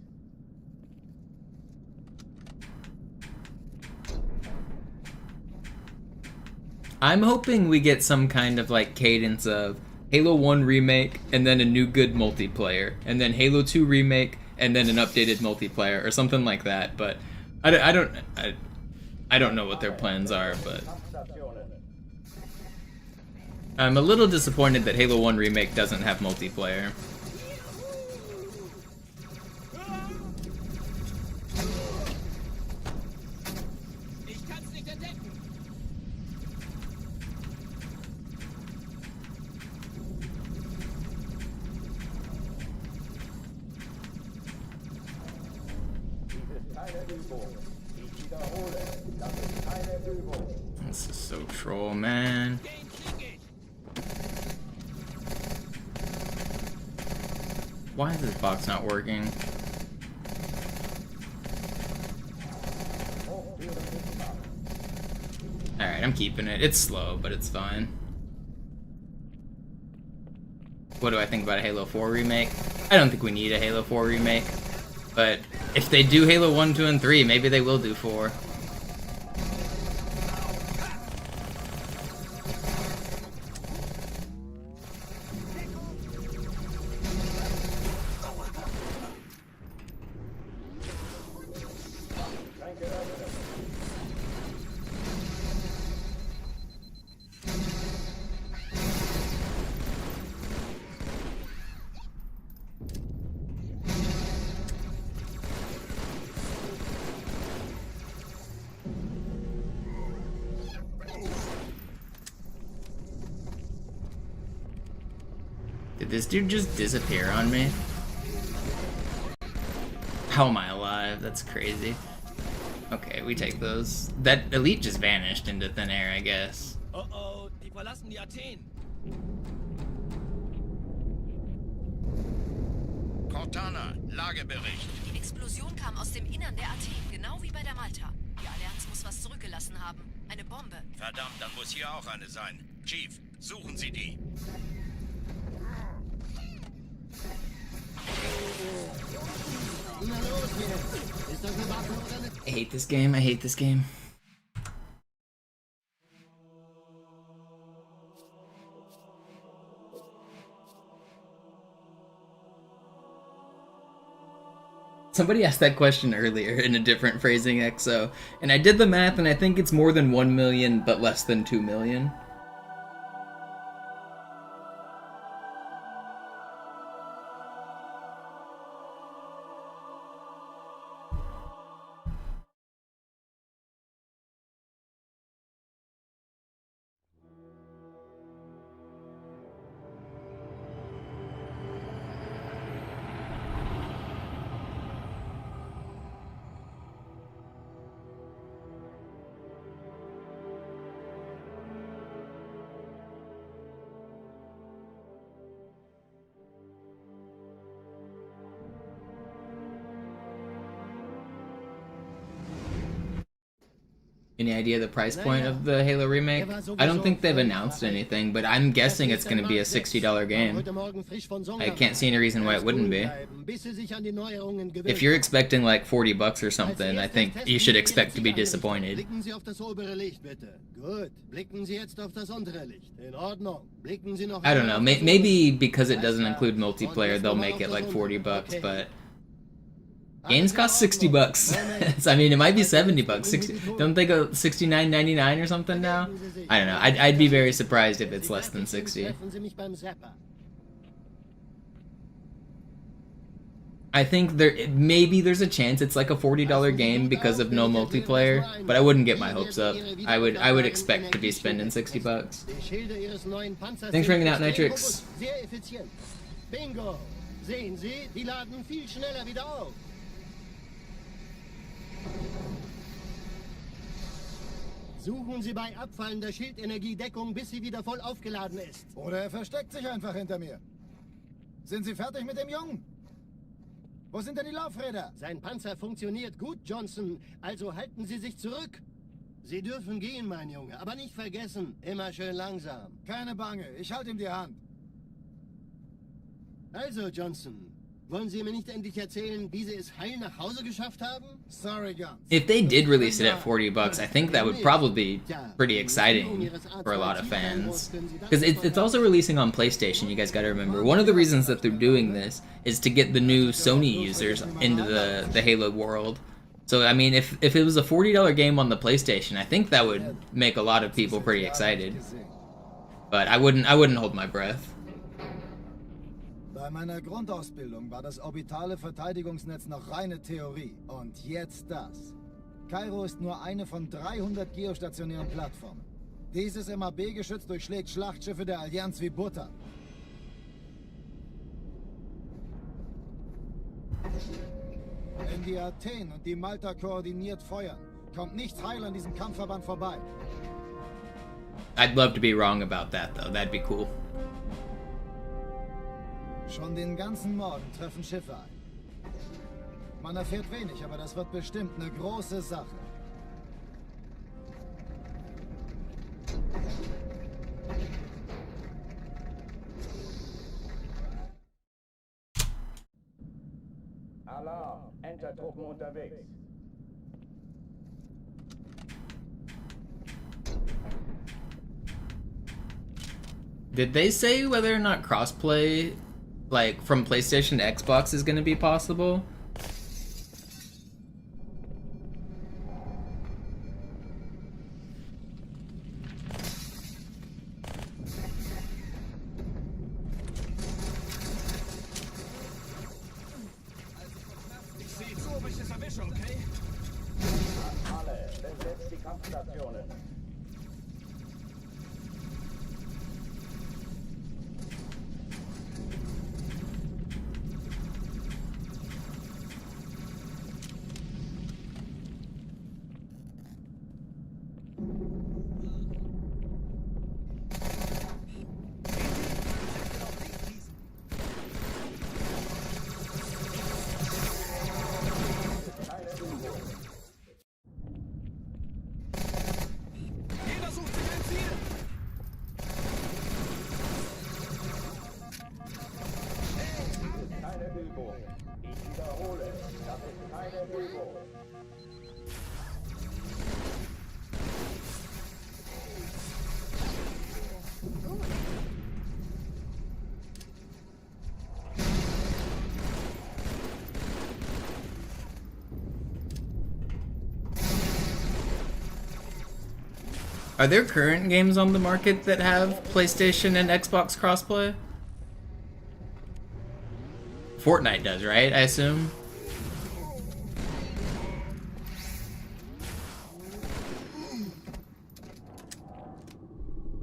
Speaker 1: I'm hoping we get some kind of like cadence of Halo 1 remake and then a new good multiplayer, and then Halo 2 remake and then an updated multiplayer or something like that. But I don't know what their plans are, but I'm a little disappointed that Halo 1 remake doesn't have multiplayer. This is so troll, man. Why is this box not working? Alright, I'm keeping it. It's slow, but it's fine. What do I think about a Halo 4 remake? I don't think we need a Halo 4 remake. But if they do Halo 1, 2, and 3, maybe they will do 4. Did this dude just disappear on me? How am I alive? That's crazy. Okay, we take those. That elite just vanished into thin air, I guess.
Speaker 6: Oh, die verlassen die Athen.
Speaker 7: Cortana, Lagebericht.
Speaker 8: Die Explosion kam aus dem Innern der Athen, genau wie bei der Malta. Die Allianz muss was zurückgelassen haben. Eine Bombe.
Speaker 7: Verdammt, dann muss hier auch eine sein. Chief, suchen Sie die.
Speaker 1: I hate this game, I hate this game. Somebody asked that question earlier in a different phrasing, XO, and I did the math and I think it's more than 1 million but less than 2 million. Any idea the price point of the Halo remake? I don't think they've announced anything, but I'm guessing it's going to be a $60 game. I can't see any reason why it wouldn't be. If you're expecting like 40 bucks or something, I think you should expect to be disappointed. I don't know, maybe because it doesn't include multiplayer, they'll make it like 40 bucks, but games cost 60 bucks. I mean, it might be 70 bucks. Don't they go $69.99 or something now? I don't know. I'd be very surprised if it's less than 60. I think maybe there's a chance it's like a $40 game because of no multiplayer, but I wouldn't get my hopes up. I would expect to be spending 60 bucks. Thanks for hanging out, Nitrix.
Speaker 2: Bingo! Sehen Sie, die laden viel schneller wieder auf. Suchen Sie bei abfallender Schildenergie Deckung, bis sie wieder voll aufgeladen ist.
Speaker 3: Oder er versteckt sich einfach hinter mir. Sind Sie fertig mit dem Jungen? Wo sind denn die Laufräder?
Speaker 2: Sein Panzer funktioniert gut, Johnson. Also halten Sie sich zurück. Sie dürfen gehen, mein Junge. Aber nicht vergessen, immer schön langsam.
Speaker 3: Keine Bange, ich halte ihm die Hand.
Speaker 2: Also, Johnson, Wollen Sie mir nicht endlich erzählen, wie Sie es heil nach Hause geschafft haben?
Speaker 3: Sorry, Guns.
Speaker 1: If they did release it at $40, I think that would probably be pretty exciting for a lot of fans. Because it's also releasing on PlayStation, you guys gotta remember. One of the reasons that they're doing this is to get the new Sony users into the Halo world. So, I mean, if it was a $40 game on the PlayStation, I think that would make a lot of people pretty excited. But I wouldn't hold my breath.
Speaker 3: Bei meiner Grundausbildung war das orbitale Verteidigungsnetz noch reine Theorie. Und jetzt das. Kairo ist nur eine von 300 geostationären Plattformen. Dieses MAB-Geschütz durchschlägt Schlachtschiffe der Allianz wie Butter. Wenn die Athen und die Malta koordiniert feuern, kommt nichts heil an diesem Kampfverband vorbei.
Speaker 1: I'd love to be wrong about that, though. That'd be cool.
Speaker 3: Schon den ganzen Morgen treffen Schiffe ein. Man erfährt wenig, aber das wird bestimmt eine große Sache.
Speaker 4: Alarm! Entertruppen unterwegs.
Speaker 1: Did they say whether or not crossplay, like, from PlayStation to Xbox is gonna be possible?
Speaker 4: Alle, besetzt die Kampfstationen.
Speaker 1: Are there current games on the market that have PlayStation and Xbox crossplay? Fortnite does, right? I assume.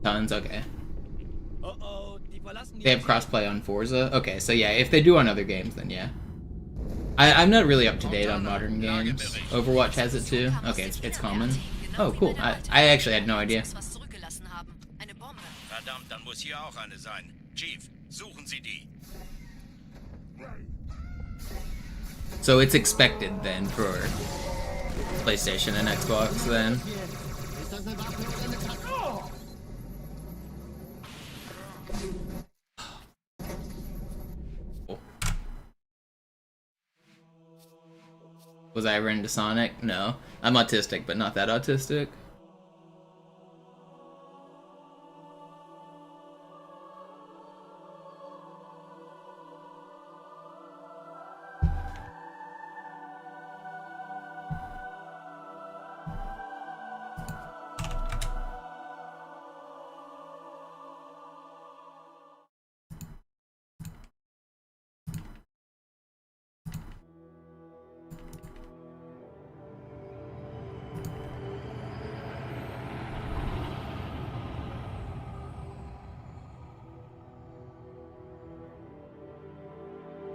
Speaker 1: Tons, okay. They have crossplay on Forza? Okay, so yeah, if they do on other games, then yeah. I'm not really up to date on modern games. Overwatch has it too? Okay, it's common. Oh, cool. I actually had no idea.
Speaker 7: Verdammt, dann muss hier auch eine sein. Chief, suchen Sie die.
Speaker 1: So it's expected then for PlayStation and Xbox then. Was I ever into Sonic? No. I'm autistic, but not that autistic.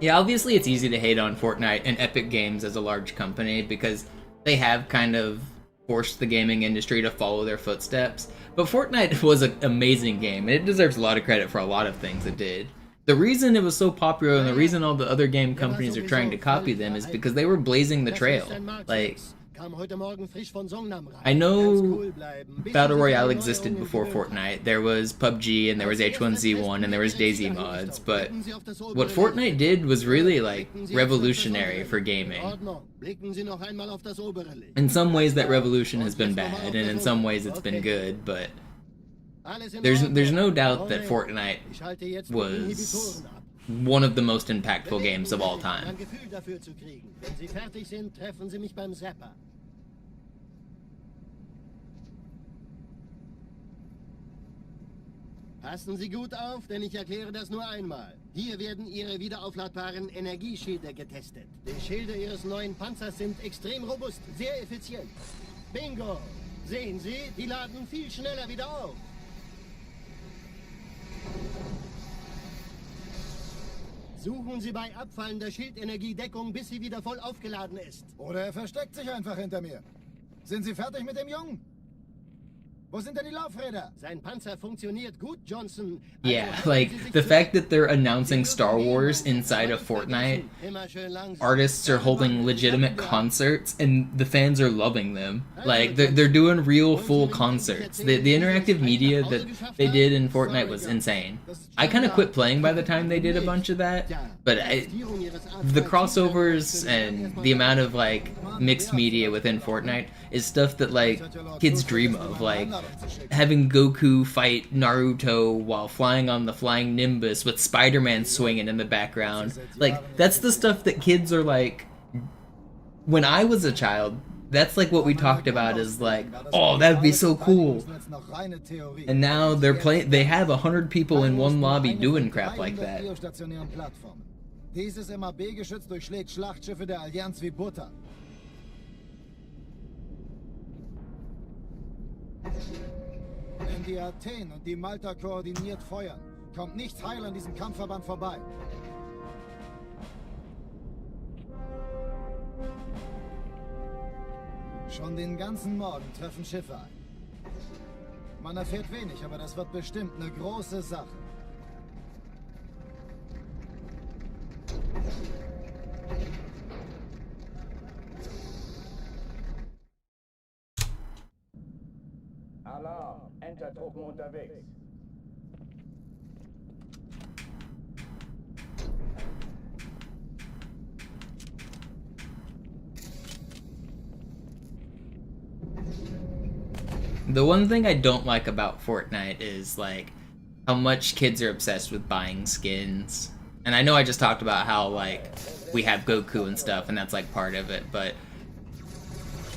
Speaker 1: Yeah, obviously it's easy to hate on Fortnite and Epic Games as a large company because they have kind of forced the gaming industry to follow their footsteps. But Fortnite was an amazing game, and it deserves a lot of credit for a lot of things it did. The reason it was so popular and the reason all the other game companies are trying to copy them is because they were blazing the trail. Like,
Speaker 2: kam heute Morgen frisch von Songnam rein.
Speaker 1: I know
Speaker 2: Ganz cool bleiben, bis
Speaker 1: Battle
Speaker 2: Sie sich
Speaker 1: Royale
Speaker 2: an die
Speaker 1: existed
Speaker 2: Neuerungen
Speaker 1: before
Speaker 2: gewöhnt
Speaker 1: Fortnite. There was PUBG and there was H1Z1 and there was DayZ mods, but what Fortnite did was really like revolutionary for gaming.
Speaker 2: Blicken Sie noch einmal auf das obere Licht.
Speaker 1: In some ways that revolution has been bad, and in some ways it's been good, but there's no doubt that Fortnite
Speaker 2: Ich halte jetzt die
Speaker 1: was
Speaker 2: Inhibitoren ab.
Speaker 1: one of the most impactful games of all time.
Speaker 2: Ein Gefühl dafür zu kriegen. Wenn Sie fertig sind, treffen Sie mich beim Zapper. Passen Sie gut auf, denn ich erkläre das nur einmal. Hier werden Ihre wiederaufladbaren Energieschilde getestet. Die Schilde Ihres neuen Panzers sind extrem robust, sehr effizient. Bingo! Sehen Sie, die laden viel schneller wieder auf. Suchen Sie bei abfallender Schildenergiedeckung, bis sie wieder voll aufgeladen ist.
Speaker 3: Oder er versteckt sich einfach hinter mir. Sind Sie fertig mit dem Jungen? Wo sind denn die Laufräder?
Speaker 2: Sein Panzer funktioniert gut, Johnson.
Speaker 1: Yeah, like the fact that they're announcing Star Wars inside of Fortnite, artists are holding legitimate concerts and the fans are loving them. Like they're doing real full concerts. The interactive media that they did in Fortnite was insane. I kind of quit playing by the time they did a bunch of that, but the crossovers and the amount of like mixed media within Fortnite is stuff that like kids dream of, like having Goku fight Naruto while flying on the flying Nimbus with Spider-Man swinging in the background. Like that's the stuff that kids are like. When I was a child, that's like what we talked about is like, oh, that'd be so cool. And now they're playing. They have 100 people in one lobby doing crap like that.
Speaker 3: Dieses MAB-Geschütz durchschlägt Schlachtschiffe der Allianz wie Butter. Wenn die Athen und die Malta koordiniert feuern, kommt nichts heil an diesem Kampfverband vorbei. Schon den ganzen Morgen treffen Schiffe ein. Man erfährt wenig, aber das wird bestimmt eine große Sache.
Speaker 4: Alarm! Entertruppen unterwegs.
Speaker 1: The one thing I don't like about Fortnite is like how much kids are obsessed with buying skins. And I know I just talked about how like we have Goku and stuff and that's like part of it, but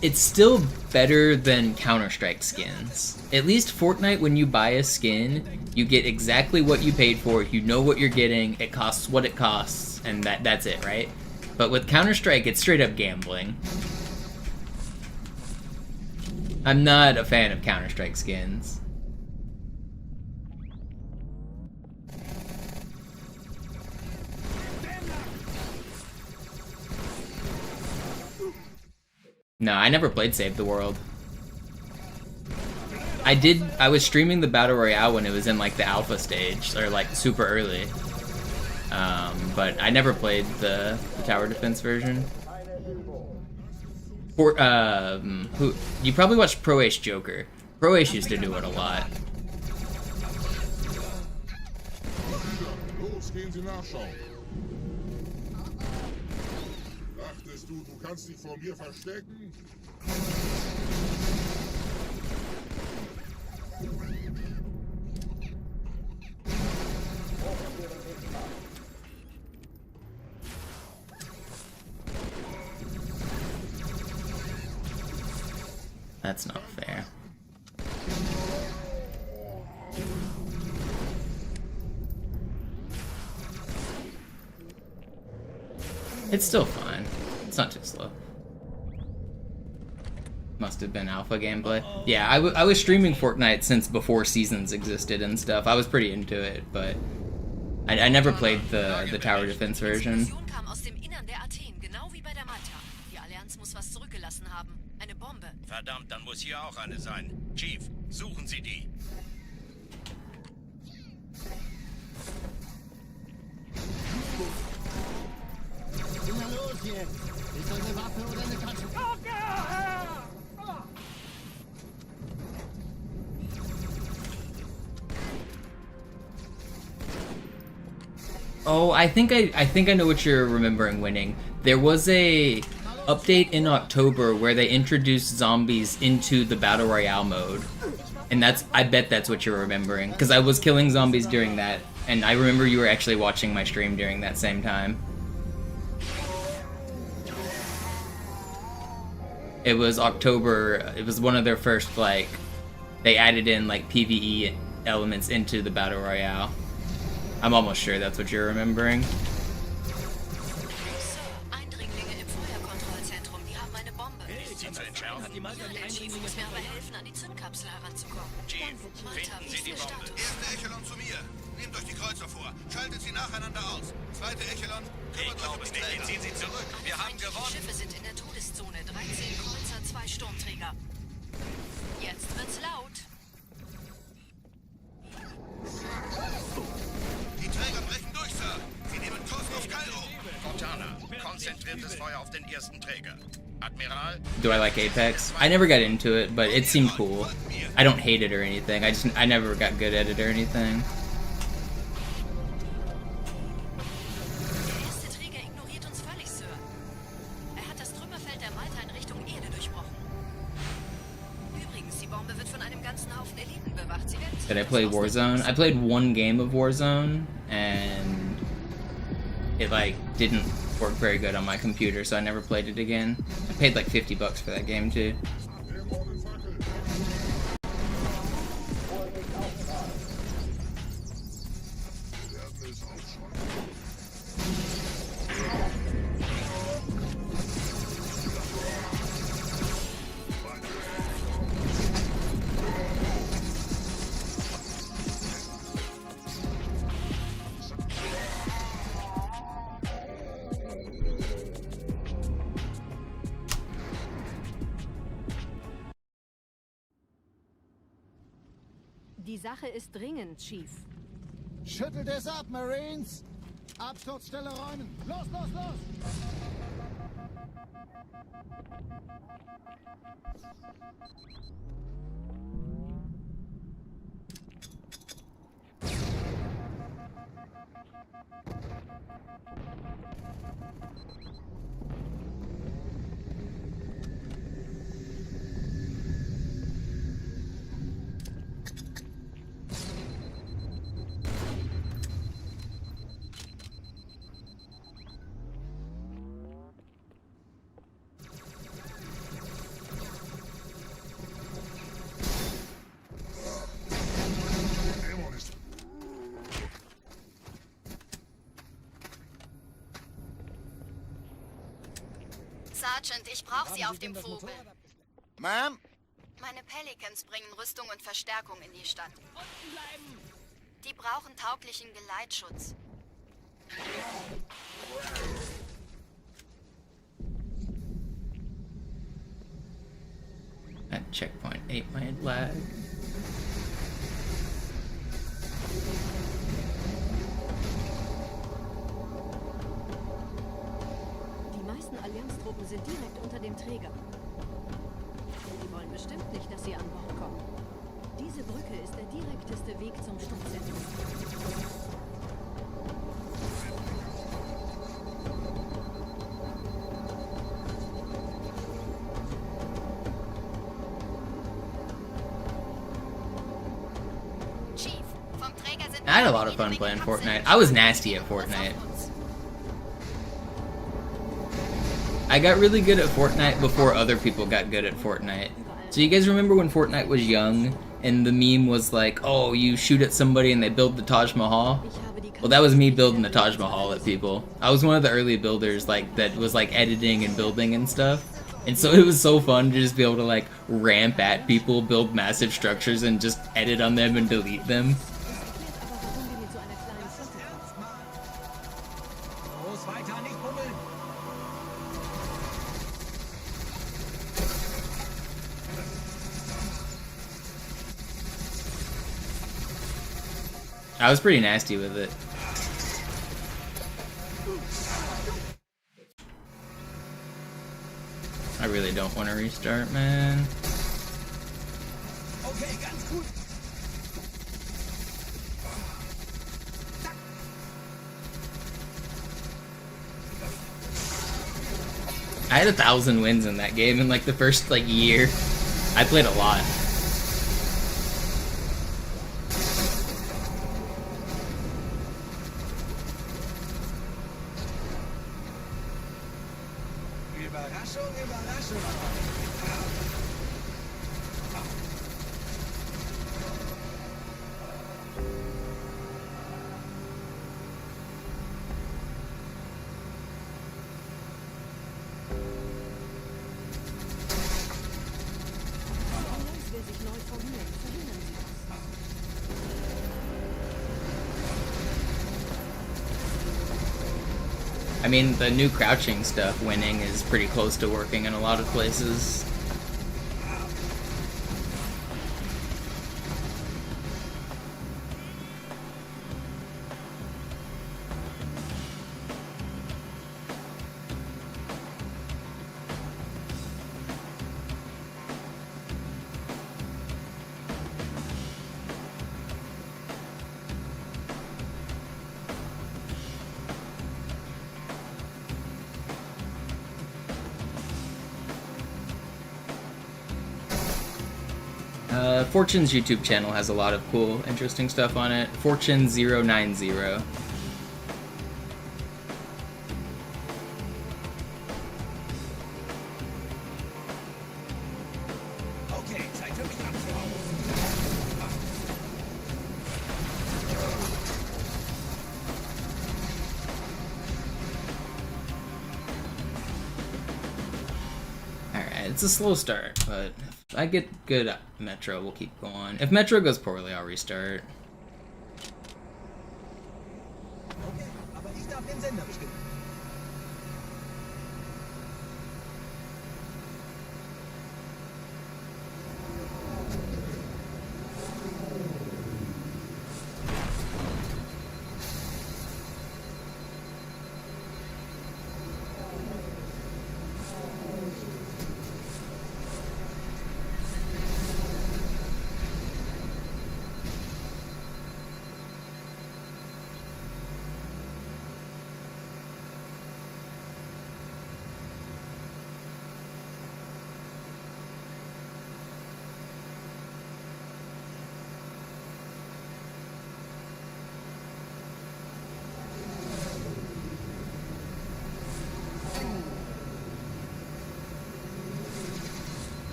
Speaker 1: it's still better than Counter-Strike skins. At least Fortnite, when you buy a skin, you get exactly what you paid for, you know what you're getting, it costs what it costs, and that's it, right? But with Counter-Strike, it's straight up gambling. I'm not a fan of Counter-Strike skins. No, I never played Save the World. I was streaming the Battle Royale when it was in like the alpha stage, or like super early. But I never played the tower defense version. You probably watched Pro Ace Joker. Pro Ace used to do it a lot.
Speaker 5: Los, gehen Sie nachschauen. Dachtest du kannst dich vor mir verstecken?
Speaker 1: That's not fair. It's still fine. It's not too slow. Must have been alpha gameplay. Yeah, I was streaming Fortnite since before seasons existed and stuff. I was pretty into it, but I never played the tower defense version.
Speaker 7: Verdammt, dann muss hier auch eine sein. Chief, suchen Sie die.
Speaker 2: Na los jetzt! Ist das eine Waffe oder eine Tasche?
Speaker 1: Oh, I think I know what you're remembering winning. There was a update in October where they introduced zombies into the Battle Royale mode. And I bet that's what you're remembering. Because I was killing zombies during that. And I remember you were actually watching my stream during that same time. It was October, it was one of their first, like, they added in, like, PvE elements into the Battle Royale. I'm almost sure that's what you're remembering.
Speaker 8: Eindringlinge im Feuerkontrollzentrum, die haben eine Bombe. Der Chief muss mir aber helfen, an die Zündkapsel heranzukommen. Malta, wie ist der Status?
Speaker 7: Erste Echelon zu mir. Nehmt euch die Kreuzer vor. Schaltet sie nacheinander aus. Zweite Echelon, kümmert euch um die Träger. Ziehen sie zurück. Wir haben gewonnen.
Speaker 8: Schiffe sind in der Todeszone. 13 Kreuzer, 2 Sturmträger. Jetzt wird's laut.
Speaker 7: Die Träger brechen durch, Sir. Sie nehmen Kurs auf Kairo. Cortana, konzentriertes Feuer auf den ersten Träger. Admiral.
Speaker 1: Do I like Apex? I never got into it, but it seemed cool. I don't hate it or anything. I never got good at it or anything.
Speaker 8: Der erste Träger ignoriert uns völlig, Sir. Er hat das Trümmerfeld der Malta in Richtung Erde durchbrochen. Übrigens, die Bombe wird von einem ganzen Haufen Eliten bewacht. Sie werden
Speaker 1: Did I play Warzone? I played one game of Warzone, and it, like, didn't work very good on my computer, so I never played it again. I paid like $50 for that game, too.
Speaker 10: Die Sache ist dringend, Chief.
Speaker 3: Schüttelt es ab, Marines! Absturzstelle räumen! Los, los, los!
Speaker 9: Sergeant, ich brauche Sie auf dem Vogel.
Speaker 3: Ma'am?
Speaker 9: Meine Pelicans bringen Rüstung und Verstärkung in die Stadt. Die brauchen tauglichen Geleitschutz.
Speaker 1: That checkpoint ate my lag.
Speaker 10: Die meisten Allianztruppen sind direkt unter dem Träger. Die wollen bestimmt nicht, dass sie an Bord kommen. Diese Brücke ist der direkteste Weg zum Stadtzentrum.
Speaker 9: Chief, vom Träger sind...
Speaker 1: I had a lot of fun playing Fortnite. I was nasty at Fortnite. I got really good at Fortnite before other people got good at Fortnite. So you guys remember when Fortnite was young and the meme was like, oh, you shoot at somebody and they build the Taj Mahal? Well, that was me building the Taj Mahal at people. I was one of the early builders like that was like editing and building and stuff. And so it was so fun to just be able to like ramp at people, build massive structures and just edit on them and delete them. I was pretty nasty with it. I really don't want to restart, man.
Speaker 6: Okay, ganz gut.
Speaker 1: I had 1,000 wins in that game in like the first like year. I played a lot.
Speaker 6: Überraschung, Überraschung.
Speaker 10: Allianz will sich neu formieren. Verhindern Sie das.
Speaker 1: I mean, the new crouching stuff, winning, is pretty close to working in a lot of places. Fortune's YouTube channel has a lot of cool, interesting stuff on it. Fortune090.
Speaker 6: Okay, Zeit für mich abzuhauen.
Speaker 1: Alright, it's a slow start, but if I get good at Metro, we'll keep going. If Metro goes poorly, I'll restart.
Speaker 6: Okay, aber ich darf den Sender bestimmen.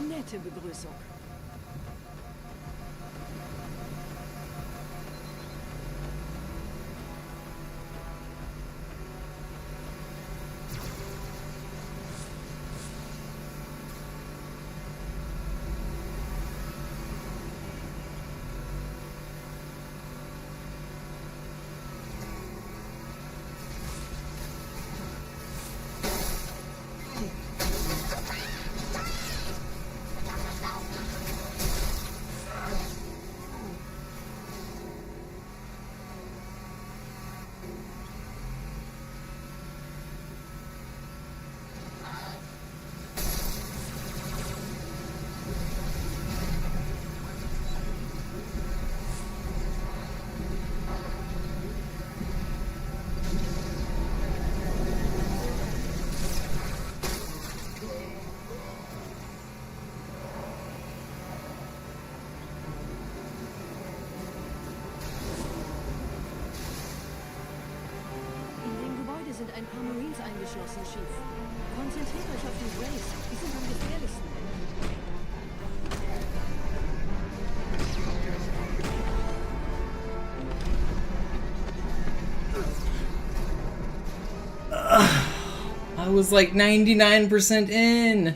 Speaker 10: Nette Begrüßung. Sind ein paar Marines eingeschlossen, Chief. Konzentriert euch auf die Grays. Die sind am gefährlichsten.
Speaker 1: I was like 99% in.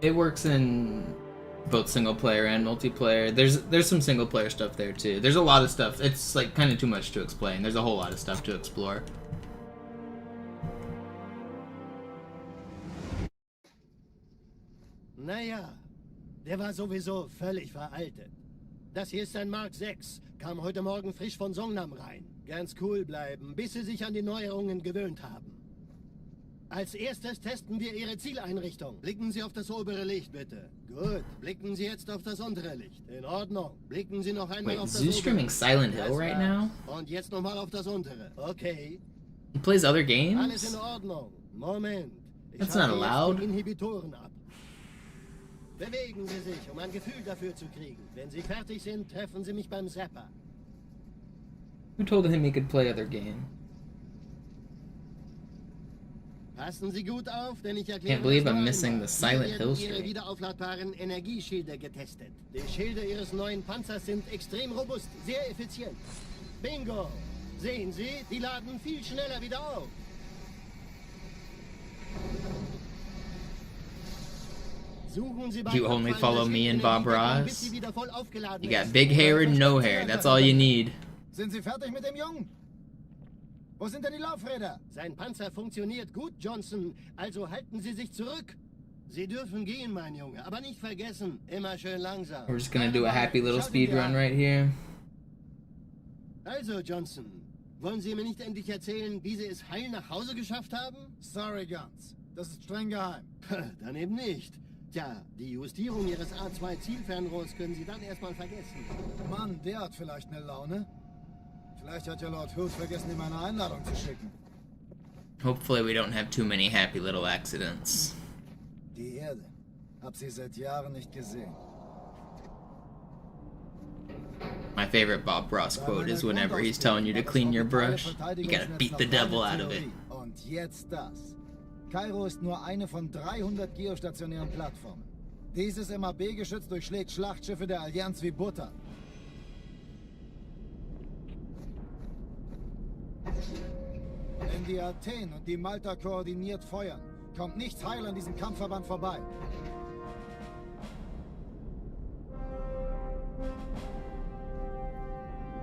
Speaker 1: It works in both single player and multiplayer. There's some single player stuff there too. There's a lot of stuff. It's like kind of too much to explain. There's a whole lot of stuff to explore.
Speaker 2: Naja, der war sowieso völlig veraltet. Das hier ist ein Mark 6. Kam heute Morgen frisch von Songnam rein. Ganz cool bleiben, bis Sie sich an die Neuerungen gewöhnt haben. Als erstes testen wir Ihre Zieleinrichtung. Blicken Sie auf das obere Licht, bitte. Gut. Blicken Sie jetzt auf das untere Licht. In Ordnung. Blicken Sie noch einmal auf das obere.
Speaker 1: Wait, Zoo's streaming Silent Hill right now?
Speaker 2: Und jetzt nochmal auf das untere. Okay.
Speaker 1: He plays other
Speaker 2: Alles
Speaker 1: games?
Speaker 2: in Ordnung. Moment. Ich
Speaker 1: That's not
Speaker 2: schalte jetzt
Speaker 1: allowed.
Speaker 2: die Inhibitoren ab. Bewegen Sie sich, um ein Gefühl dafür zu kriegen. Wenn Sie fertig sind, treffen Sie mich beim Zapper.
Speaker 1: Who told him he could play other games?
Speaker 2: Passen Sie gut auf, denn ich erkläre
Speaker 1: Can't believe
Speaker 2: das
Speaker 1: I'm
Speaker 2: noch
Speaker 1: missing
Speaker 2: einmal.
Speaker 1: the Silent
Speaker 2: Hier
Speaker 1: Hill
Speaker 2: werden Ihre
Speaker 1: stream.
Speaker 2: wiederaufladbaren Energieschilde getestet. Die Schilde Ihres neuen Panzers sind extrem robust, sehr effizient. Bingo! Sehen Sie, die laden viel schneller wieder auf. Suchen Sie bei
Speaker 1: You only
Speaker 2: Abfall
Speaker 1: follow
Speaker 2: das
Speaker 1: me and Bob
Speaker 2: Energiedeckung,
Speaker 1: Ross?
Speaker 2: bis sie wieder voll aufgeladen
Speaker 1: You got
Speaker 2: ist.
Speaker 1: big hair and no hair. That's all you need.
Speaker 3: Sind Sie fertig mit dem Jungen? Wo sind denn die Laufräder?
Speaker 2: Sein Panzer funktioniert gut, Johnson. Also halten Sie sich zurück. Sie dürfen gehen, mein Junge. Aber nicht vergessen, immer schön langsam.
Speaker 1: We're just gonna do a happy little speed run right here.
Speaker 2: Also, Johnson, wollen Sie mir nicht endlich erzählen, wie Sie es heil nach Hause geschafft haben?
Speaker 3: Sorry, Guns. Das ist streng geheim.
Speaker 2: Dann eben nicht. Tja, die Justierung Ihres A2-Zielfernrohrs können Sie dann erstmal vergessen.
Speaker 3: Mann, der hat vielleicht eine Laune. Vielleicht hat ja Lord Hood vergessen, ihm eine Einladung zu schicken.
Speaker 1: Hopefully we don't have too many happy little accidents.
Speaker 3: Die Erde. Hab sie seit Jahren nicht gesehen.
Speaker 1: My favorite Bob Ross quote is whenever he's telling you to clean your brush, you gotta beat the devil out of it.
Speaker 3: Und jetzt das. Kairo ist nur eine von 300 geostationären Plattformen. Dieses MAB-Geschütz durchschlägt Schlachtschiffe der Allianz wie Butter. Wenn die Athen und die Malta koordiniert feuern, kommt nichts heil an diesem Kampfverband vorbei.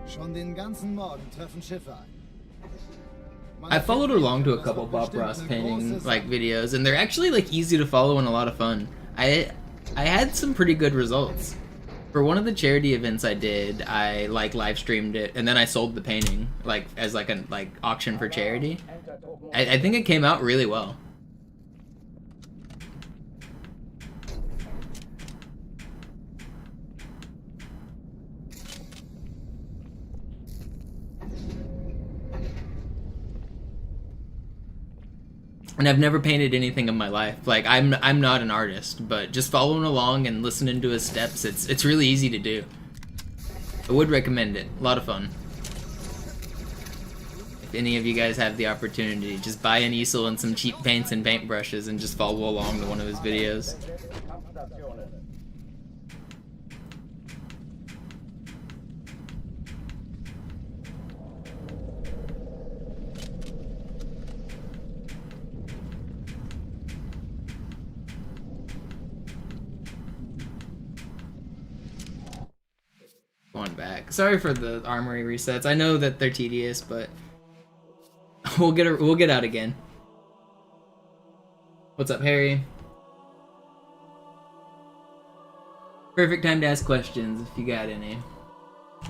Speaker 3: Schon den ganzen Morgen treffen Schiffe ein.
Speaker 1: I followed along to a couple Bob Ross painting like videos, and they're actually like easy to follow and a lot of fun. I had some pretty good results. For one of the charity events I did, I like live streamed it, and then I sold the painting like as like an auction for charity. I think it came out really well. And I've never painted anything in my life. Like I'm not an artist, but just following along and listening to his steps, it's really easy to do. I would recommend it. A lot of fun. If any of you guys have the opportunity, just buy an easel and some cheap paints and paintbrushes and just follow along to one of his videos. Going back. Sorry for the armory resets. I know that they're tedious, but we'll get out again. What's up, Harry? Perfect time to ask questions if you got any.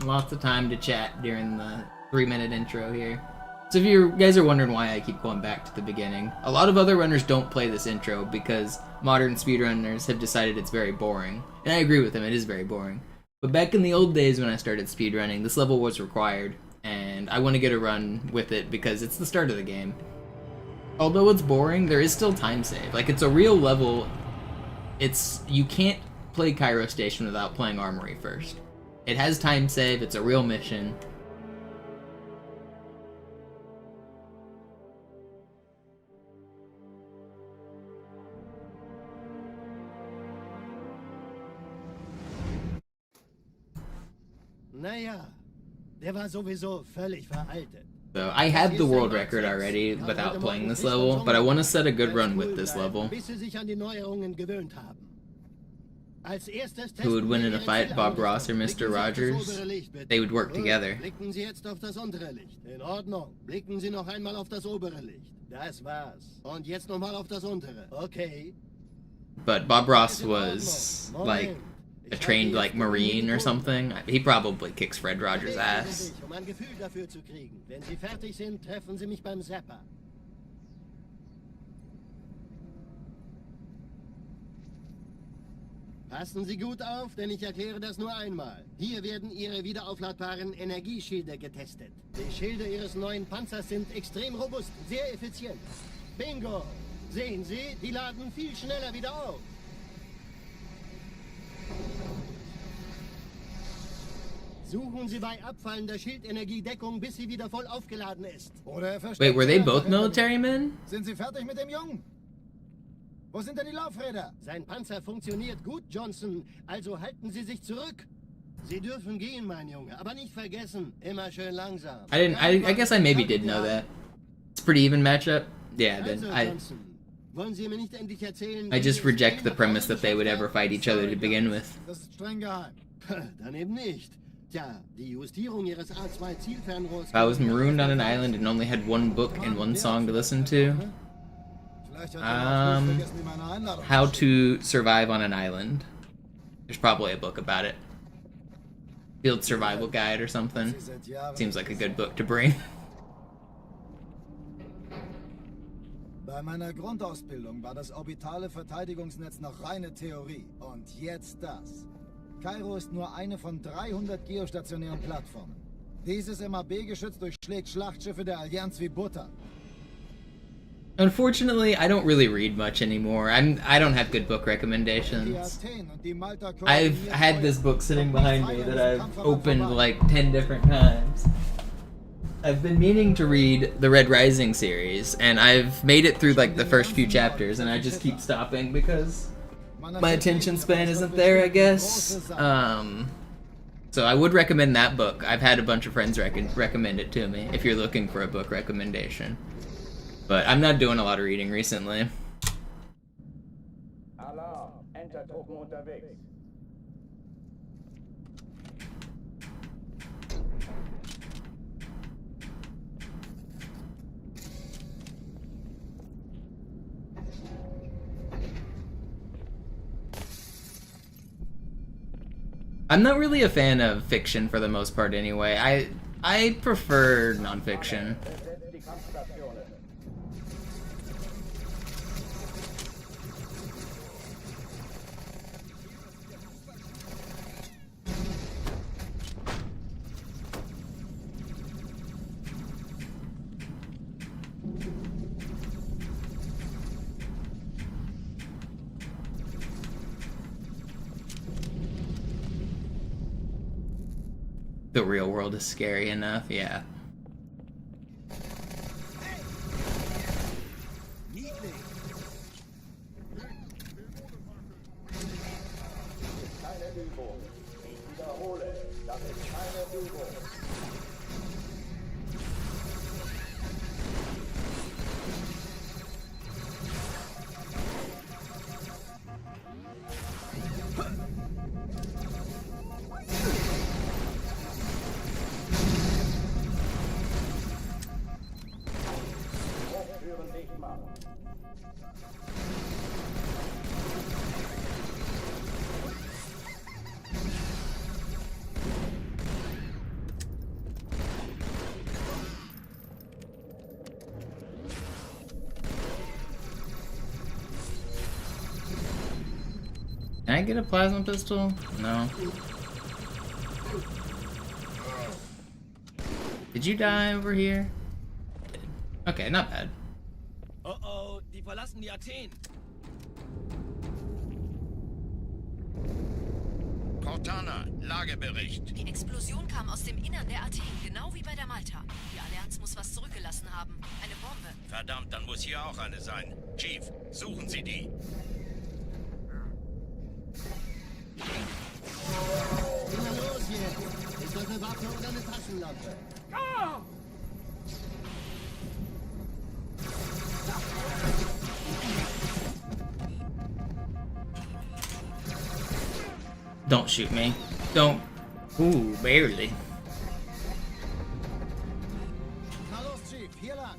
Speaker 1: Lots of time to chat during the 3-minute intro here. So if you guys are wondering why I keep going back to the beginning, a lot of other runners don't play this intro because modern speedrunners have decided it's very boring. And I agree with them, it is very boring. But back in the old days when I started speedrunning, this level was required, and I want to get a run with it because it's the start of the game. Although it's boring, there is still time save. Like, it's a real level. You can't play Cairo Station without playing Armory first. It has time save, it's a real mission.
Speaker 2: Naja, der war sowieso völlig veraltet.
Speaker 1: So I have the world record already without playing this level, but I want to set a good run with this level.
Speaker 2: Bis Sie sich an die Neuerungen gewöhnt haben. Als erstes
Speaker 1: who would
Speaker 2: testen
Speaker 1: win
Speaker 2: wir
Speaker 1: in a
Speaker 2: Ihre
Speaker 1: fight, Bob Ross or
Speaker 2: Zieleinrichtung.
Speaker 1: Mr.
Speaker 2: Blicken Sie auf das
Speaker 1: Rogers.
Speaker 2: obere Licht, bitte.
Speaker 1: They would work
Speaker 2: Gut,
Speaker 1: together.
Speaker 2: Blicken Sie jetzt auf das untere Licht. In Ordnung. Blicken Sie noch einmal auf das obere Licht. Das war's. Und jetzt nochmal auf das untere. Okay.
Speaker 1: But Bob Ross was like a trained like Marine or something. He probably kicks Fred Rogers' ass.
Speaker 2: Um ein Gefühl dafür zu kriegen. Wenn Sie fertig sind, treffen Sie mich beim Zapper. Passen Sie gut auf, denn ich erkläre das nur einmal. Hier werden Ihre wiederaufladbaren Energieschilde getestet. Die Schilde Ihres neuen Panzers sind extrem robust, sehr effizient. Bingo! Sehen Sie, die laden viel schneller wieder auf. Suchen Sie bei abfallender Schildenergiedeckung, bis sie wieder voll aufgeladen ist.
Speaker 3: Oder er versteckt
Speaker 1: Wait, were they
Speaker 3: sich
Speaker 1: both
Speaker 3: einfach hinter
Speaker 1: military
Speaker 3: mir.
Speaker 1: men?
Speaker 3: Sind Sie fertig mit dem Jungen? Wo sind denn die Laufräder?
Speaker 2: Sein Panzer funktioniert gut, Johnson. Also halten Sie sich zurück. Sie dürfen gehen, mein Junge. Aber nicht vergessen, immer schön langsam.
Speaker 1: I guess I maybe did know that. It's a pretty even matchup. Yeah, then
Speaker 2: Also, Johnson, wollen Sie mir nicht endlich erzählen,
Speaker 1: I just reject the premise that they would ever fight each other to begin with.
Speaker 3: Das ist streng geheim.
Speaker 2: Dann eben nicht. Tja, die Justierung Ihres A2-Zielfernrohrs...
Speaker 1: If I was marooned on an island and only had one book and one song to listen to,
Speaker 3: Vielleicht hat er vergessen, wie meine Einladung
Speaker 1: How to Survive on an Island. There's probably a book about it. Field Survival Guide or something. Seems like a good book to bring.
Speaker 3: Bei meiner Grundausbildung war das orbitale Verteidigungsnetz noch reine Theorie. Und jetzt das. Kairo ist nur eine von 300 geostationären Plattformen. Dieses MAB-Geschütz durchschlägt Schlachtschiffe der Allianz wie Butter.
Speaker 1: Unfortunately, I don't really read much anymore. I don't have good book recommendations. I've had this book sitting behind me that I've opened like 10 different times. I've been meaning to read the Red Rising series, and I've made it through like the first few chapters, and I just keep stopping because my attention span isn't there, I guess. So I would recommend that book. I've had a bunch of friends recommend it to me if you're looking for a book recommendation. But I'm not doing a lot of reading recently.
Speaker 4: Alarm, Entertruppen unterwegs.
Speaker 1: I'm not really a fan of fiction for the most part anyway. I prefer nonfiction.
Speaker 4: Besetzt die Kampfstationen.
Speaker 1: The real world is scary enough, yeah.
Speaker 4: Keine Übung. Ich wiederhole, das ist keine Übung. Hochtüren dicht machen.
Speaker 1: Can I get a plasma pistol? No. Did you die over here? Okay, not bad.
Speaker 6: Oh oh, die verlassen die Athen.
Speaker 7: Cortana, Lagebericht.
Speaker 8: Die Explosion kam aus dem Innern der Athen, genau wie bei der Malta. Die Allianz muss was zurückgelassen haben. Eine Bombe.
Speaker 7: Verdammt, dann muss hier auch eine sein. Chief, suchen Sie die.
Speaker 2: Na los jetzt! Ist das eine Waffe oder eine Taschenlampe?
Speaker 1: Don't shoot me. Don't. Ooh, barely.
Speaker 3: Na los, Chief, hier lang.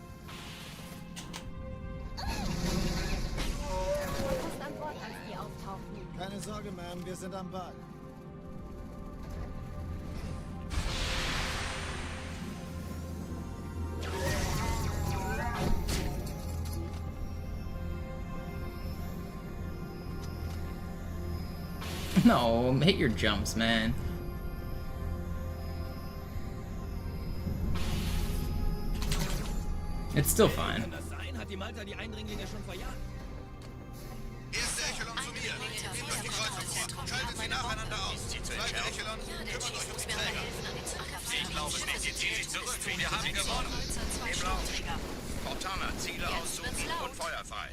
Speaker 10: Fast an Bord, als die auftauchten.
Speaker 3: Keine Sorge, Ma'am, wir sind am Ball.
Speaker 1: No, hit your jumps, man. It's still fine.
Speaker 6: Kann das sein? Hat die Malta die Eindringlinge schon verjagt?
Speaker 7: Erste Echelon zu mir. Nehmt euch die Kreuzer vor. Schaltet sie nacheinander aus. Zweite Echelon, kümmert euch um den Träger. Ich glaube nicht, sie ziehen sich zurück. Wir haben gewonnen. Im Blau. Cortana, Ziele aussuchen und Feuer frei.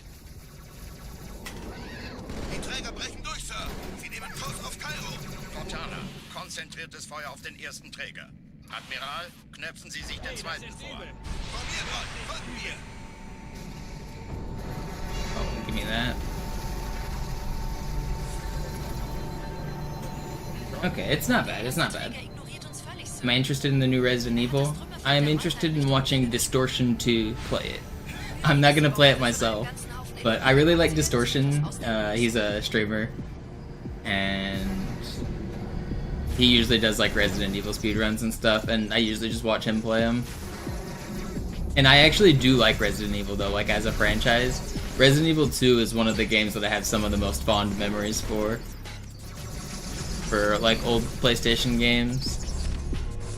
Speaker 7: Die Träger brechen durch, Sir. Sie nehmen Kurs auf Kairo. Cortana, konzentriertes Feuer auf den ersten Träger. Admiral, knöpfen Sie sich den zweiten vor. Formiert euch, folgt mir.
Speaker 1: Oh, give me that. Okay, it's not bad, it's not bad. Am I interested in the new Resident Evil? I am interested in watching Distortion 2 play it. I'm not gonna play it myself, but I really like Distortion. He's a streamer, and he usually does like Resident Evil speedruns and stuff, and I usually just watch him play them. And I actually do like Resident Evil though, like as a franchise. Resident Evil 2 is one of the games that I have some of the most fond memories for like old PlayStation games.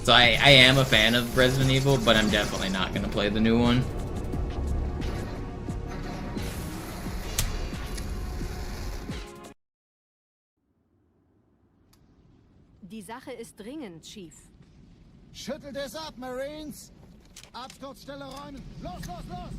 Speaker 1: So I am a fan of Resident Evil, but I'm definitely not gonna play the new one.
Speaker 10: Die Sache ist dringend, Chief.
Speaker 3: Schüttelt es ab, Marines! Absturzstelle räumen! Los, los, los!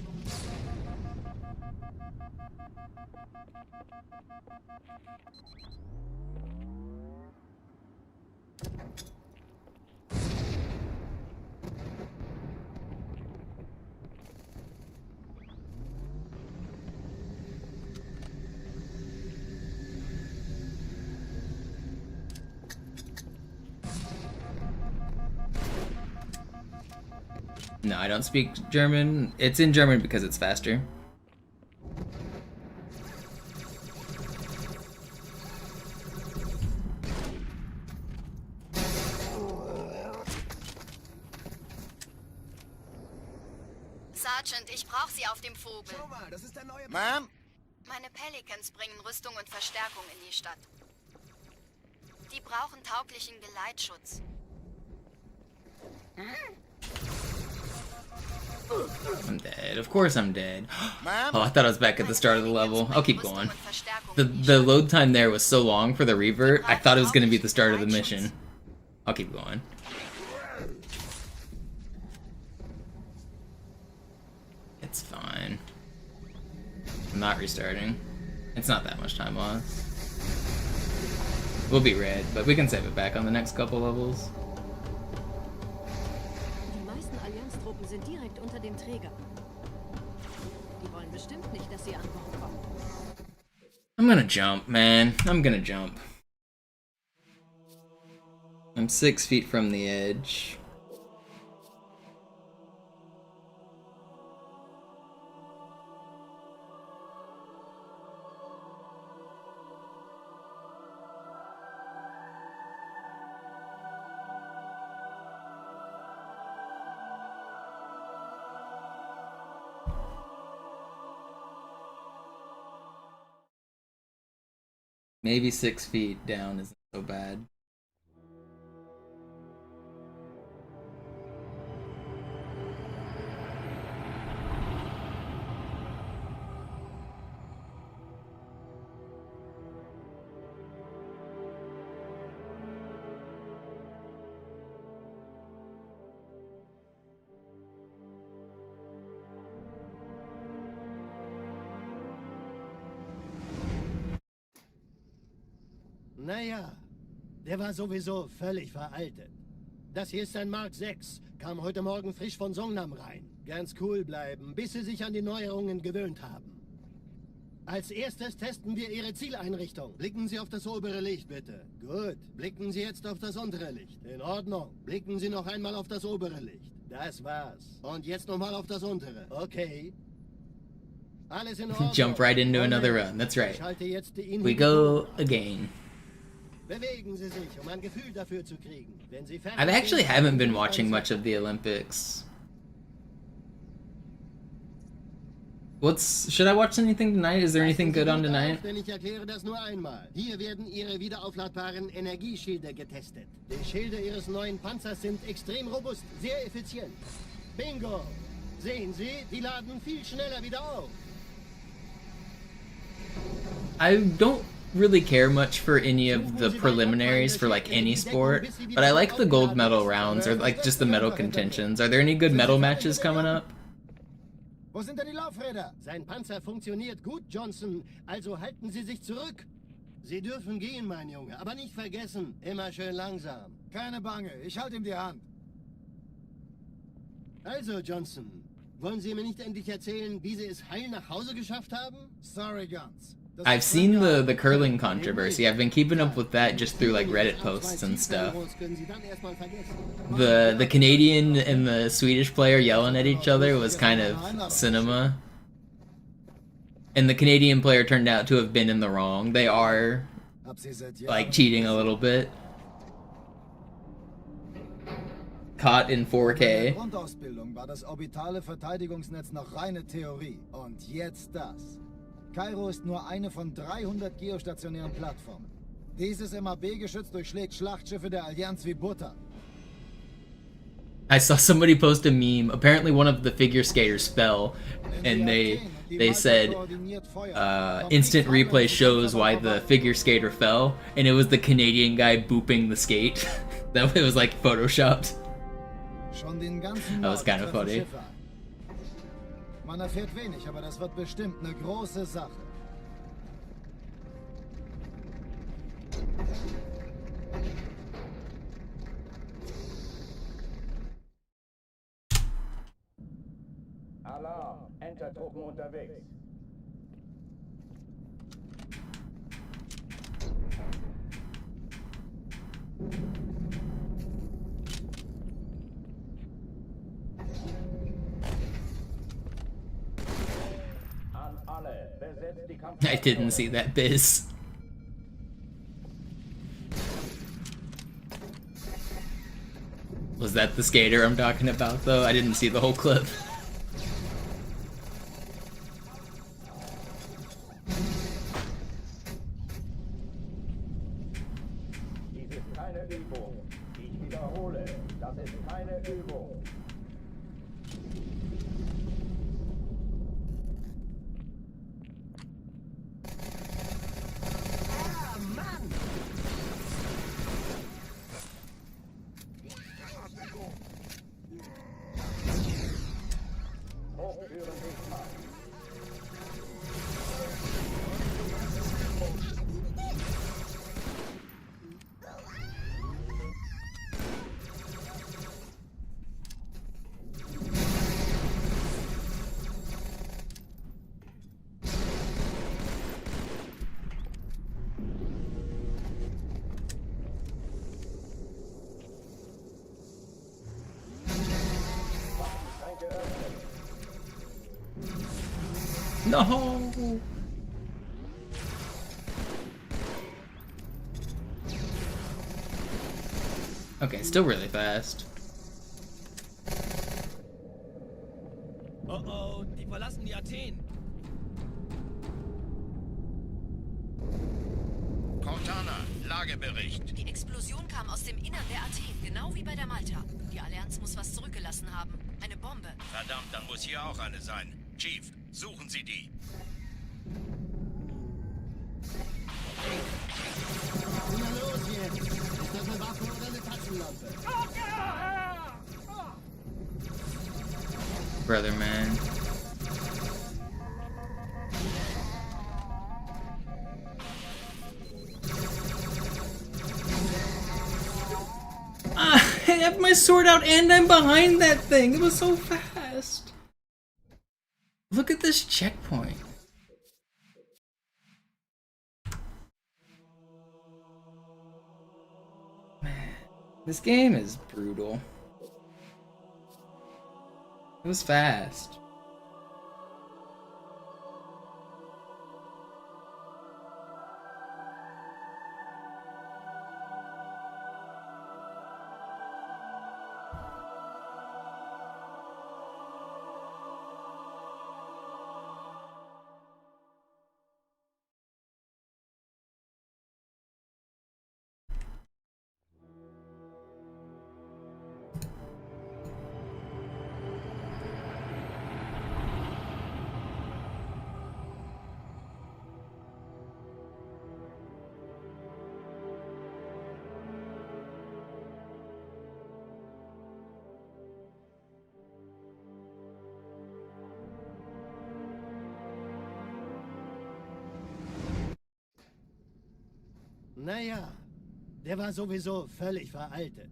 Speaker 1: No, I don't speak German. It's in German because it's faster.
Speaker 9: Sergeant, ich brauche Sie auf dem Vogel.
Speaker 6: Schau mal, das ist der neue...
Speaker 3: Ma'am?
Speaker 9: Meine Pelicans bringen Rüstung und Verstärkung in die Stadt. Die brauchen tauglichen Geleitschutz.
Speaker 1: I'm dead. Of course I'm dead. Oh, I thought I was back at the start of the level. I'll keep going. The load time there was so long for the revert, I thought it was going to be the start of the mission. I'll keep going. It's fine. I'm not restarting. It's not that much time lost. We'll be red, but we can save it back on the next couple levels.
Speaker 10: Die meisten Allianztruppen sind direkt unter dem Träger. Die wollen bestimmt nicht, dass sie an Bord kommen.
Speaker 1: I'm gonna jump, man. I'm gonna jump. I'm 6 feet from the edge. Maybe 6 feet down isn't so bad.
Speaker 2: Naja, der war sowieso völlig veraltet. Das hier ist ein Mark 6, kam heute Morgen frisch von Songnam rein. Ganz cool bleiben, bis sie sich an die Neuerungen gewöhnt haben. Als erstes testen wir Ihre Zieleinrichtung. Blicken Sie auf das obere Licht, bitte. Gut. Blicken Sie jetzt auf das untere Licht. In Ordnung. Blicken Sie noch einmal auf das obere Licht. Das war's. Und jetzt nochmal auf das untere. Okay. Alles in Ordnung.
Speaker 1: Jump right into another run. That's right. We go again.
Speaker 2: Bewegen Sie sich, um ein Gefühl dafür zu kriegen. Wenn Sie
Speaker 1: I actually haven't been watching much of the Olympics. Should I watch anything tonight? Is there anything good on tonight?
Speaker 2: Denn ich erkläre das nur einmal. Hier werden Ihre wiederaufladbaren Energieschilde getestet. Die Schilde Ihres neuen Panzers sind extrem robust, sehr effizient. Bingo! Sehen Sie, die laden viel schneller wieder auf.
Speaker 1: I don't really care much for any of the preliminaries for like any sport, but I like the gold medal rounds or like just the medal contentions. Are there any good medal matches coming up?
Speaker 3: Wo sind denn die Laufräder?
Speaker 2: Sein Panzer funktioniert gut, Johnson. Also halten Sie sich zurück. Sie dürfen gehen, mein Junge, aber nicht vergessen, immer schön langsam.
Speaker 3: Keine Bange, ich halte ihm die Hand.
Speaker 2: Also, Johnson, wollen Sie mir nicht endlich erzählen, wie Sie es heil nach Hause geschafft haben?
Speaker 3: Sorry, Guns.
Speaker 1: I've seen the curling controversy. I've been keeping up with that just through like Reddit posts and stuff. The Canadian and the Swedish player yelling at each other was kind of cinema. And the Canadian player turned out to have been in the wrong. They are like cheating a little bit. Caught in 4K.
Speaker 3: Grundausbildung war das orbitale Verteidigungsnetz noch reine Theorie. Und jetzt das. Kairo ist nur eine von 300 geostationären Plattformen. Dieses MAB-Geschütz durchschlägt Schlachtschiffe der Allianz wie Butter.
Speaker 1: I saw somebody post a meme. Apparently one of the figure skaters fell, and they said instant replay shows why the figure skater fell, and it was the Canadian guy booping the skate. That it was like photoshopped. That was kind of funny.
Speaker 3: Man erfährt wenig, aber das wird bestimmt eine große Sache.
Speaker 4: Alarm! Entertruppen unterwegs.
Speaker 1: I didn't see that biz. Was that the skater I'm talking about though? I didn't see the whole clip.
Speaker 4: Dies ist keine Übung. Ich wiederhole, das ist keine Übung.
Speaker 1: No. Okay, still really fast.
Speaker 6: Oh oh, die verlassen die Athen.
Speaker 7: Cortana, Lagebericht.
Speaker 8: Die Explosion kam aus dem Innern der Athen, genau wie bei der Malta. Die Allianz muss was zurückgelassen haben. Eine Bombe.
Speaker 7: Verdammt, dann muss hier auch eine sein. Chief, suchen Sie die.
Speaker 2: Na los jetzt! Ist das eine Waffe oder eine Taschenlampe?
Speaker 1: Brother, man. I have my sword out and I'm behind that thing. It was so fast. Look at this checkpoint. This game is brutal. It was fast.
Speaker 2: Naja, der war sowieso völlig veraltet.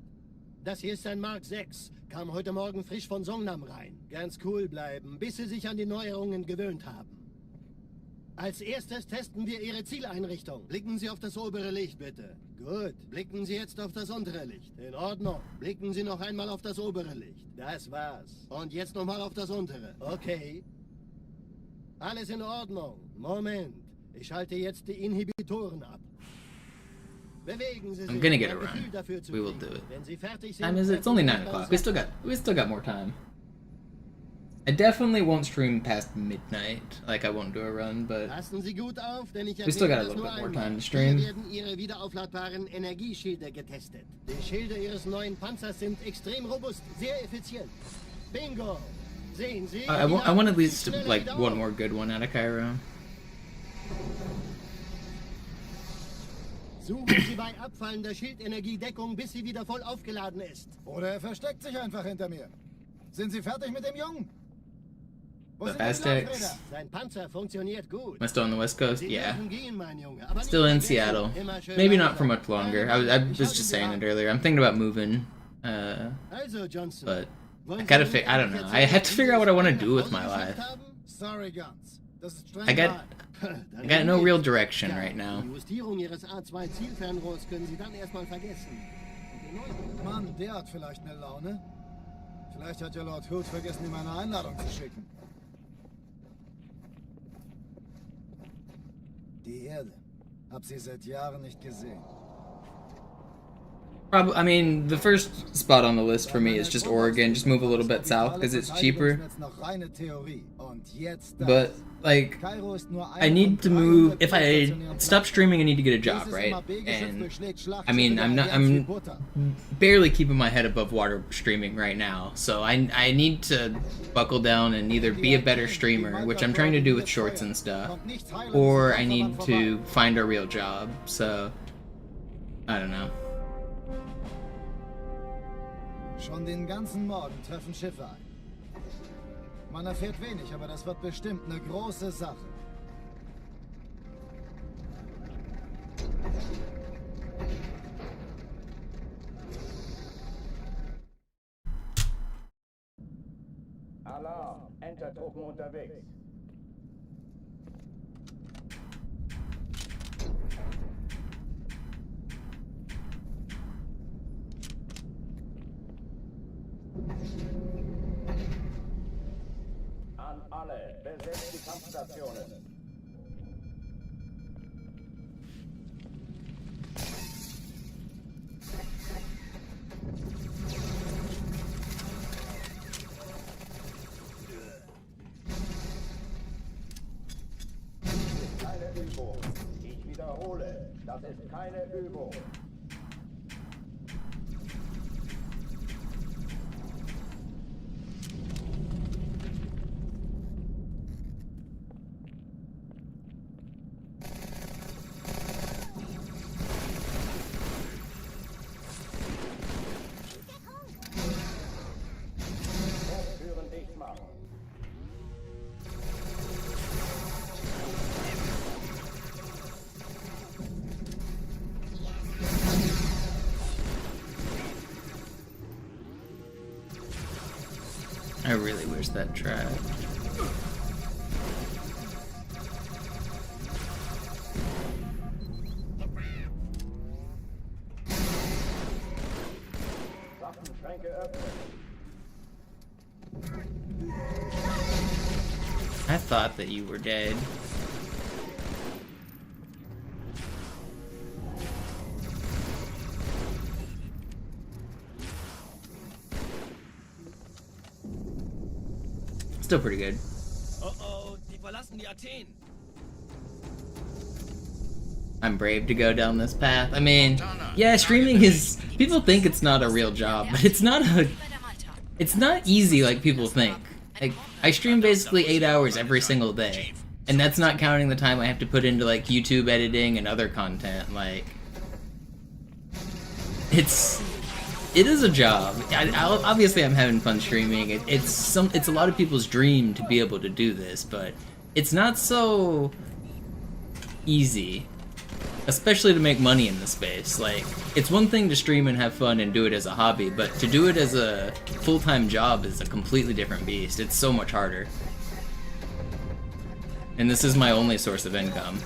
Speaker 2: Das hier ist ein Mark 6. Kam heute Morgen frisch von Songnam rein. Ganz cool bleiben, bis Sie sich an die Neuerungen gewöhnt haben. Als erstes testen wir Ihre Zieleinrichtung. Blicken Sie auf das obere Licht, bitte. Gut. Blicken Sie jetzt auf das untere Licht. In Ordnung. Blicken Sie noch einmal auf das obere Licht. Das war's. Und jetzt nochmal auf das untere. Okay. Alles in Ordnung. Moment. Ich schalte jetzt die Inhibitoren ab.
Speaker 1: I'm gonna get it run. We will do it. Time is it's only 9 o'clock. We still got more time. I definitely won't stream past midnight. Like I won't do a run, but we still got a little bit more time to stream.
Speaker 2: Ihre wiederaufladbaren Energieschilde getestet. Die Schilde Ihres neuen Panzers sind extrem robust, sehr effizient. Bingo. Sehen Sie?
Speaker 1: I want at least like one more good one out of Cairo.
Speaker 2: Suchen Sie bei abfallender Schildenergiedeckung, bis sie wieder voll aufgeladen ist.
Speaker 3: Oder er versteckt sich einfach hinter mir. Sind Sie fertig mit dem Jungen?
Speaker 1: The Aztecs.
Speaker 2: Sein Panzer funktioniert gut.
Speaker 1: Am I still on the West Coast? Yeah.
Speaker 2: Gehen, mein Junge. Aber
Speaker 1: Still in Seattle. Maybe not for much longer. I was just saying it earlier. I'm thinking about moving.
Speaker 2: Also, Johnson.
Speaker 1: But I gotta figure. I don't know. I have to figure out what I want to do with my life.
Speaker 3: Sorry, Guns. Das ist streng.
Speaker 1: I got no real direction right now.
Speaker 2: Die Justierung Ihres A2 Zielfernrohrs können Sie dann erstmal vergessen.
Speaker 3: Mann, der hat vielleicht eine Laune. Vielleicht hat ja Lord Hood vergessen, ihm eine Einladung zu schicken. Die Erde. Hab sie seit Jahren nicht gesehen.
Speaker 1: Probably, I mean, the first spot on the list for me is just Oregon. Just move a little bit south because it's cheaper. But like, I need to move. If I stop streaming, I need to get a job, right? And I mean, I'm barely keeping my head above water streaming right now. So I need to buckle down and either be a better streamer, which I'm trying to do with shorts and stuff, or I need to find a real job. So I don't know.
Speaker 3: Schon den ganzen Morgen treffen Schiffe ein. Man erfährt wenig, aber das wird bestimmt eine große Sache.
Speaker 4: Alarm! Entertruppen unterwegs. An alle, besetzt die Kampfstationen. Keine Übung. Ich wiederhole, das ist keine Übung.
Speaker 1: I really wish that track. I thought that you were dead. Still pretty good.
Speaker 6: Oh, die verlassen die Athen.
Speaker 1: I'm brave to go down this path. I mean, yeah, streaming is... People think it's not a real job, but it's not a... It's not easy like people think. Like, I stream basically 8 hours every single day. And that's not counting the time I have to put into, like, YouTube editing and other content. Like... It is a job. Obviously, I'm having fun streaming. It's a lot of people's dream to be able to do this, but it's not so easy, especially to make money in the space. Like, it's one thing to stream and have fun and do it as a hobby, but to do it as a full-time job is a completely different beast. It's so much harder. And this is my only source of income.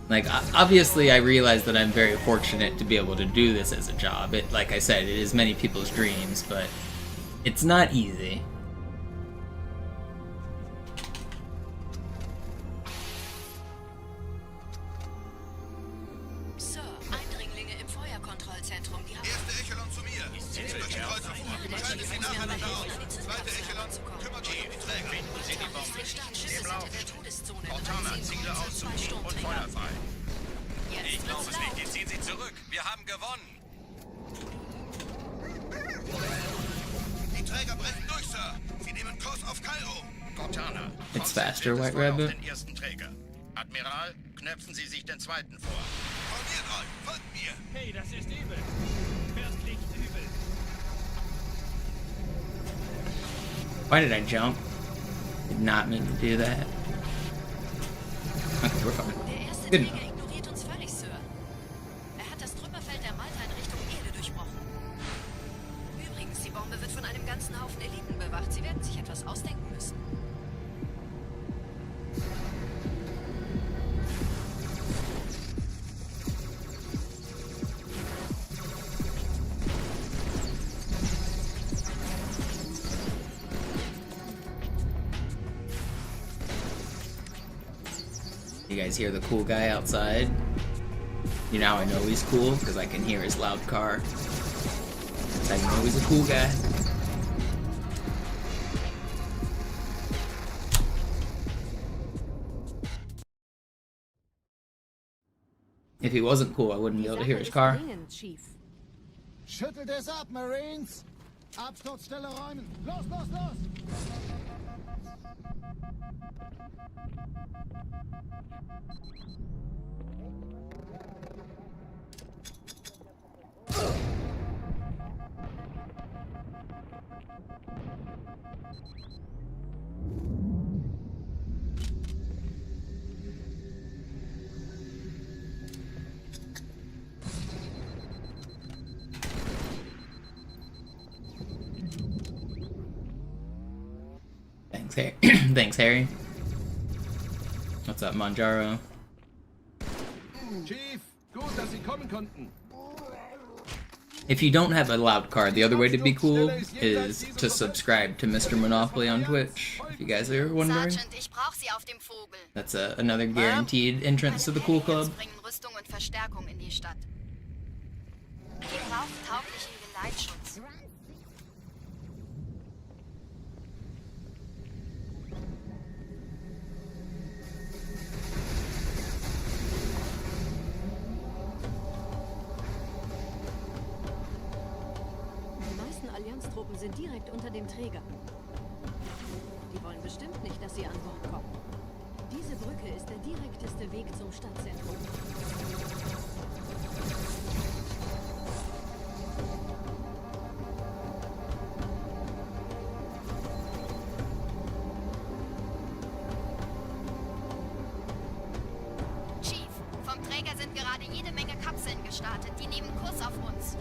Speaker 1: Like, obviously I realize that I'm very fortunate to be able to do this as a job. Like I said, it is many people's dreams, but it's not easy.
Speaker 8: Sir, Eindringlinge im Feuerkontrollzentrum. Die haben...
Speaker 7: Erste Echelon zu mir. Zieht sich durch die Kreuzer vor. Schaltet sie nacheinander aus. Zweite Echelon, kümmert euch um die Träger. Finden Sie die Bombe. Im Lauf. Cortana, Ziele aussuchen und Feuer frei. Ich glaube es nicht. Jetzt ziehen Sie zurück. Wir haben gewonnen. Die Träger brechen durch, Sir. Sie nehmen Kurs auf Kairo. Cortana.
Speaker 1: It's faster, White Rabbit.
Speaker 7: Den ersten Träger. Admiral, knöpfen Sie sich den zweiten vor. Formiert euch. Folgt mir.
Speaker 6: Hey, das ist übel. Fährst nicht übel.
Speaker 1: Why did I jump? Did not mean to do that. Okay, we're fine.
Speaker 8: Der erste
Speaker 1: Good
Speaker 8: Träger
Speaker 1: enough.
Speaker 8: ignoriert uns völlig, Sir. Er hat das Trümmerfeld der Malta in Richtung Erde durchbrochen. Übrigens, die Bombe wird von einem ganzen Haufen Eliten bewacht. Sie werden sich etwas ausdenken müssen.
Speaker 1: You guys hear the cool guy outside? You know how I know he's cool? Because I can hear his loud car. That's how you know he's a cool guy. If he wasn't cool, I wouldn't be able to hear his car.
Speaker 3: Schüttelt es ab, Marines! Absturzstelle räumen! Los, los, los!
Speaker 1: Thanks, Harry. What's up, Manjaro?
Speaker 6: Chief, gut, dass Sie kommen konnten.
Speaker 1: If you don't have a loud card, the other way to be cool is to subscribe to MisterMonopoli on Twitch, if you guys are wondering.
Speaker 9: Sergeant, ich brauch Sie auf dem Vogel.
Speaker 1: That's another guaranteed entrance to the cool club.
Speaker 9: Bringen Rüstung und Verstärkung in die Stadt. Wir brauchen tauglichen Geleitschutz.
Speaker 10: Die meisten Allianztruppen sind direkt unter dem Träger. Die wollen bestimmt nicht, dass sie an Bord kommen. Diese Brücke ist der direkteste Weg zum Stadtzentrum.
Speaker 9: Chief, vom Träger sind gerade jede Menge Kapseln gestartet. Die nehmen Kurs auf uns.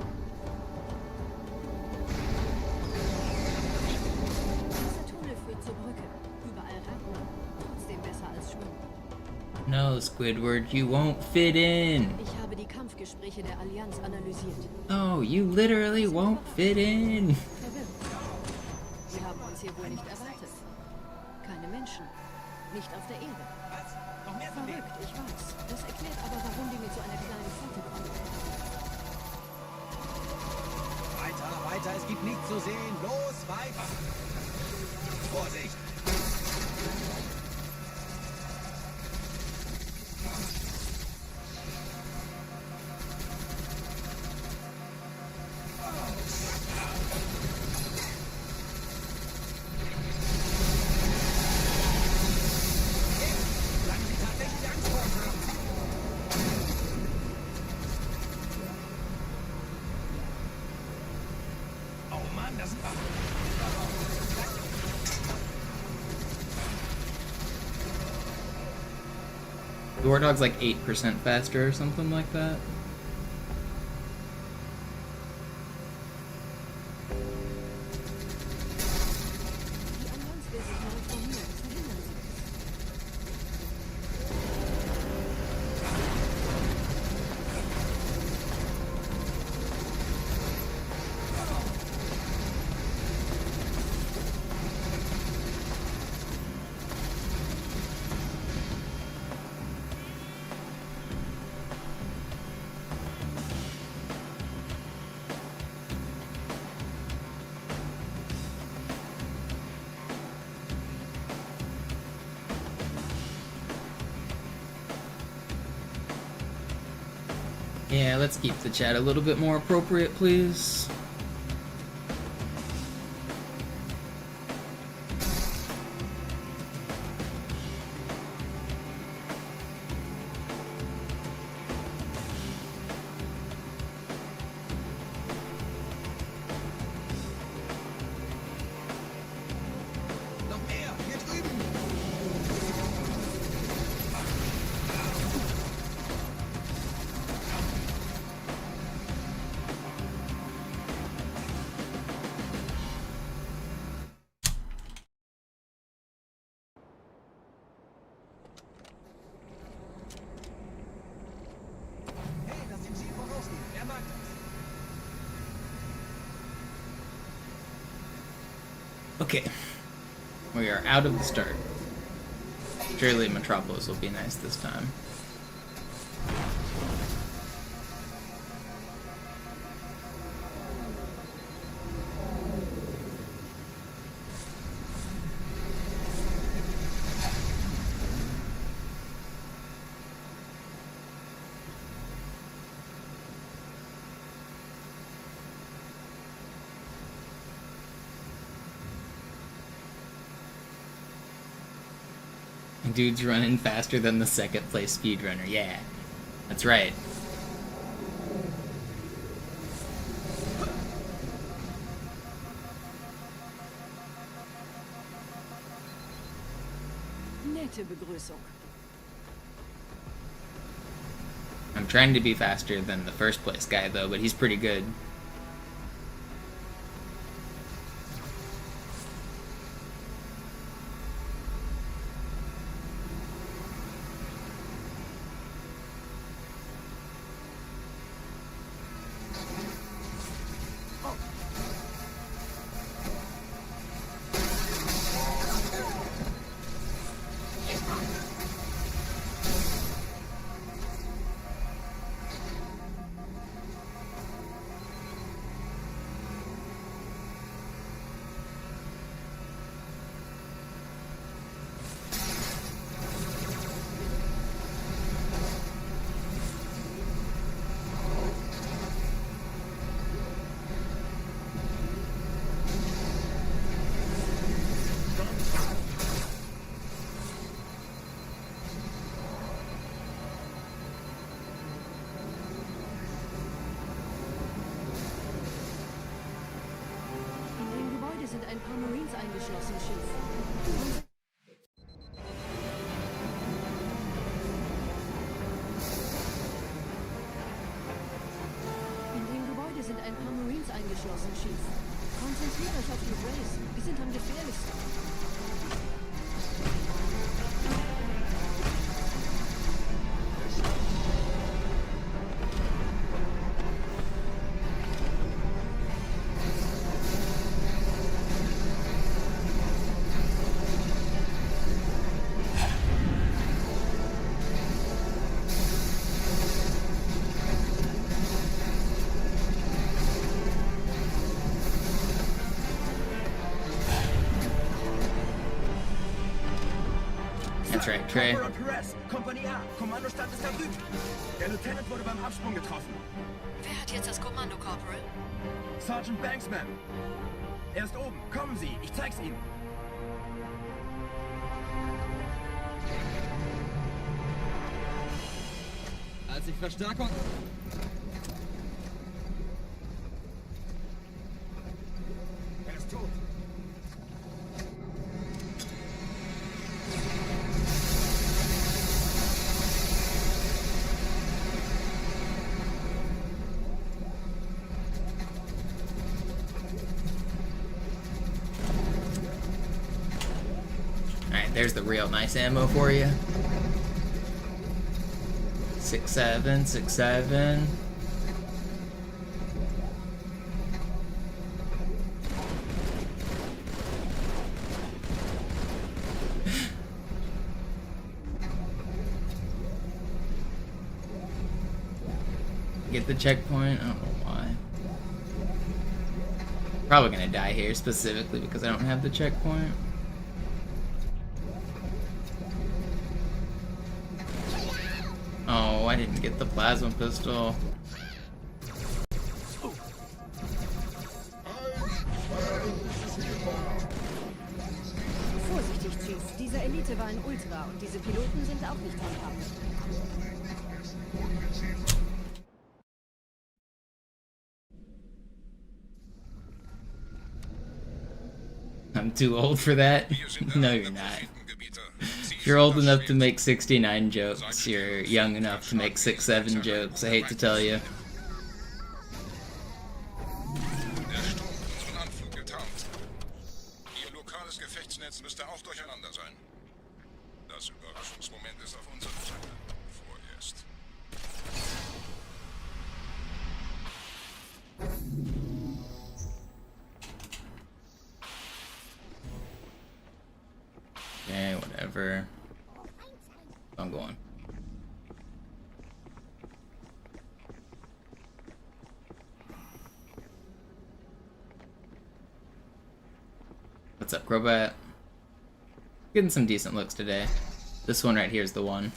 Speaker 10: Dieser Tunnel führt zur Brücke. Überall Rampen. Trotzdem besser als schwimmen.
Speaker 1: No, Squidward, you won't fit in.
Speaker 10: Ich habe die Kampfgespräche der Allianz analysiert.
Speaker 1: Oh, you literally won't fit in.
Speaker 10: Verwirrt. Sie haben uns hier wohl nicht erwartet. Keine Menschen. Nicht auf der Erde. Verrückt, ich weiß. Das erklärt aber, warum Dinge zu einer kleinen Flotte kommen.
Speaker 6: Weiter, weiter, es gibt nichts zu sehen. Los, weiter. Vorsicht.
Speaker 1: The Warthog's like 8% faster or something like that.
Speaker 10: Die Allianz will sich neu formieren. Verhindern Sie das.
Speaker 1: Yeah, let's keep the chat a little bit more appropriate, please.
Speaker 6: Noch mehr, hier drüben. Hey, das sind Sie von Osten. Wer mag das?
Speaker 1: Okay. We are out of the start. Surely Metropolis will be nice this time. Dude's running faster than the second place speedrunner. Yeah, that's right.
Speaker 10: Nette Begrüßung.
Speaker 1: I'm trying to be faster than the first place guy though, but he's pretty good.
Speaker 10: Sind ein paar Marines eingeschlossen, Chief. In dem Gebäude sind ein paar Marines eingeschlossen, Chief. Konzentriert euch auf die Race. Die sind am gefährlichsten.
Speaker 1: That's right, Trey.
Speaker 6: Corporal Perez, Kompanie A, Kommandostand ist da drüben. Der Lieutenant wurde beim Absprung getroffen.
Speaker 8: Wer hat jetzt das Kommando, Corporal?
Speaker 6: Sergeant Banksman. Er ist oben. Kommen Sie, ich zeig's Ihnen.
Speaker 11: Als ich Verstärkung...
Speaker 6: Er ist tot.
Speaker 1: Alright, there's the real nice ammo for you. 6.7, 6.7. Get the checkpoint. I don't know why. Probably gonna die here specifically because I don't have the checkpoint. Oh, I didn't get the plasma pistol.
Speaker 10: Vorsichtig, Chief. Dieser Elite war ein Ultra und diese Piloten sind auch nicht handhabend.
Speaker 1: I'm too old for that? No, you're not. If you're old enough to make 69 jokes, you're young enough to make 6-7 jokes, I hate to tell you.
Speaker 7: Der Sturm hat unseren Anflug getarnt. Ihr lokales Gefechtsnetz müsste auch durcheinander sein. Das Überraschungsmoment ist auf unserer Seite. Vorerst.
Speaker 1: Okay, whatever. I'm going. What's up, Crobat? Getting some decent looks today. This one right here is the one.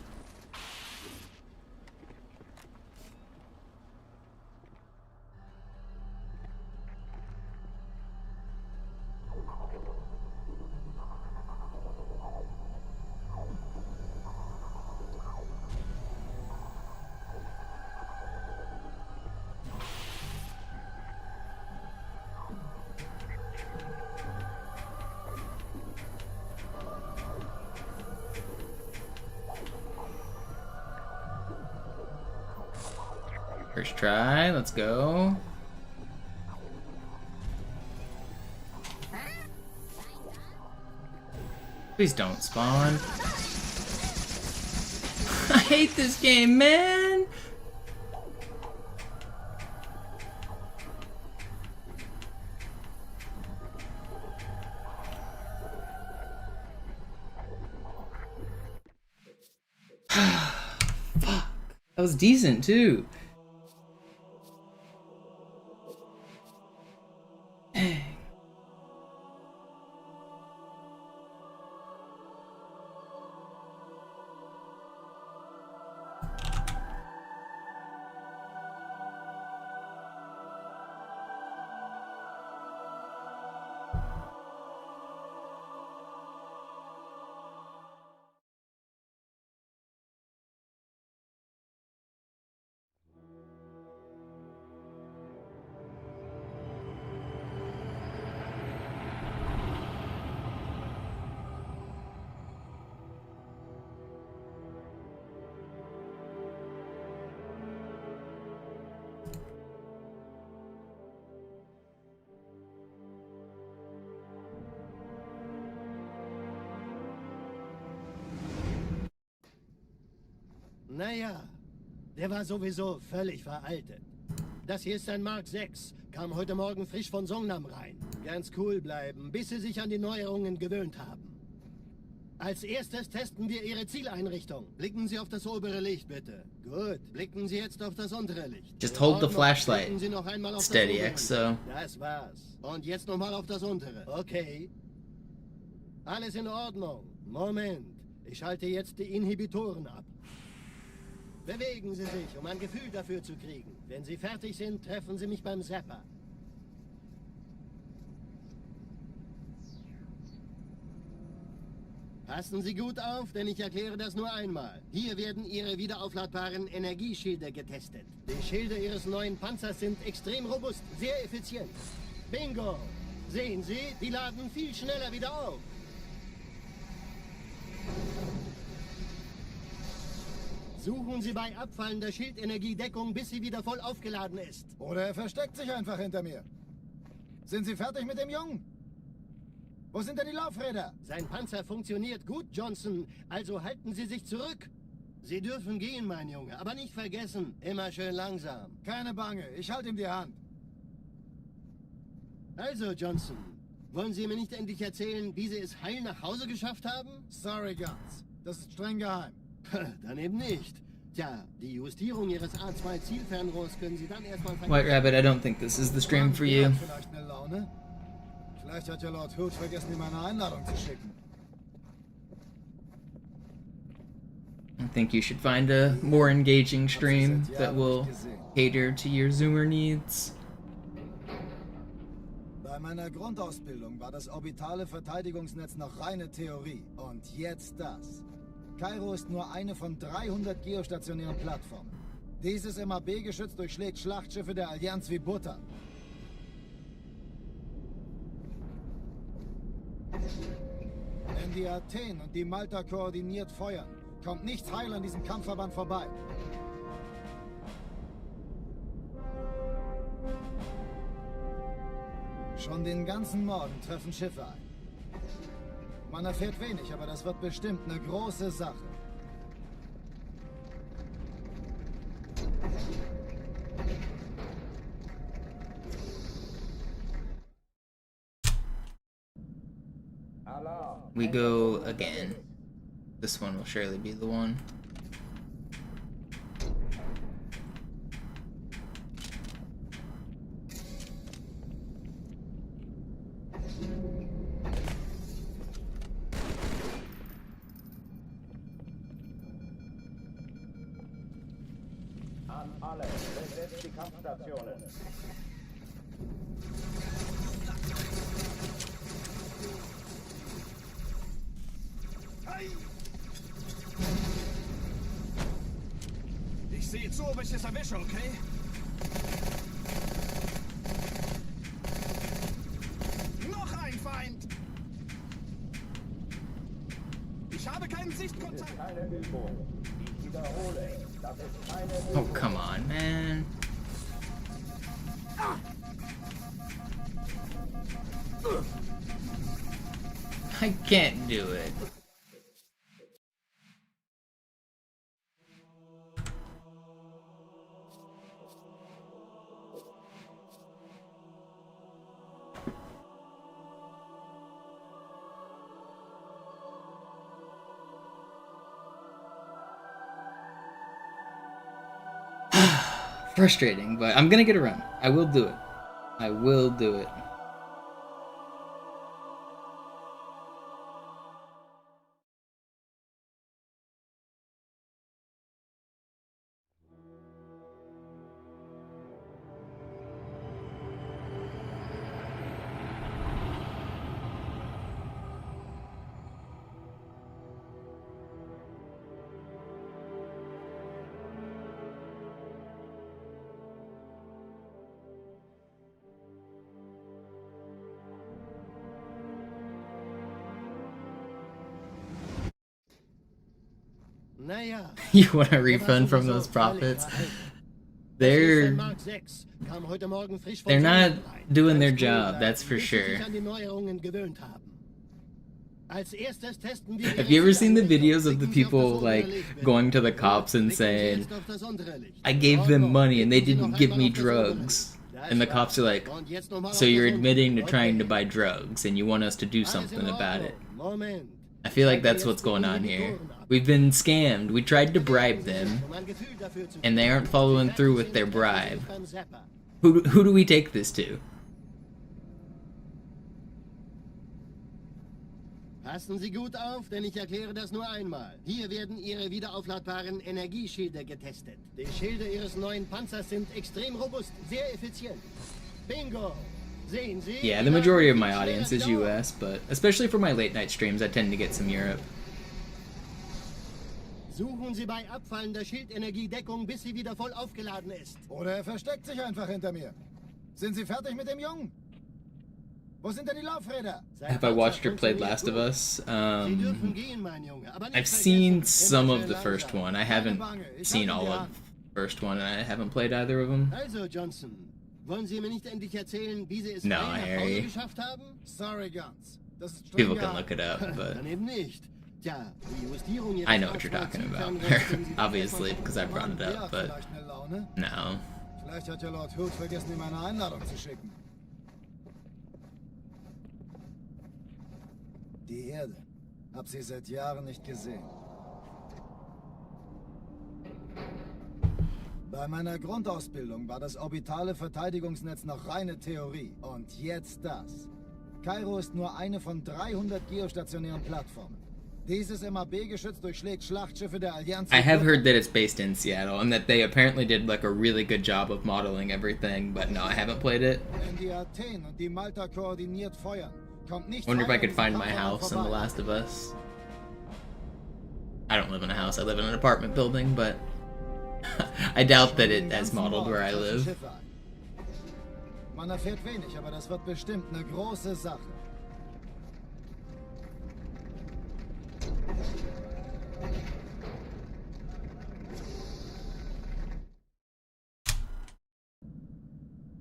Speaker 1: First try, let's go. Please don't spawn. I hate this game, man! Fuck. That was decent, too.
Speaker 2: Naja, der war sowieso völlig veraltet. Das hier ist ein Mark 6. Kam heute Morgen frisch von Songnam rein. Ganz cool bleiben, bis Sie sich an die Neuerungen gewöhnt haben. Als erstes testen wir Ihre Zieleinrichtung. Blicken Sie auf das obere Licht, bitte. Gut, blicken Sie jetzt auf das untere Licht.
Speaker 1: Just hold the flashlight.
Speaker 2: Blicken Sie noch einmal auf
Speaker 1: Steady,
Speaker 2: das
Speaker 1: XO.
Speaker 2: Das war's. Und jetzt nochmal auf das untere. Okay. Alles in Ordnung. Moment. Ich schalte jetzt die Inhibitoren ab. Bewegen Sie sich, um ein Gefühl dafür zu kriegen. Wenn Sie fertig sind, treffen Sie mich beim Zapper. Passen Sie gut auf, denn ich erkläre das nur einmal. Hier werden Ihre wiederaufladbaren Energieschilde getestet. Die Schilde Ihres neuen Panzers sind extrem robust, sehr effizient. Bingo! Sehen Sie, die laden viel schneller wieder auf. Suchen Sie bei abfallender Schildenergiedeckung, bis sie wieder voll aufgeladen ist.
Speaker 3: Oder er versteckt sich einfach hinter mir. Sind Sie fertig mit dem Jungen? Wo sind denn die Laufräder?
Speaker 2: Sein Panzer funktioniert gut, Johnson. Also halten Sie sich zurück. Sie dürfen gehen, mein Junge. Aber nicht vergessen, immer schön langsam.
Speaker 3: Keine Bange, ich halte ihm die Hand.
Speaker 2: Also, Johnson, wollen Sie mir nicht endlich erzählen, wie Sie es heil nach Hause geschafft haben?
Speaker 3: Sorry, Guns. Das ist streng geheim.
Speaker 2: Dann eben nicht. Tja, die Justierung Ihres A2-Zielfernrohrs können Sie dann erstmal...
Speaker 1: White Rabbit, I don't think this is the stream for you.
Speaker 3: Vielleicht eine Laune? Vielleicht hat ja Lord Hood vergessen, ihm eine Einladung zu schicken.
Speaker 1: I think you should find a more engaging stream that will cater to your Zoomer needs.
Speaker 3: Bei meiner Grundausbildung war das orbitale Verteidigungsnetz noch reine Theorie. Und jetzt das. Kairo ist nur eine von 300 geostationären Plattformen. Dieses MAB-Geschütz durchschlägt Schlachtschiffe der Allianz wie Butter. Wenn die Athen und die Malta koordiniert feuern, kommt nichts heil an diesem Kampfverband vorbei. Schon den ganzen Morgen treffen Schiffe ein. Man erfährt wenig, aber das wird bestimmt eine große Sache.
Speaker 1: We go again. This one will surely be the one.
Speaker 4: An alle, besetzt die Kampfstationen.
Speaker 6: Ich sehe zu, ob ich es erwische, okay? Noch ein Feind! Ich habe keinen Sichtkontakt.
Speaker 4: Keine Übung. Ich wiederhole, das ist keine
Speaker 1: Oh,
Speaker 4: Übung.
Speaker 1: come on, man. I can't do it. Frustrating, but I'm gonna get a run. I will do it. I will do it.
Speaker 2: Naja.
Speaker 1: You want a refund from those profits? They're not doing their job, that's for sure. Have you ever seen the videos of the people like going to the cops and saying, I gave them money and they didn't give me drugs? And the cops are like, so you're admitting to trying to buy drugs and you want us to do something about it? I feel like that's what's going on here. We've been scammed. We tried to bribe them, and they aren't following through with their bribe. Who do we take this to?
Speaker 2: Passen Sie gut auf, denn ich erkläre das nur einmal. Hier werden Ihre wiederaufladbaren Energieschilde getestet. Die Schilde Ihres neuen Panzers sind extrem robust, sehr effizient. Bingo! Sehen Sie?
Speaker 1: Yeah, the majority of my audience is US, but especially for my late night streams, I tend to get some Europe.
Speaker 2: Suchen Sie bei abfallender Schildenergiedeckung, bis sie wieder voll aufgeladen ist.
Speaker 3: Oder er versteckt sich einfach hinter mir. Sind Sie fertig mit dem Jungen? Wo sind denn die Laufräder?
Speaker 1: Have I watched or played Last of Us?
Speaker 2: Sie dürfen gehen, mein Junge, aber nicht
Speaker 1: I've seen
Speaker 2: vergessen,
Speaker 1: some
Speaker 2: immer
Speaker 1: of the
Speaker 2: schön
Speaker 1: first
Speaker 2: langsam.
Speaker 1: one. I haven't seen all of the first one, and I haven't played either of them.
Speaker 2: Also, Johnson, wollen Sie mir nicht endlich erzählen, wie Sie es
Speaker 1: No,
Speaker 2: frei nach Hause
Speaker 1: Harry.
Speaker 2: geschafft haben?
Speaker 3: Sorry, Guns. Das ist streng
Speaker 1: People can
Speaker 3: geheim.
Speaker 1: look it up, but
Speaker 2: Dann eben nicht. Tja, die Justierung Ihres
Speaker 1: I know what you're talking about.
Speaker 2: Aufschlagsfernrohrs können Sie
Speaker 1: Obviously, because I brought it
Speaker 3: Ja,
Speaker 1: up, but
Speaker 3: vielleicht eine Laune.
Speaker 1: no.
Speaker 3: Vielleicht hat ja Lord Hood vergessen, ihm eine Einladung zu schicken. Die Erde. Hab sie seit Jahren nicht gesehen. Bei meiner Grundausbildung war das orbitale Verteidigungsnetz noch reine Theorie. Und jetzt das. Kairo ist nur eine von 300 geostationären Plattformen. Dieses MAB-Geschütz durchschlägt Schlachtschiffe der Allianz.
Speaker 1: I have heard that it's based in Seattle, and that they apparently did like a really good job of modeling everything, but no, I haven't played it.
Speaker 3: Wenn die Athen und die Malta koordiniert feuern, kommt nicht
Speaker 1: Wonder if I could
Speaker 3: weiter an
Speaker 1: find my
Speaker 3: diesen
Speaker 1: house in The
Speaker 3: vorbei.
Speaker 1: Last of Us. I don't live in a house, I live in an apartment building, but I doubt that it has modeled where I live.
Speaker 3: Man erfährt wenig, aber das wird bestimmt eine große Sache.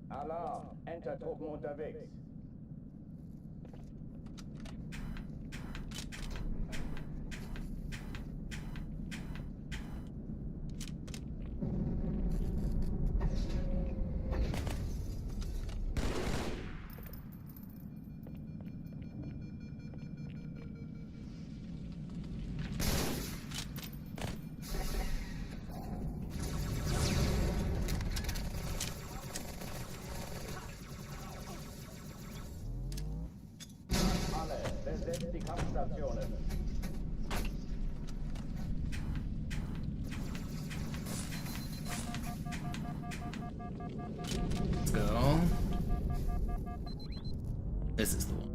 Speaker 4: Alarm! Entertruppen unterwegs. Alle, besetzt die Kampfstationen.
Speaker 1: Let's go. This is the one.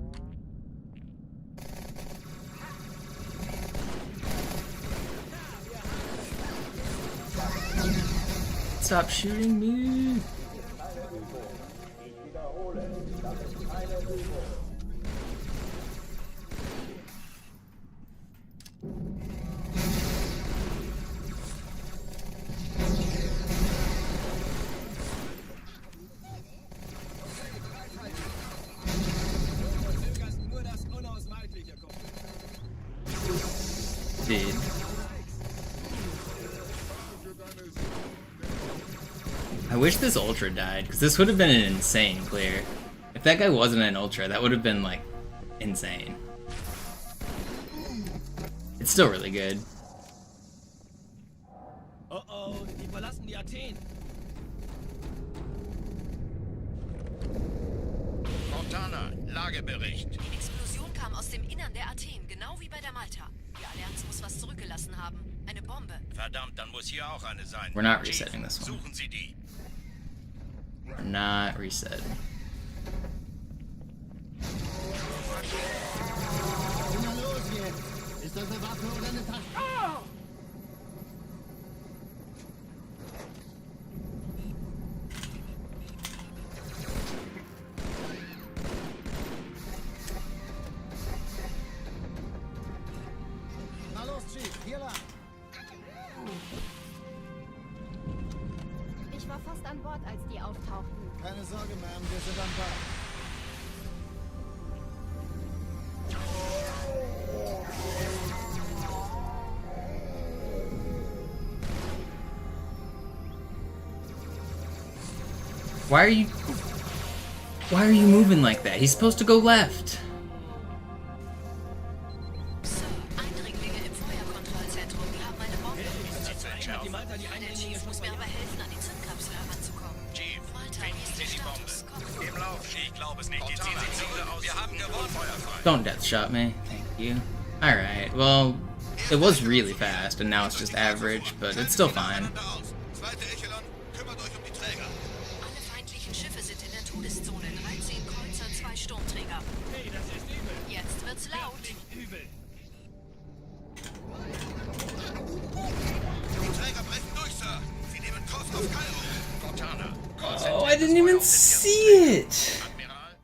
Speaker 1: Stop shooting me!
Speaker 4: Ich wiederhole, das ist keine Übung.
Speaker 6: Nur das Unausweichliche kommt.
Speaker 1: Dude. I wish this Ultra died, because this would have been an insane clear. If that guy wasn't an Ultra, that would have been, like, insane. It's still really good.
Speaker 6: Oh oh, die verlassen die Athen.
Speaker 7: Montana, Lagebericht.
Speaker 8: Die Explosion kam aus dem Innern der Athen, genau wie bei der Malta. Die Allianz muss was zurückgelassen haben. Eine Bombe.
Speaker 7: Verdammt, dann muss hier auch eine sein.
Speaker 1: We're not
Speaker 7: Chief,
Speaker 1: resetting this one.
Speaker 7: Suchen Sie die.
Speaker 1: We're not resetting.
Speaker 2: Na los jetzt! Ist das eine Waffe oder eine Tasche?
Speaker 3: Na los, Chief, hier lang.
Speaker 9: Ich war fast an Bord, als die auftauchten.
Speaker 3: Keine Sorge, Ma'am, wir sind am Ball.
Speaker 1: Why are you moving like that? He's supposed to go left.
Speaker 8: Sir, Eindringlinge im Feuerkontrollzentrum. Die haben eine Bombe.
Speaker 6: Die Malta, die eine
Speaker 8: Der Chief muss mir aber helfen, an die Zündkapsel heranzukommen.
Speaker 7: Chief,
Speaker 8: Malta, wie ist der
Speaker 7: finden Sie die Bombe.
Speaker 8: Status? Komm.
Speaker 7: Im Lauf. Ich glaube es nicht. Die ziehen sich zurück. Wir haben gewonnen. Feuerfrei.
Speaker 1: Don't death shot me. Thank you. Alright, well, it was really fast, and now it's just average, but it's still fine.
Speaker 7: Zweite Echelon, kümmert euch um die Träger.
Speaker 8: Alle feindlichen Schiffe sind in der Todeszone. 13 Kreuzer, 2 Sturmträger.
Speaker 6: Hey, das ist übel.
Speaker 8: Jetzt wird's laut.
Speaker 6: Übel.
Speaker 7: Die Träger brechen durch, Sir. Sie nehmen Kurs auf Kairo. Cortana.
Speaker 1: Oh, I didn't even see it!
Speaker 7: Admiral.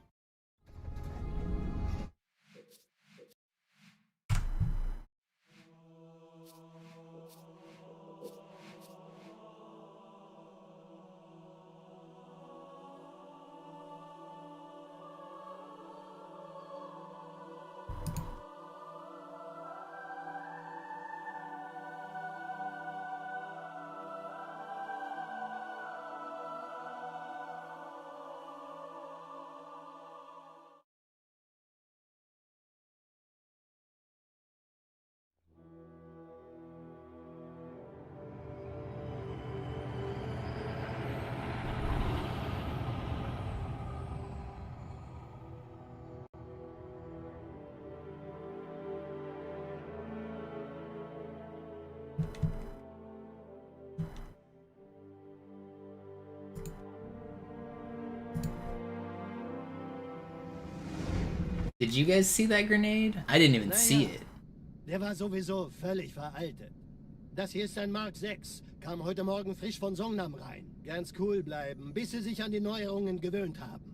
Speaker 1: Did you guys see that grenade? I didn't even see it.
Speaker 2: Der war sowieso völlig veraltet. Das hier ist ein Mark 6. Kam heute Morgen frisch von Songnam rein. Ganz cool bleiben, bis Sie sich an die Neuerungen gewöhnt haben.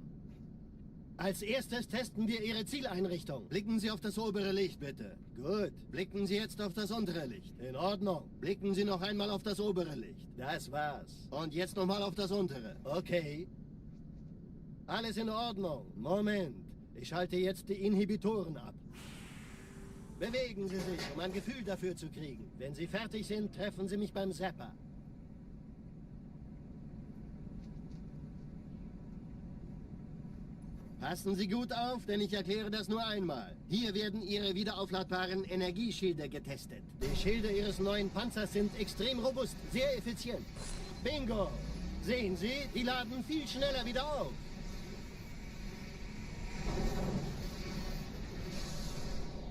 Speaker 2: Als erstes testen wir Ihre Zieleinrichtung. Blicken Sie auf das obere Licht, bitte. Gut. Blicken Sie jetzt auf das untere Licht. In Ordnung. Blicken Sie noch einmal auf das obere Licht. Das war's. Und jetzt nochmal auf das untere. Okay. Alles in Ordnung. Moment. Ich schalte jetzt die Inhibitoren ab. Bewegen Sie sich, um ein Gefühl dafür zu kriegen. Wenn Sie fertig sind, treffen Sie mich beim Zapper. Passen Sie gut auf, denn ich erkläre das nur einmal. Hier werden Ihre wiederaufladbaren Energieschilde getestet. Die Schilde Ihres neuen Panzers sind extrem robust, sehr effizient. Bingo! Sehen Sie, die laden viel schneller wieder auf.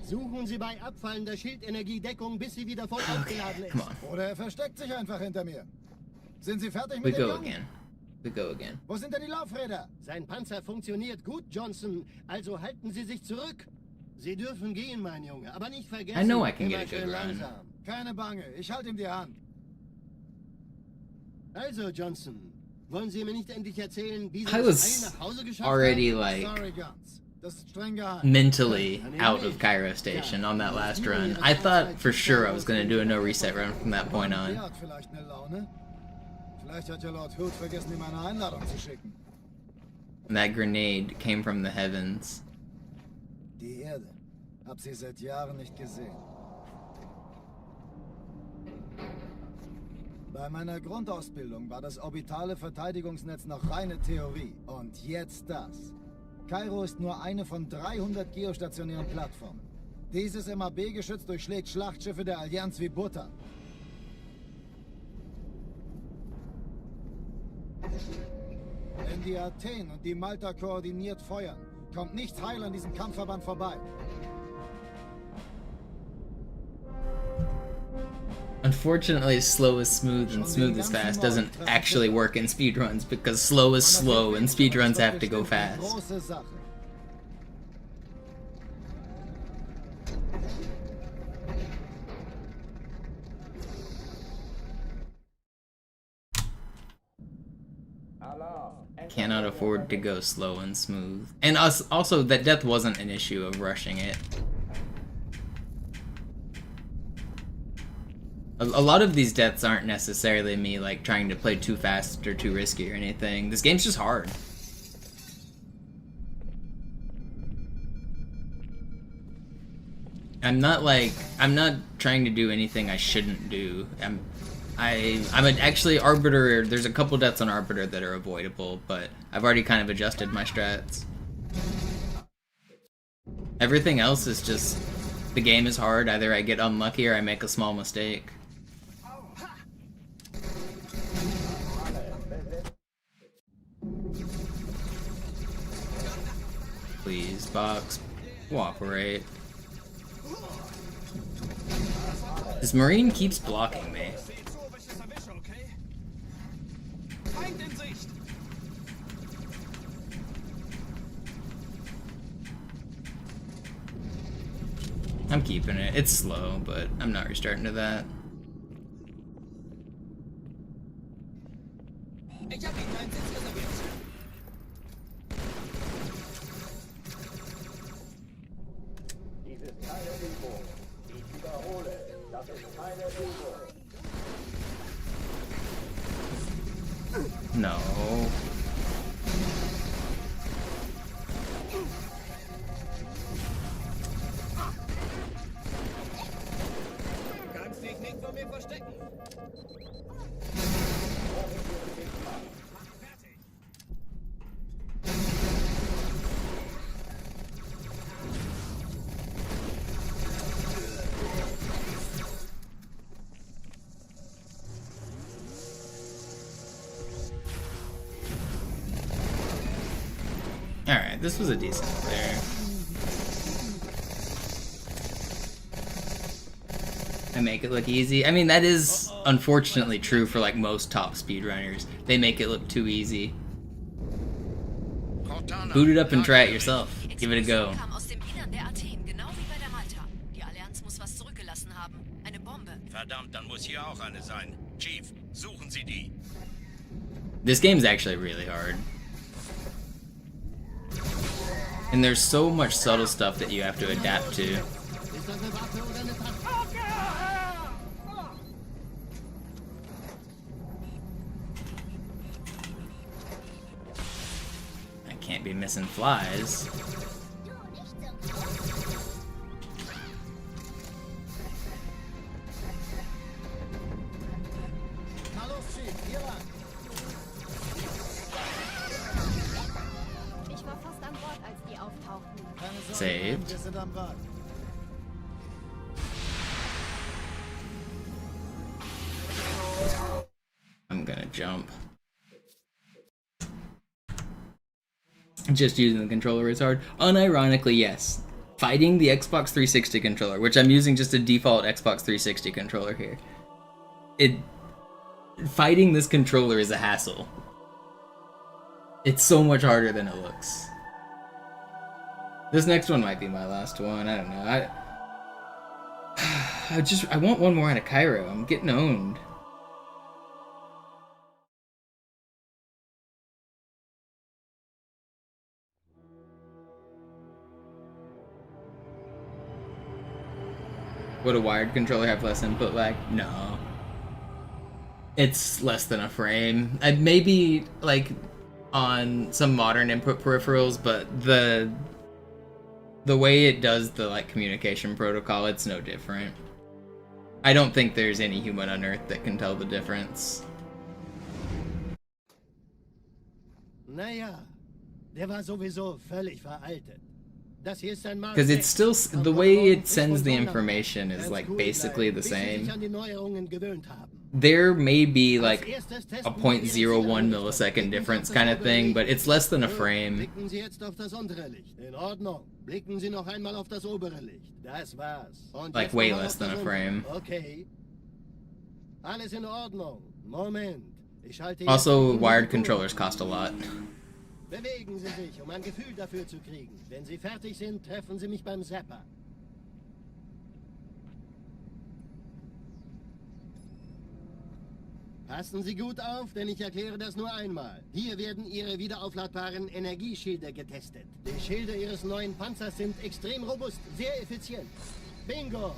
Speaker 2: Suchen Sie bei abfallender Schildenergiedeckung, bis sie wieder voll aufgeladen ist.
Speaker 1: Come on.
Speaker 3: Oder er versteckt sich einfach hinter mir. Sind Sie fertig
Speaker 1: We
Speaker 3: mit dem
Speaker 1: go
Speaker 3: Jungen?
Speaker 1: again. We go again.
Speaker 3: Wo sind denn die Laufräder?
Speaker 2: Sein Panzer funktioniert gut, Johnson. Also halten Sie sich zurück. Sie dürfen gehen, mein Junge. Aber nicht vergessen,
Speaker 1: I know I can
Speaker 2: immer
Speaker 1: get a good
Speaker 2: schön
Speaker 1: run.
Speaker 2: langsam.
Speaker 3: Keine Bange, ich halte ihm die Hand.
Speaker 2: Also, Johnson, wollen Sie mir nicht endlich erzählen, wie Sie
Speaker 1: I
Speaker 2: das
Speaker 1: was
Speaker 2: Ei nach Hause geschafft
Speaker 1: already
Speaker 2: haben?
Speaker 1: like
Speaker 3: Sorry, Guns. Das ist streng geheim.
Speaker 1: mentally out of Cairo Station on that last run. I thought for sure I was gonna do a no reset run from that point on.
Speaker 3: Der hat vielleicht eine Laune. Vielleicht hat ja Lord Hood vergessen, ihm eine Einladung zu schicken.
Speaker 1: And that grenade came from the heavens.
Speaker 3: Die Erde. Hab sie seit Jahren nicht gesehen. Bei meiner Grundausbildung war das orbitale Verteidigungsnetz noch reine Theorie. Und jetzt das. Kairo ist nur eine von 300 geostationären Plattformen. Dieses MAB-Geschütz durchschlägt Schlachtschiffe der Allianz wie Butter. Wenn die Athen und die Malta koordiniert feuern, kommt nichts heil an diesem Kampfverband vorbei.
Speaker 1: Unfortunately, slow is smooth and smooth is fast doesn't actually work in speedruns because slow is slow and speedruns have to go fast.
Speaker 3: Große Sache.
Speaker 1: Cannot afford to go slow and smooth. And also, that death wasn't an issue of rushing it. A lot of these deaths aren't necessarily me like trying to play too fast or too risky or anything. This game's just hard. I'm not trying to do anything I shouldn't do. I'm actually Arbiter. There's a couple deaths on Arbiter that are avoidable, but I've already kind of adjusted my strats. Everything else is just, the game is hard. Either I get unlucky or I make a small mistake. Please, box. Cooperate. This Marine keeps blocking me. I'm keeping it. It's slow, but I'm not restarting to that.
Speaker 4: Dies ist keine Übung. Ich wiederhole, das ist keine Übung.
Speaker 1: No.
Speaker 6: Kannst dich nicht vor mir verstecken.
Speaker 1: Alright, this was a decent clear. I make it look easy. I mean, that is unfortunately true for like most top speedrunners. They make it look too easy. Boot it up and try it yourself. Give it a go.
Speaker 8: Kam aus dem Innern der Athen, genau wie bei der Malta. Die Allianz muss was zurückgelassen haben. Eine Bombe.
Speaker 7: Verdammt, dann muss hier auch eine sein. Chief, suchen Sie die.
Speaker 1: This game's actually really hard. And there's so much subtle stuff that you have to adapt to. I can't be missing flies.
Speaker 10: Ich war fast an Bord, als die auftauchten.
Speaker 1: Saved.
Speaker 3: Wir sind am Rad.
Speaker 1: I'm gonna jump. Just using the controller is hard. Unironically, yes. Fighting the Xbox 360 controller, which I'm using just a default Xbox 360 controller here. Fighting this controller is a hassle. It's so much harder than it looks. This next one might be my last one. I don't know. I want one more out of Cairo. I'm getting owned. Would a wired controller have less input lag? No. It's less than a frame. Maybe like on some modern input peripherals, but the way it does the like communication protocol, it's no different. I don't think there's any human on Earth that can tell the difference.
Speaker 2: Naja, der war sowieso völlig veraltet. Das hier ist ein
Speaker 1: Because it's still, the way it sends the information is like basically the same. There may be like a 0.01 millisecond difference kind of thing, but it's less than a frame.
Speaker 2: Blicken Sie jetzt auf das untere Licht. In Ordnung. Blicken Sie noch einmal auf das obere Licht. Das war's. Und
Speaker 1: Like
Speaker 2: jetzt
Speaker 1: way
Speaker 2: nochmal
Speaker 1: less
Speaker 2: auf
Speaker 1: than a
Speaker 2: das
Speaker 1: frame.
Speaker 2: untere. Okay. Alles in Ordnung. Moment. Ich schalte
Speaker 1: Also,
Speaker 2: jetzt
Speaker 1: wired controllers cost a lot.
Speaker 2: Bewegen Sie sich, um ein Gefühl dafür zu kriegen. Wenn Sie fertig sind, treffen Sie mich beim Zapper. Passen Sie gut auf, denn ich erkläre das nur einmal. Hier werden Ihre wiederaufladbaren Energieschilde getestet. Die Schilde Ihres neuen Panzers sind extrem robust, sehr effizient. Bingo!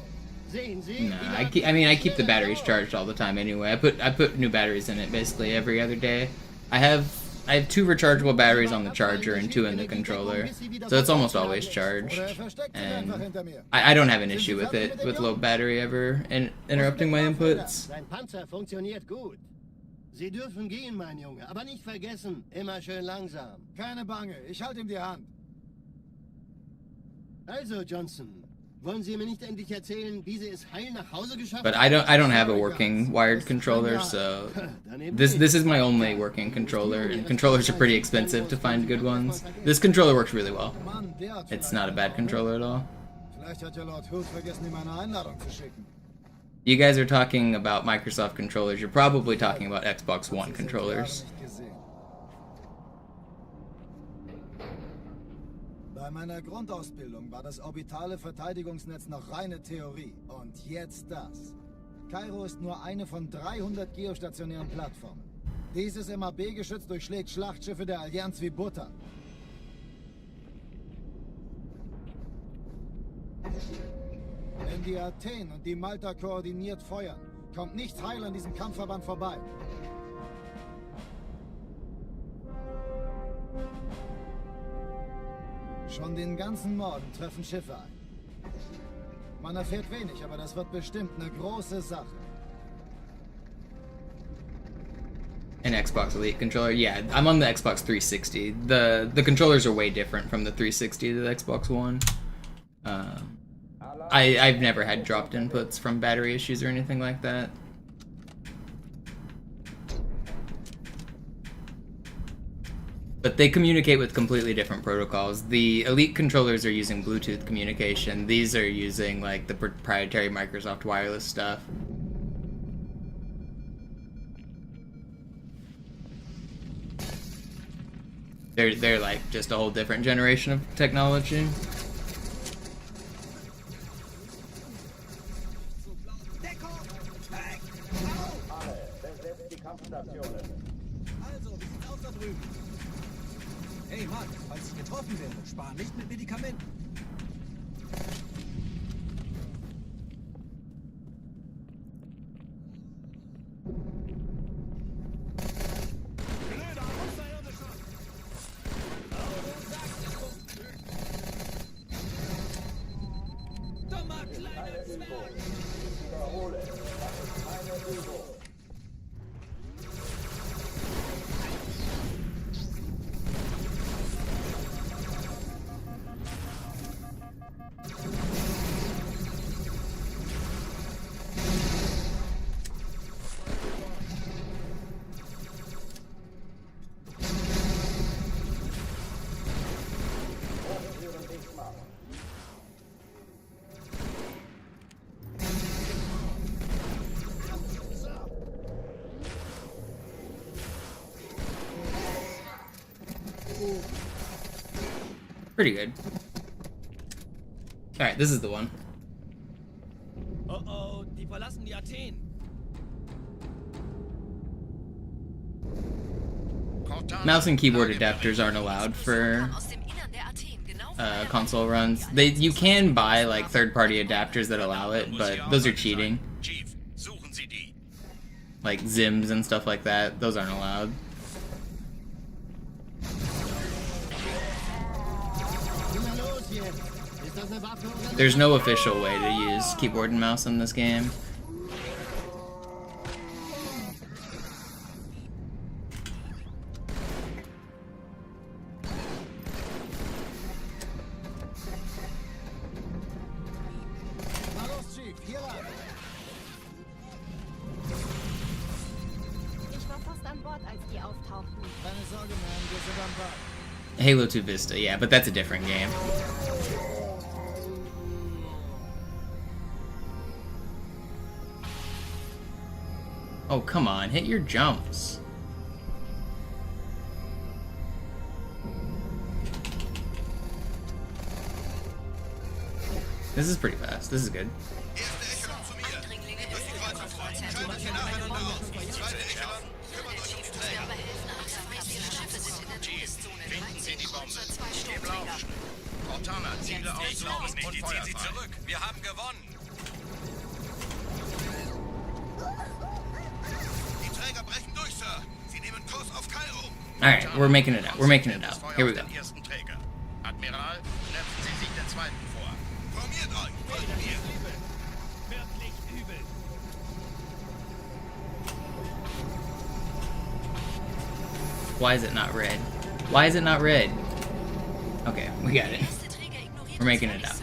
Speaker 2: Sehen Sie?
Speaker 1: No, I keep the batteries charged all the time anyway. I put new batteries in it basically every other day. I have 2 rechargeable batteries on the charger and 2 in the controller, so it's almost always charged. And I don't have an issue with it, with low battery ever interrupting my inputs.
Speaker 2: Sein Panzer funktioniert gut. Sie dürfen gehen, mein Junge, aber nicht vergessen, immer schön langsam.
Speaker 3: Keine Bange, ich halte ihm die Hand.
Speaker 2: Also, Johnson, Wollen Sie mir nicht endlich erzählen, wie Sie es heil nach Hause geschafft
Speaker 1: But
Speaker 2: haben?
Speaker 1: I don't have a working wired controller, so this is my only working controller, and controllers are pretty expensive to find good ones. This controller works really well.
Speaker 3: Mann, der hat
Speaker 1: It's
Speaker 3: vielleicht
Speaker 1: not a bad controller at all.
Speaker 3: Vielleicht hat ja Lord Hood vergessen, ihm eine Einladung zu schicken.
Speaker 1: You guys are talking about Microsoft controllers. You're probably talking about Xbox One controllers.
Speaker 3: Nicht gesehen. Bei meiner Grundausbildung war das orbitale Verteidigungsnetz noch reine Theorie. Und jetzt das. Kairo ist nur eine von 300 geostationären Plattformen. Dieses MAB-Geschütz durchschlägt Schlachtschiffe der Allianz wie Butter. Wenn die Athen und die Malta koordiniert feuern, kommt nichts heil an diesem Kampfverband vorbei. Schon den ganzen Morgen treffen Schiffe ein. Man erfährt wenig, aber das wird bestimmt eine große Sache.
Speaker 1: An Xbox Elite controller? Yeah, I'm on the Xbox 360. The controllers are way different from the 360 to the Xbox One. I've never had dropped inputs from battery issues or anything like that. But they communicate with completely different protocols. The Elite controllers are using Bluetooth communication. These are using like the proprietary Microsoft wireless stuff. They're like just a whole different generation of technology.
Speaker 6: Also, wie sieht's aus da drüben? Hey Mann, falls ich getroffen werde, spar nicht mit Medikamenten. Dummer kleiner Zwerg!
Speaker 4: Wiederhole, das ist keine Übung.
Speaker 1: Pretty good. Alright, this is the one.
Speaker 6: Oh oh, die verlassen die Athen.
Speaker 1: Mouse and keyboard adapters aren't allowed for console runs. You can buy like third-party adapters that allow it, but those are cheating. Like Zims and stuff like that, those aren't allowed. There's no official way to use keyboard and mouse in this game.
Speaker 10: Ich war fast an Bord, als die auftauchten.
Speaker 3: Keine Sorge, Mann, wir sind am Ball.
Speaker 1: Halo 2 Vista, yeah, but that's a different game. Oh, come on, hit your jumps. This is pretty fast. This is good.
Speaker 7: Cortana, Ziele aussuchen und feuern sie zurück. Wir haben gewonnen. Die Träger brechen durch, Sir. Sie nehmen Kurs auf Kairo.
Speaker 1: Alright, we're making it out. We're making it out. Here we go.
Speaker 7: Admiral, knöpfen Sie sich den zweiten vor. Formiert euch, folgt mir.
Speaker 6: Wirklich übel.
Speaker 1: Why is it not red? Why is it not red? Okay, we got it. We're making it out.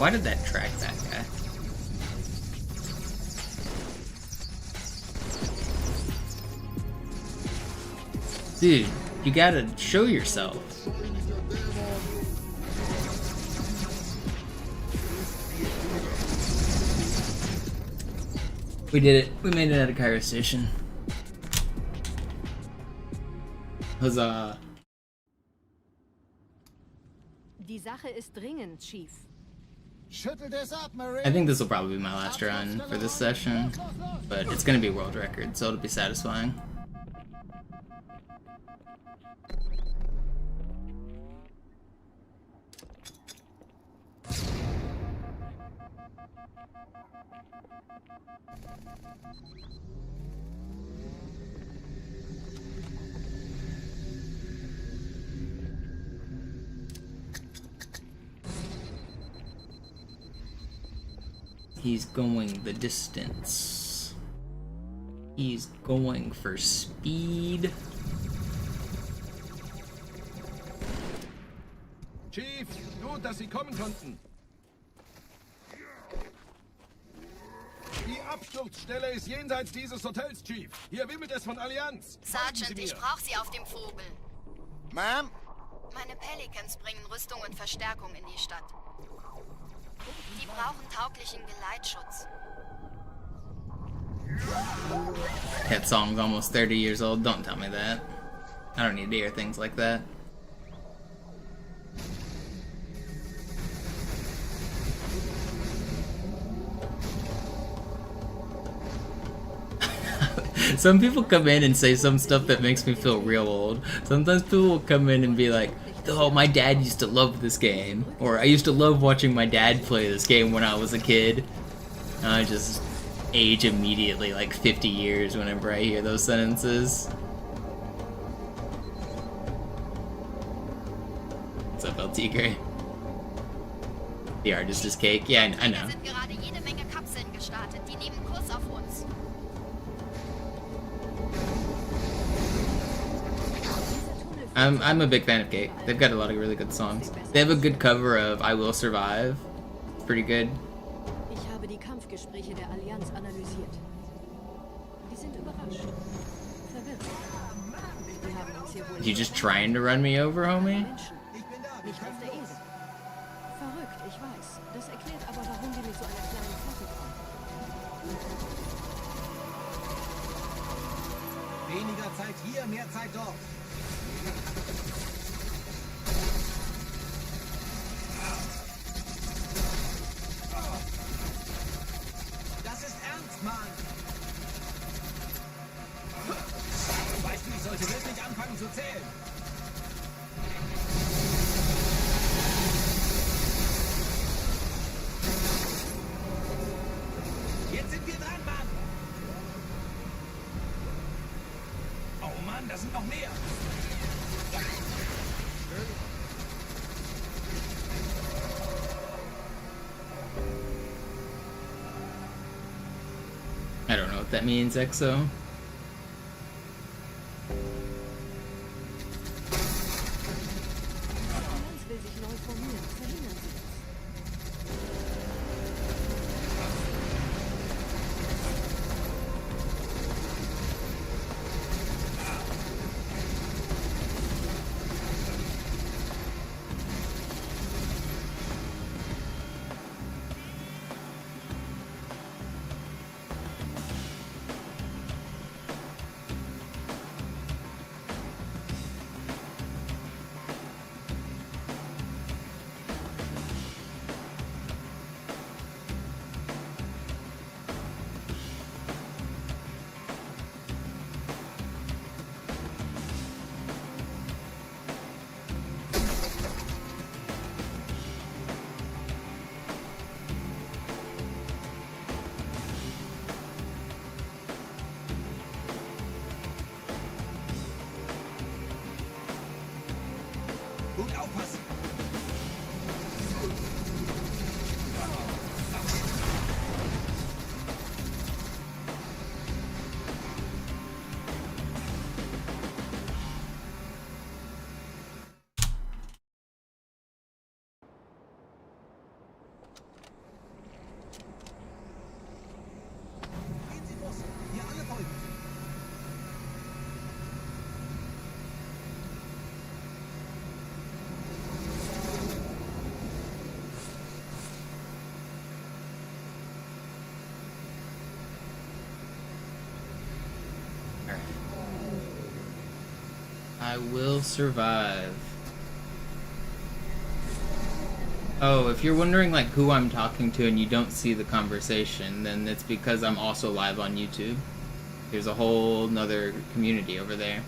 Speaker 1: Why did that track that guy? Dude, you gotta show yourself. We did it. We made it out of Cairo Station. Huzzah.
Speaker 10: Die Sache ist dringend, Chief.
Speaker 3: Schüttelt es ab, Marine.
Speaker 1: I think this will probably be my last run for this session, but it's gonna be a world record, so it'll be satisfying. He's going the distance. He's going for speed.
Speaker 6: Chief, gut, dass Sie kommen konnten. Die Absturzstelle ist jenseits dieses Hotels, Chief. Hier wimmelt es von Allianz.
Speaker 9: Sergeant, ich brauche Sie auf dem Vogel.
Speaker 3: Ma'am?
Speaker 9: Meine Pelicans bringen Rüstung und Verstärkung in die Stadt. Die brauchen tauglichen Geleitschutz.
Speaker 1: That song's almost 30 years old. Don't tell me that. I don't need to hear things like that. Some people come in and say some stuff that makes me feel real old. Sometimes people will come in and be like, oh, my dad used to love this game. Or I used to love watching my dad play this game when I was a kid. And I just age immediately, like 50 years whenever I hear those sentences. What's up, LT Gray? The artist is cake. Yeah, I know.
Speaker 9: Sind gerade jede Menge Kapseln gestartet. Die nehmen Kurs auf uns.
Speaker 1: I'm a big fan of Cake. They've got a lot of really good songs. They have a good cover of I Will Survive. It's pretty good.
Speaker 10: Ich habe die Kampfgespräche der Allianz analysiert. Die sind überrascht. Verwirrt. Die haben uns hier wohl
Speaker 1: You just trying to run me over, homie?
Speaker 10: Menschen. Nicht auf der Insel. Verrückt, ich weiß. Das erklärt aber, warum wir mit so einer kleinen Flotte kommen.
Speaker 3: Weniger Zeit hier, mehr Zeit dort. Das ist ernst, Mann! Weißt du, ich sollte wirklich anfangen zu zählen. Jetzt sind wir dran, Mann! Oh Mann, da sind noch mehr!
Speaker 1: I don't know what that means, EXO.
Speaker 10: Allianz will sich neu formieren. Verhindern Sie das.
Speaker 1: will survive. Oh, if you're wondering like who I'm talking to and you don't see the conversation, then it's because I'm also live on YouTube. There's a whole nother community over there.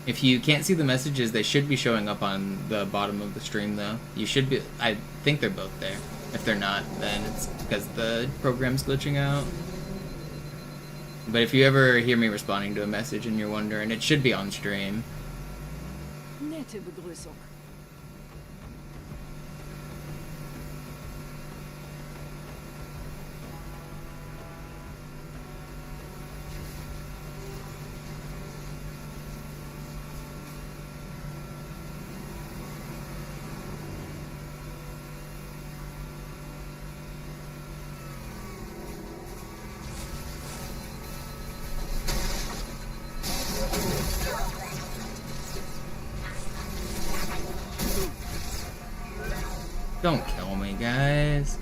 Speaker 1: If you can't see the messages, they should be showing up on the bottom of the stream though. You should be, I think they're both there. If they're not, then it's because the program's glitching out. But if you ever hear me responding to a message and you're wondering, it should be on stream.
Speaker 10: Nette Begrüßung.
Speaker 1: Don't kill me, guys.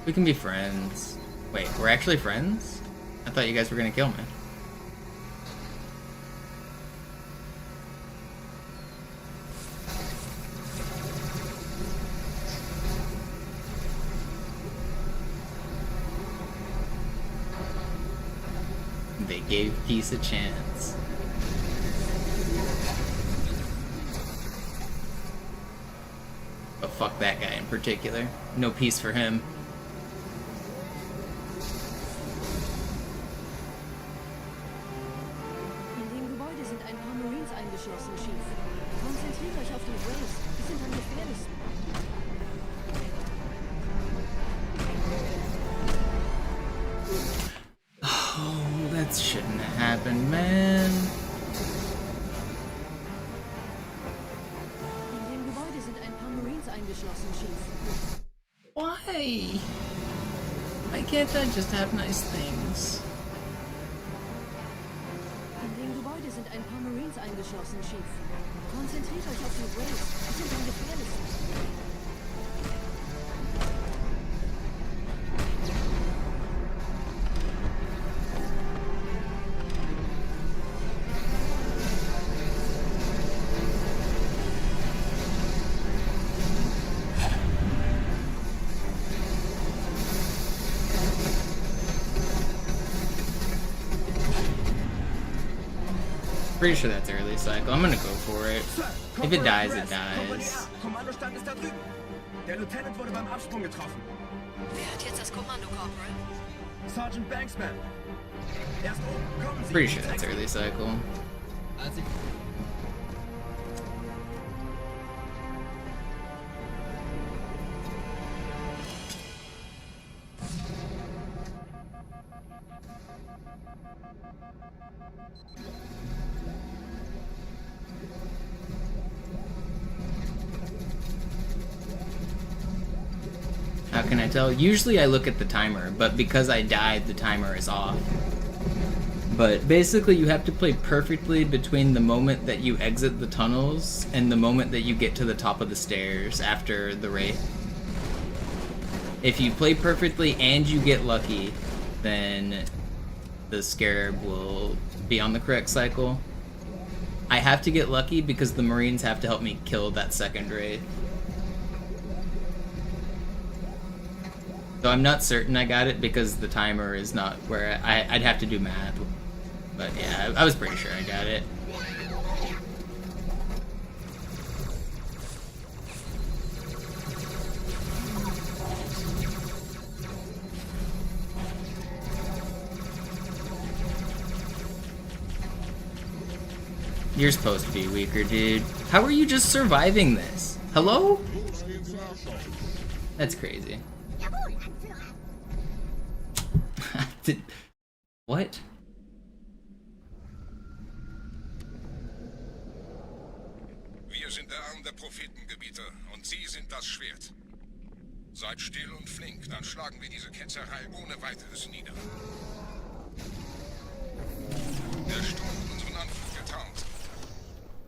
Speaker 1: We can be friends. Wait, we're actually friends? I thought you guys were gonna kill me. They gave peace a chance. But fuck that guy in particular. No peace for him.
Speaker 10: In dem Gebäude sind ein paar Marines eingeschlossen, Chief. Konzentriert euch auf die Waves. Die sind am gefährlichsten.
Speaker 1: Oh, that shouldn't have happened, man. Why? Why can't I just have nice things?
Speaker 10: In dem Gebäude sind ein paar Marines eingeschlossen, Chief. Konzentriert euch auf die Waves. Die sind am gefährlichsten.
Speaker 1: Pretty sure that's early cycle. I'm gonna go for it. If it dies, it dies.
Speaker 6: Kommandostand ist da drüben. Der Lieutenant wurde beim Absprung getroffen.
Speaker 8: Wer hat jetzt das Kommando, Corporal?
Speaker 6: Sergeant Banksman. Erst oben, kommen Sie.
Speaker 1: Pretty sure that's early cycle. How can I tell? Usually I look at the timer, but because I died, the timer is off. But basically you have to play perfectly between the moment that you exit the tunnels and the moment that you get to the top of the stairs after the wraith. If you play perfectly and you get lucky, then the scarab will be on the correct cycle. I have to get lucky because the Marines have to help me kill that second wraith. So I'm not certain I got it because the timer is not where I'd have to do math. But yeah, I was pretty sure I got it. You're supposed to be weaker, dude. How are you just surviving this? Hello? That's crazy. What?
Speaker 7: Wir sind der Arm der Prophetengebieter und Sie sind das Schwert. Seid still und flink, dann schlagen wir diese Ketzerei ohne weiteres nieder. Der Sturm hat unseren Anflug getarnt.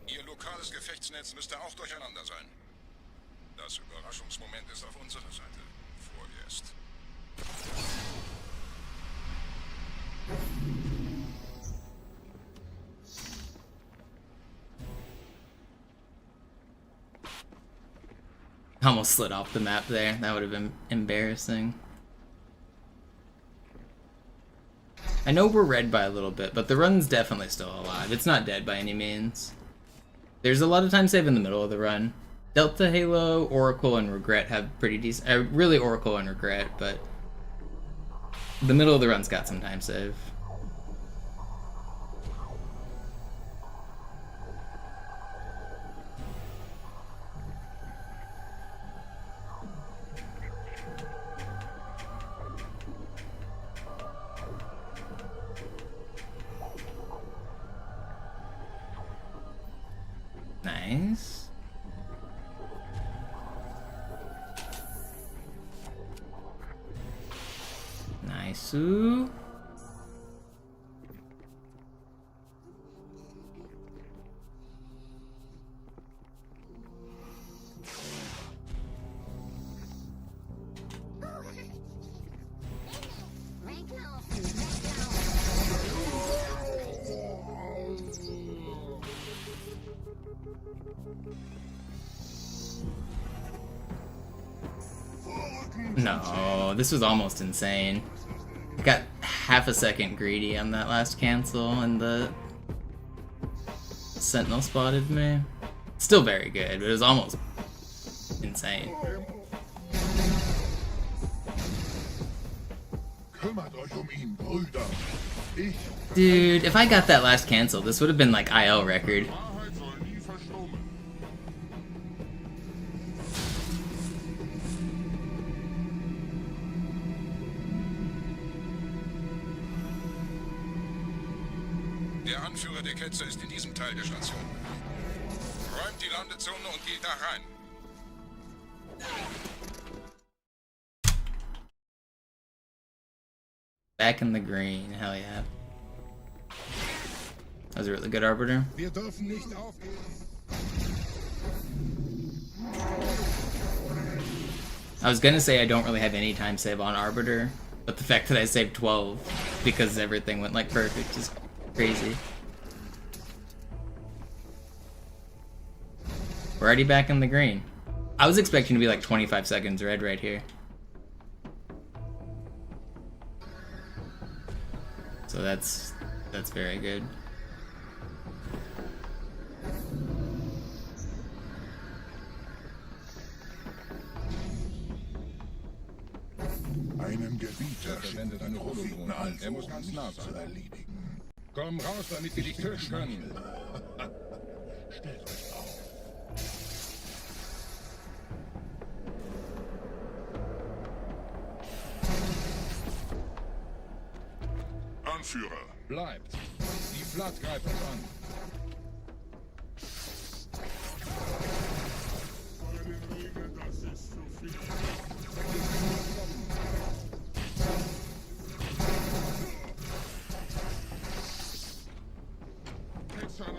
Speaker 7: Ihr lokales Gefechtsnetz müsste auch durcheinander sein. Das Überraschungsmoment ist auf unserer Seite. Vorerst.
Speaker 1: Almost slid off the map there. That would have been embarrassing. I know we're red by a little bit, but the run's definitely still alive. It's not dead by any means. There's a lot of time save in the middle of the run. Delta, Halo, Oracle, and Regret have pretty decent... really Oracle and Regret, but... the middle of the run's got some time save. Nice. Nice-oo. No, this was almost insane. I got half a second greedy on that last cancel and the Sentinel spotted me. Still very good, but it was almost insane. Dude, if I got that last cancel, this would have been like IL record.
Speaker 5: Der Anführer der Ketzer ist in diesem Teil der Station. Räumt die Landezone und geht da rein.
Speaker 1: Back in the green, hell yeah. That was a really good Arbiter.
Speaker 5: Wir dürfen nicht aufgeben.
Speaker 1: I was gonna say I don't really have any time save on Arbiter, but the fact that I saved 12 because everything went like perfect is crazy. We're already back in the green. I was expecting to be like 25 seconds red right here. So that's very good.
Speaker 5: Einem Gebieter verwendet eine Propheten als er muss ganz nah zu erledigen. Komm raus, damit wir dich töten können. Stellt euch auf. Anführer. Bleibt. Die Flat greift uns an. Das ist zu viel.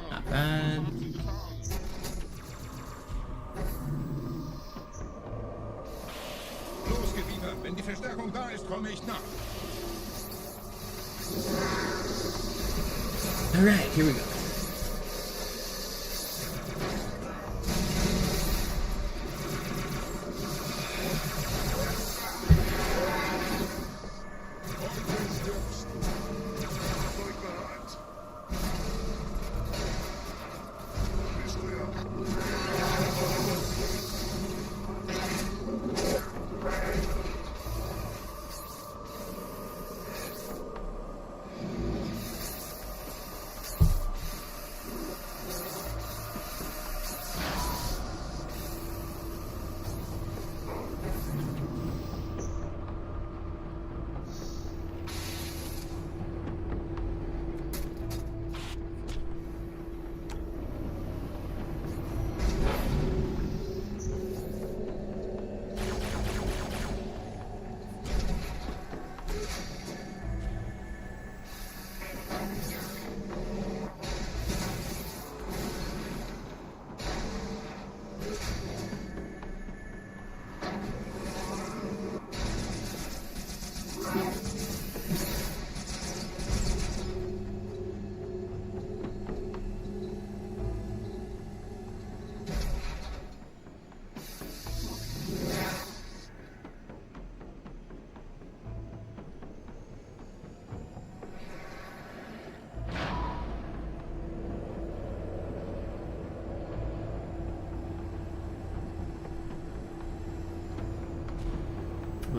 Speaker 1: Not bad.
Speaker 5: Los, Gebieter. Wenn die Verstärkung da ist, komme ich nach.
Speaker 1: Alright, here we go.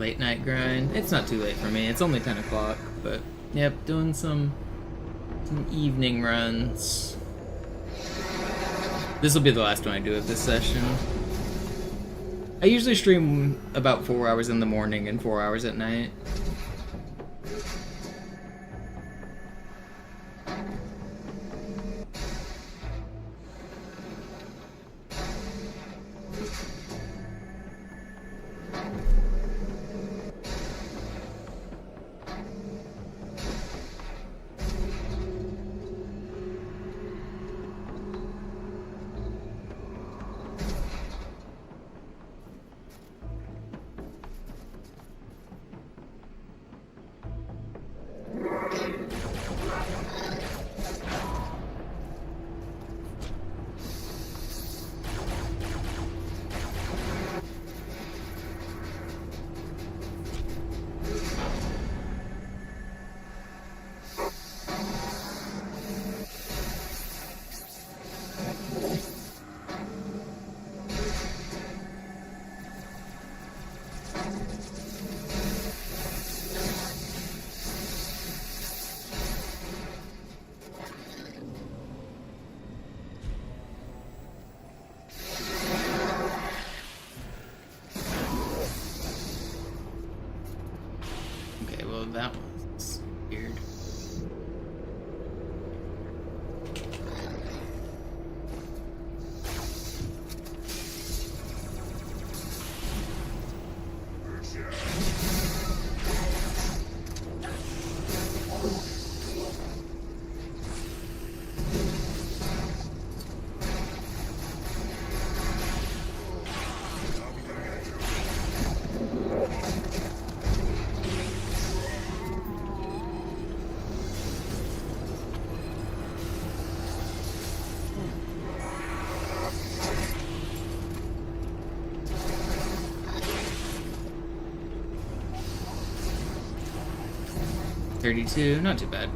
Speaker 1: late night grind. It's not too late for me. It's only 10 o'clock, but yep, doing some evening runs. This will be the last one I do of this session. I usually stream about 4 hours in the morning and 4 hours at night. That was weird. $32, not too bad.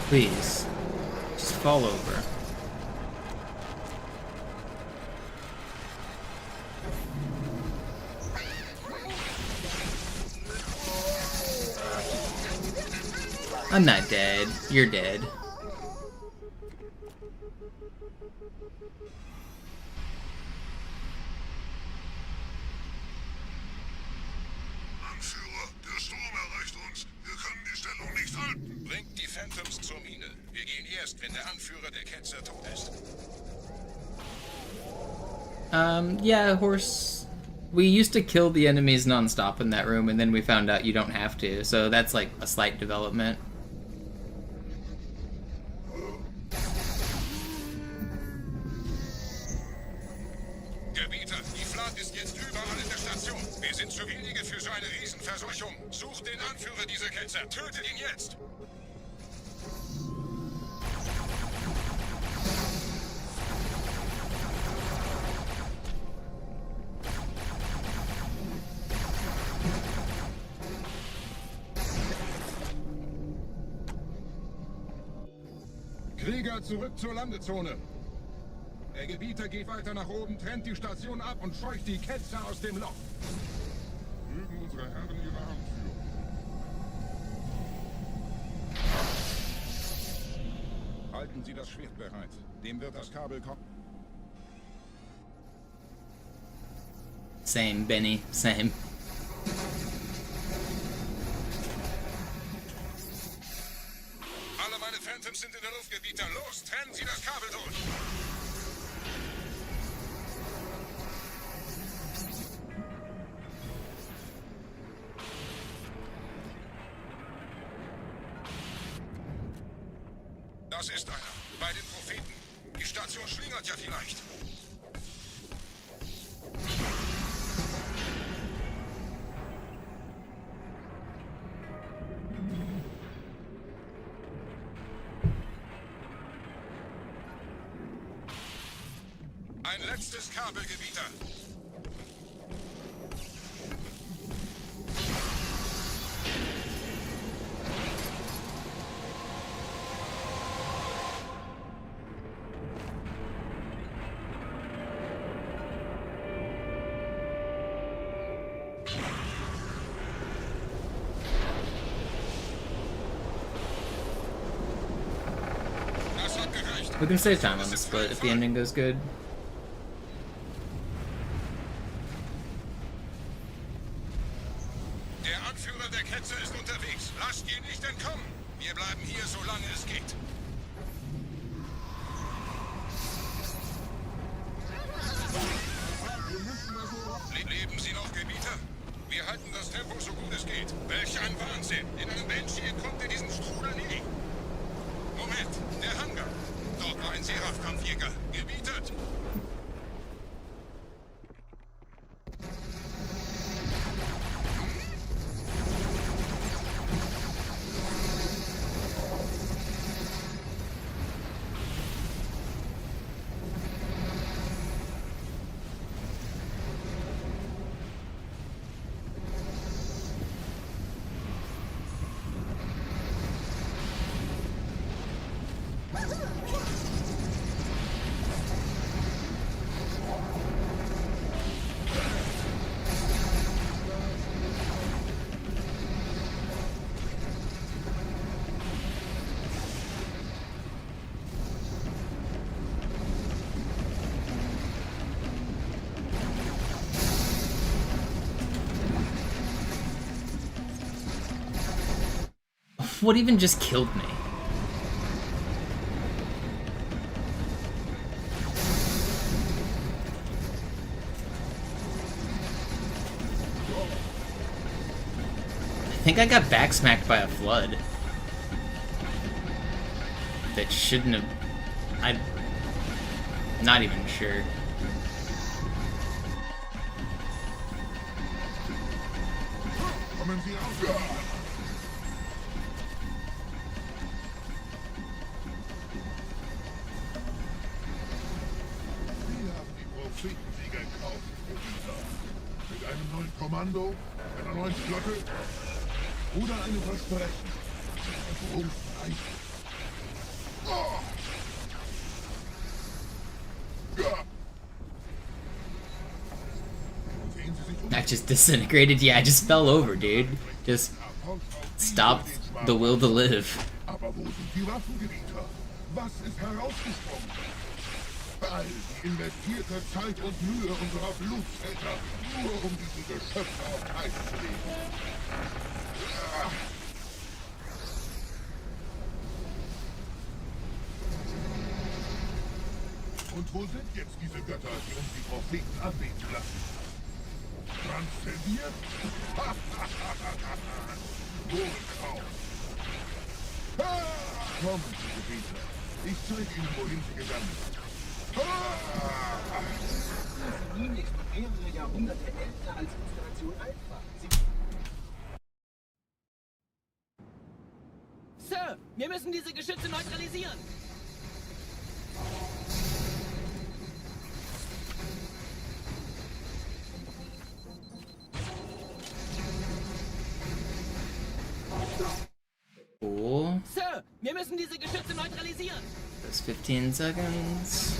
Speaker 1: Please, just fall over. I'm not dead. You're dead.
Speaker 5: Bringt die Phantoms zur Mine. Wir gehen erst, wenn der Anführer der Ketzer tot ist.
Speaker 1: Yeah, horse. We used to kill the enemies non-stop in that room, and then we found out you don't have to, so that's like a slight development.
Speaker 5: Gebieter, die Flat ist jetzt überall in der Station. Wir sind zu wenige für so eine Riesenverseuchung. Sucht den Anführer dieser Ketzer. Tötet ihn jetzt! Krieger, zurück zur Landezone. Der Gebieter geht weiter nach oben, trennt die Station ab und scheucht die Ketzer aus dem Loch. Mögen unsere Herren ihre Hand führen. Halten Sie das Schwert bereit. Dem wird das Kabel kommen.
Speaker 1: Same, Benny. Same.
Speaker 5: Alle meine Phantoms sind in der Luft, Gebieter. Los, trennen Sie das Kabel durch. Das ist einer. Bei den Propheten. Die Station schlingert ja vielleicht. Ein letztes Kabelgebieter. Das hat gereicht.
Speaker 1: We can save time on the split if the ending goes good.
Speaker 5: Der Anführer der Ketzer ist unterwegs. Lasst ihn nicht entkommen. Wir bleiben hier, solange es geht. Leben Sie noch, Gebieter? Wir halten das Tempo so gut es geht. Welch ein Wahnsinn! In einem Banshee entkommt ihr diesem Strudel nie. Moment, der Hangar. Dort war ein Seraph-Kampfjäger. Gebietet!
Speaker 1: What even just killed me? I think I got backsmacked by a flood. That shouldn't have... I'm not even sure.
Speaker 5: Kommen Sie auf! Mit einem neuen Kommando, einer neuen Flotte oder einem Versprechen. Großreich. Oh. Ja. Sehen Sie sich um.
Speaker 1: I just disintegrated. Yeah, I just fell over, dude. Just stopped the will to live.
Speaker 5: Aber wo sind die Waffengebieter? Was ist herausgesprungen? All die investierte Zeit und Mühe unserer Bluttäter, nur um diese Geschöpfe auf Eis zu legen. Und wo sind jetzt diese Götter, die uns die Propheten anbeten lassen? Transzendiert? Wohlkaum. Kommen Sie, Gebieter. Ich zeige Ihnen, wohin Sie gegangen sind.
Speaker 6: Minen ist mehrere Jahrhunderte älter als Installation Alpha. Sir, wir müssen diese Geschütze neutralisieren.
Speaker 1: Cool.
Speaker 6: Sir, wir müssen diese Geschütze neutralisieren.
Speaker 1: That's 15 seconds.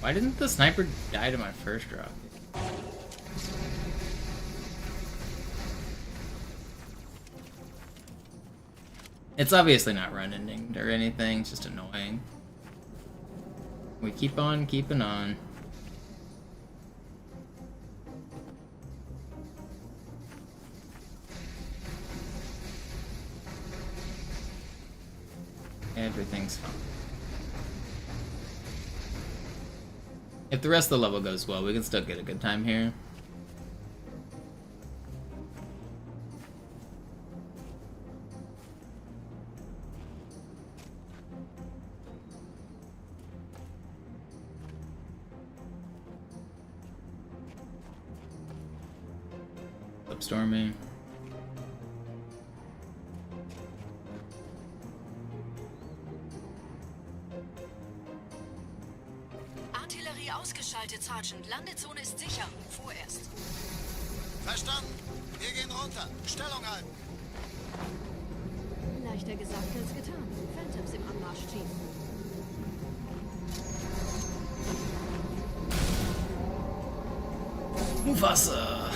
Speaker 1: Why didn't the sniper die to my first rocket? It's obviously not run ending or anything, it's just annoying. We keep on keeping on. Everything's fine. If the rest of the level goes well, we can still get a good time here. Stormy.
Speaker 8: Artillerie ausgeschaltet, Sergeant. Landezone ist sicher. Vorerst.
Speaker 7: Verstanden. Wir gehen runter. Stellung halten.
Speaker 10: Leichter gesagt als getan. Phantoms im Anmarsch, Chief.
Speaker 1: Wasser.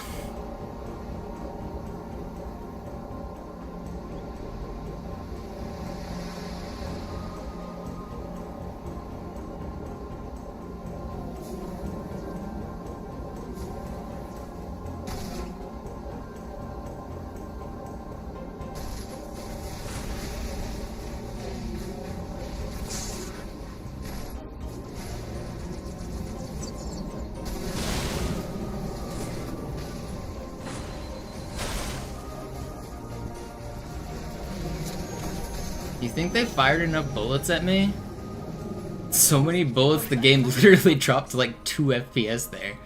Speaker 1: You think they fired enough bullets at me? So many bullets, the game literally dropped to like 2 FPS there.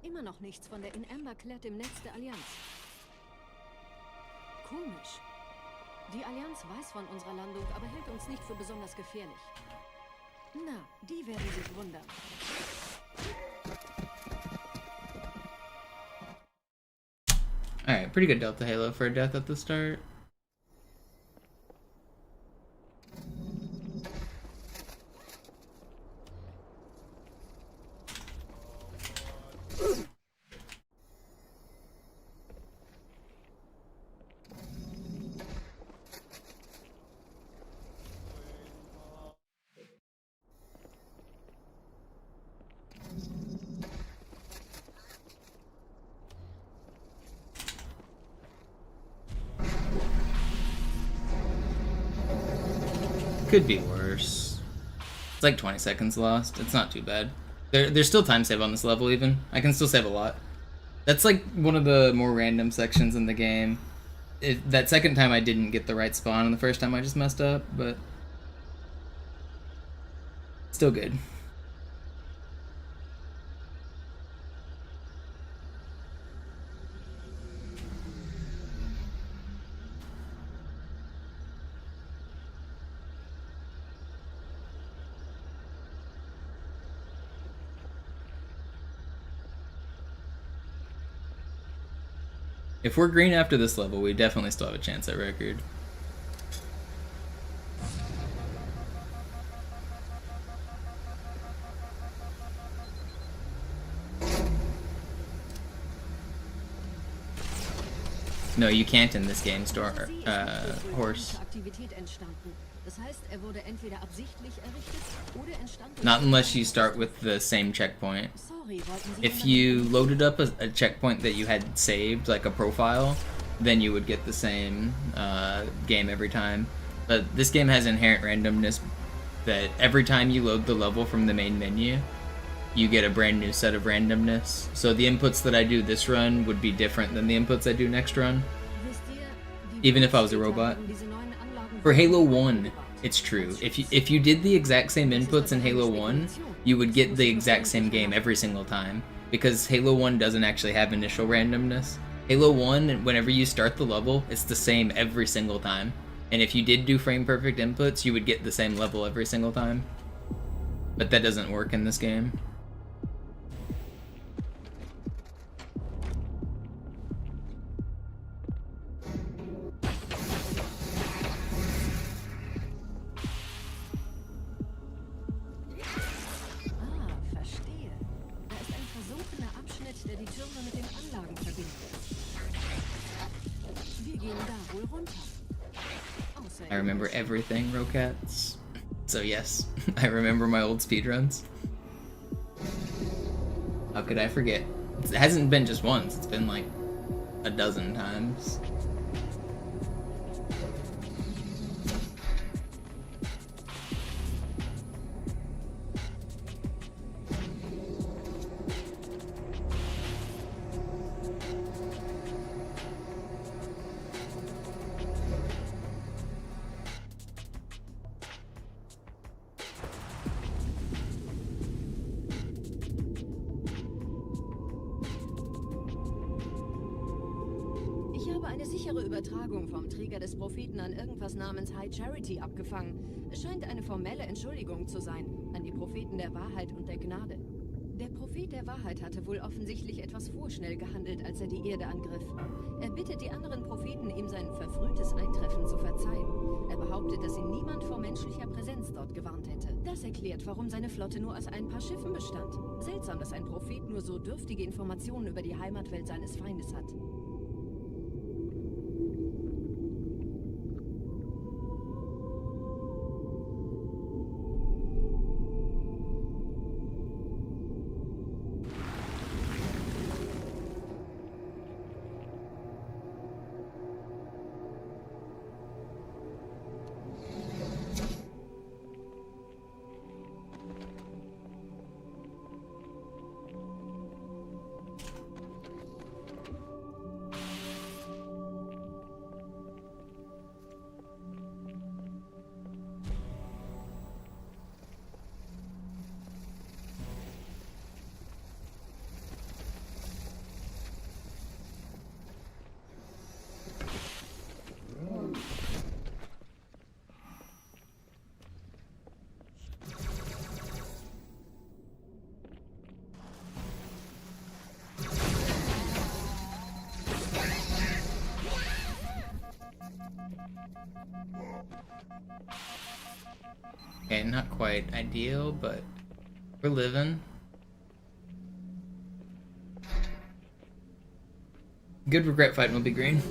Speaker 10: Immer noch nichts von der in Amber Clad im Netz der Allianz. Komisch. Die Allianz weiß von unserer Landung, aber hält uns nicht für besonders gefährlich. Na, die werden sich wundern.
Speaker 1: Alright, pretty good Delta Halo for a death at the start. Could be worse. It's like 20 seconds lost. It's not too bad. There's still time save on this level even. I can still save a lot. That's like one of the more random sections in the game. That second time I didn't get the right spawn, and the first time I just messed up, but still good. If we're green after this level, we definitely still have a chance at record. No, you can't in this game, Horse. Not unless you start with the same checkpoint. If you loaded up a checkpoint that you had saved, like a profile, then you would get the same game every time. But this game has inherent randomness that every time you load the level from the main menu, you get a brand new set of randomness. So the inputs that I do this run would be different than the inputs I do next run, even if I was a robot. For Halo 1, it's true. If you did the exact same inputs in Halo 1, you would get the exact same game every single time, because Halo 1 doesn't actually have initial randomness. Halo 1, whenever you start the level, it's the same every single time. And if you did do frame perfect inputs, you would get the same level every single time. But that doesn't work in this game.
Speaker 10: Verstehe. Da ist ein versunkener Abschnitt, der die Türme mit den Anlagen verbindet. Wir gehen da wohl runter.
Speaker 1: I remember everything, Rocats. So yes, I remember my old speedruns. How could I forget? It hasn't been just once, it's been like a dozen times.
Speaker 10: Ich habe eine sichere Übertragung vom Träger des Propheten an irgendwas namens High Charity abgefangen. Es scheint eine formelle Entschuldigung zu sein, an die Propheten der Wahrheit und der Gnade. Der Prophet der Wahrheit hatte wohl offensichtlich etwas vorschnell gehandelt, als er die Erde angriff. Er bittet die anderen Propheten, ihm sein verfrühtes Eintreffen zu verzeihen. Er behauptet, dass ihn niemand vor menschlicher Präsenz dort gewarnt hätte. Das erklärt, warum seine Flotte nur aus ein paar Schiffen bestand. Seltsam, dass ein Prophet nur so dürftige Informationen über die Heimatwelt seines Feindes hat.
Speaker 1: Okay, not quite ideal, but we're living. Good regret fighting will be green.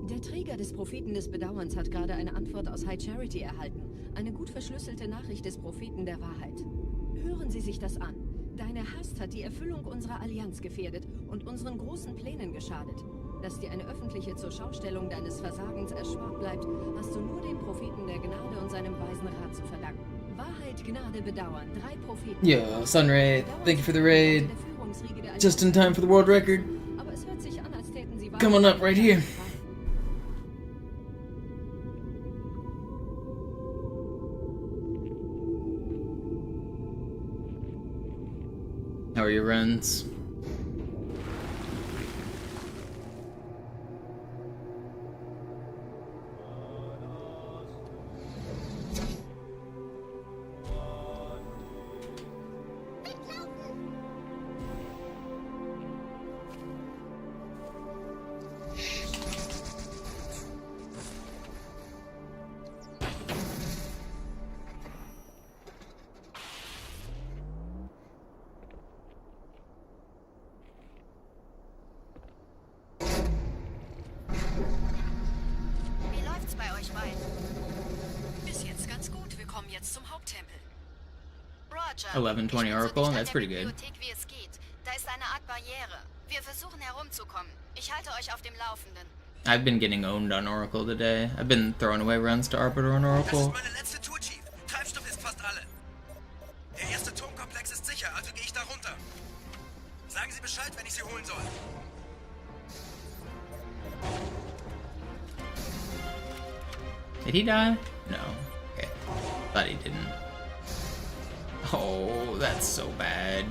Speaker 10: Der Träger des Propheten des Bedauerns hat gerade eine Antwort aus High Charity erhalten. Eine gut verschlüsselte Nachricht des Propheten der Wahrheit. Hören Sie sich das an. Deine Hast hat die Erfüllung unserer Allianz gefährdet und unseren großen Plänen geschadet. Dass dir eine öffentliche Zurschaustellung deines Versagens erspart bleibt, hast du nur dem Propheten der Gnade und seinem weisen Rat zu verdanken. Wahrheit, Gnade, Bedauern. 3 Propheten.
Speaker 1: Yo, Sunray, thank you for the raid. Just in time for the world record.
Speaker 10: Aber es hört sich an, als täten sie
Speaker 1: Come on up right here. How are your runs?
Speaker 9: Wie läuft's bei euch beiden?
Speaker 8: Bis jetzt ganz gut. Wir kommen jetzt zum Haupttempel.
Speaker 9: Roger.
Speaker 1: 1120 Oracle,
Speaker 9: an
Speaker 1: that's
Speaker 9: der
Speaker 1: pretty good.
Speaker 9: Bibliothek, wie es geht. Da ist eine Art Barriere. Wir versuchen herumzukommen. Ich halte euch auf dem Laufenden.
Speaker 1: I've been getting owned on Oracle today. I've been throwing away runs to Arbiter on
Speaker 6: Das ist
Speaker 1: Oracle.
Speaker 6: meine letzte Tour, Chief. Treibstoff ist fast alle. Der erste Turmkomplex ist sicher, also gehe ich da runter. Sagen Sie Bescheid, wenn ich Sie holen soll.
Speaker 1: Did he die? No. Okay. Thought he didn't. Oh, that's so bad.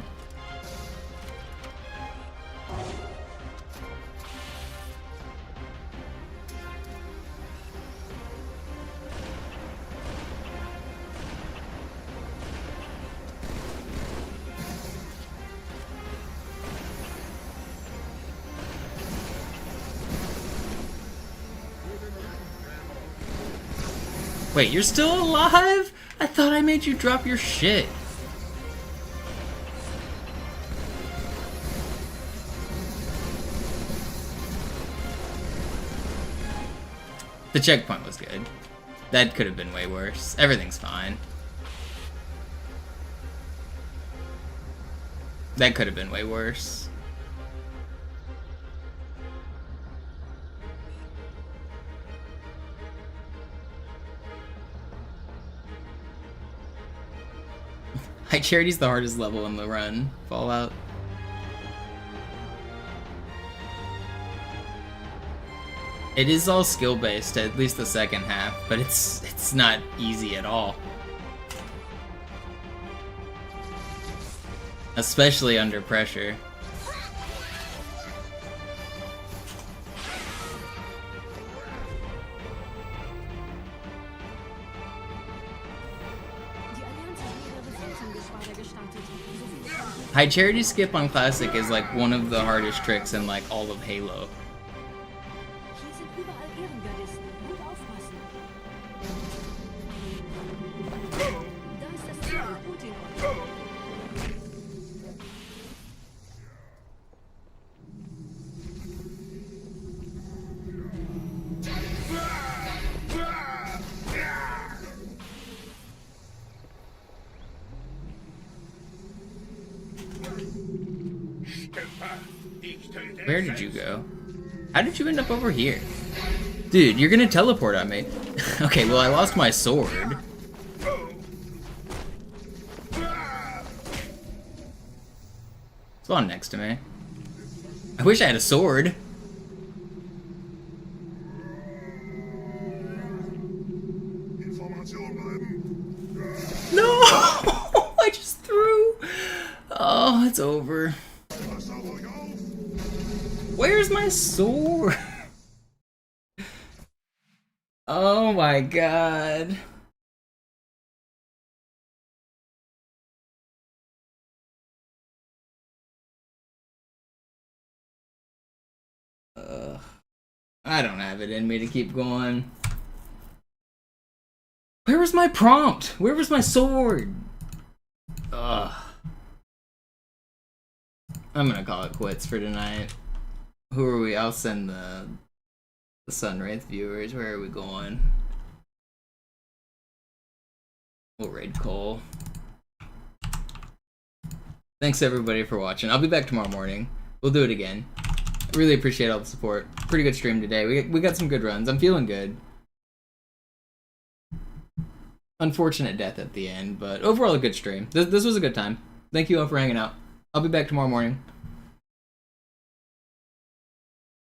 Speaker 1: Wait, you're still alive? I thought I made you drop your shit. The checkpoint was good. That could have been way worse. Everything's fine. That could have been way worse. High Charity's the hardest level in the run, Fallout. It is all skill-based, at least the second half, but it's not easy at all. Especially under pressure. High Charity skip on Classic is like one of the hardest tricks in like all of Halo. Where did you go? How did you end up over here? Dude, you're gonna teleport on me. Okay, well I lost my sword. Spawn next to me. I wish I had a sword. No! I just threw. Oh, it's over. Where's my sword? Oh my god. I don't have it in me to keep going. Where was my prompt? Where was my sword? Ugh. I'm gonna call it quits for tonight. Who are we? I'll send the Sunwraith viewers. Where are we going? We'll raid Cole. Thanks everybody for watching. I'll be back tomorrow morning. We'll do it again. I really appreciate all the support. Pretty good stream today. We got some good runs. I'm feeling good. Unfortunate death at the end, but overall a good stream. This was a good time. Thank you all for hanging out. I'll be back tomorrow morning.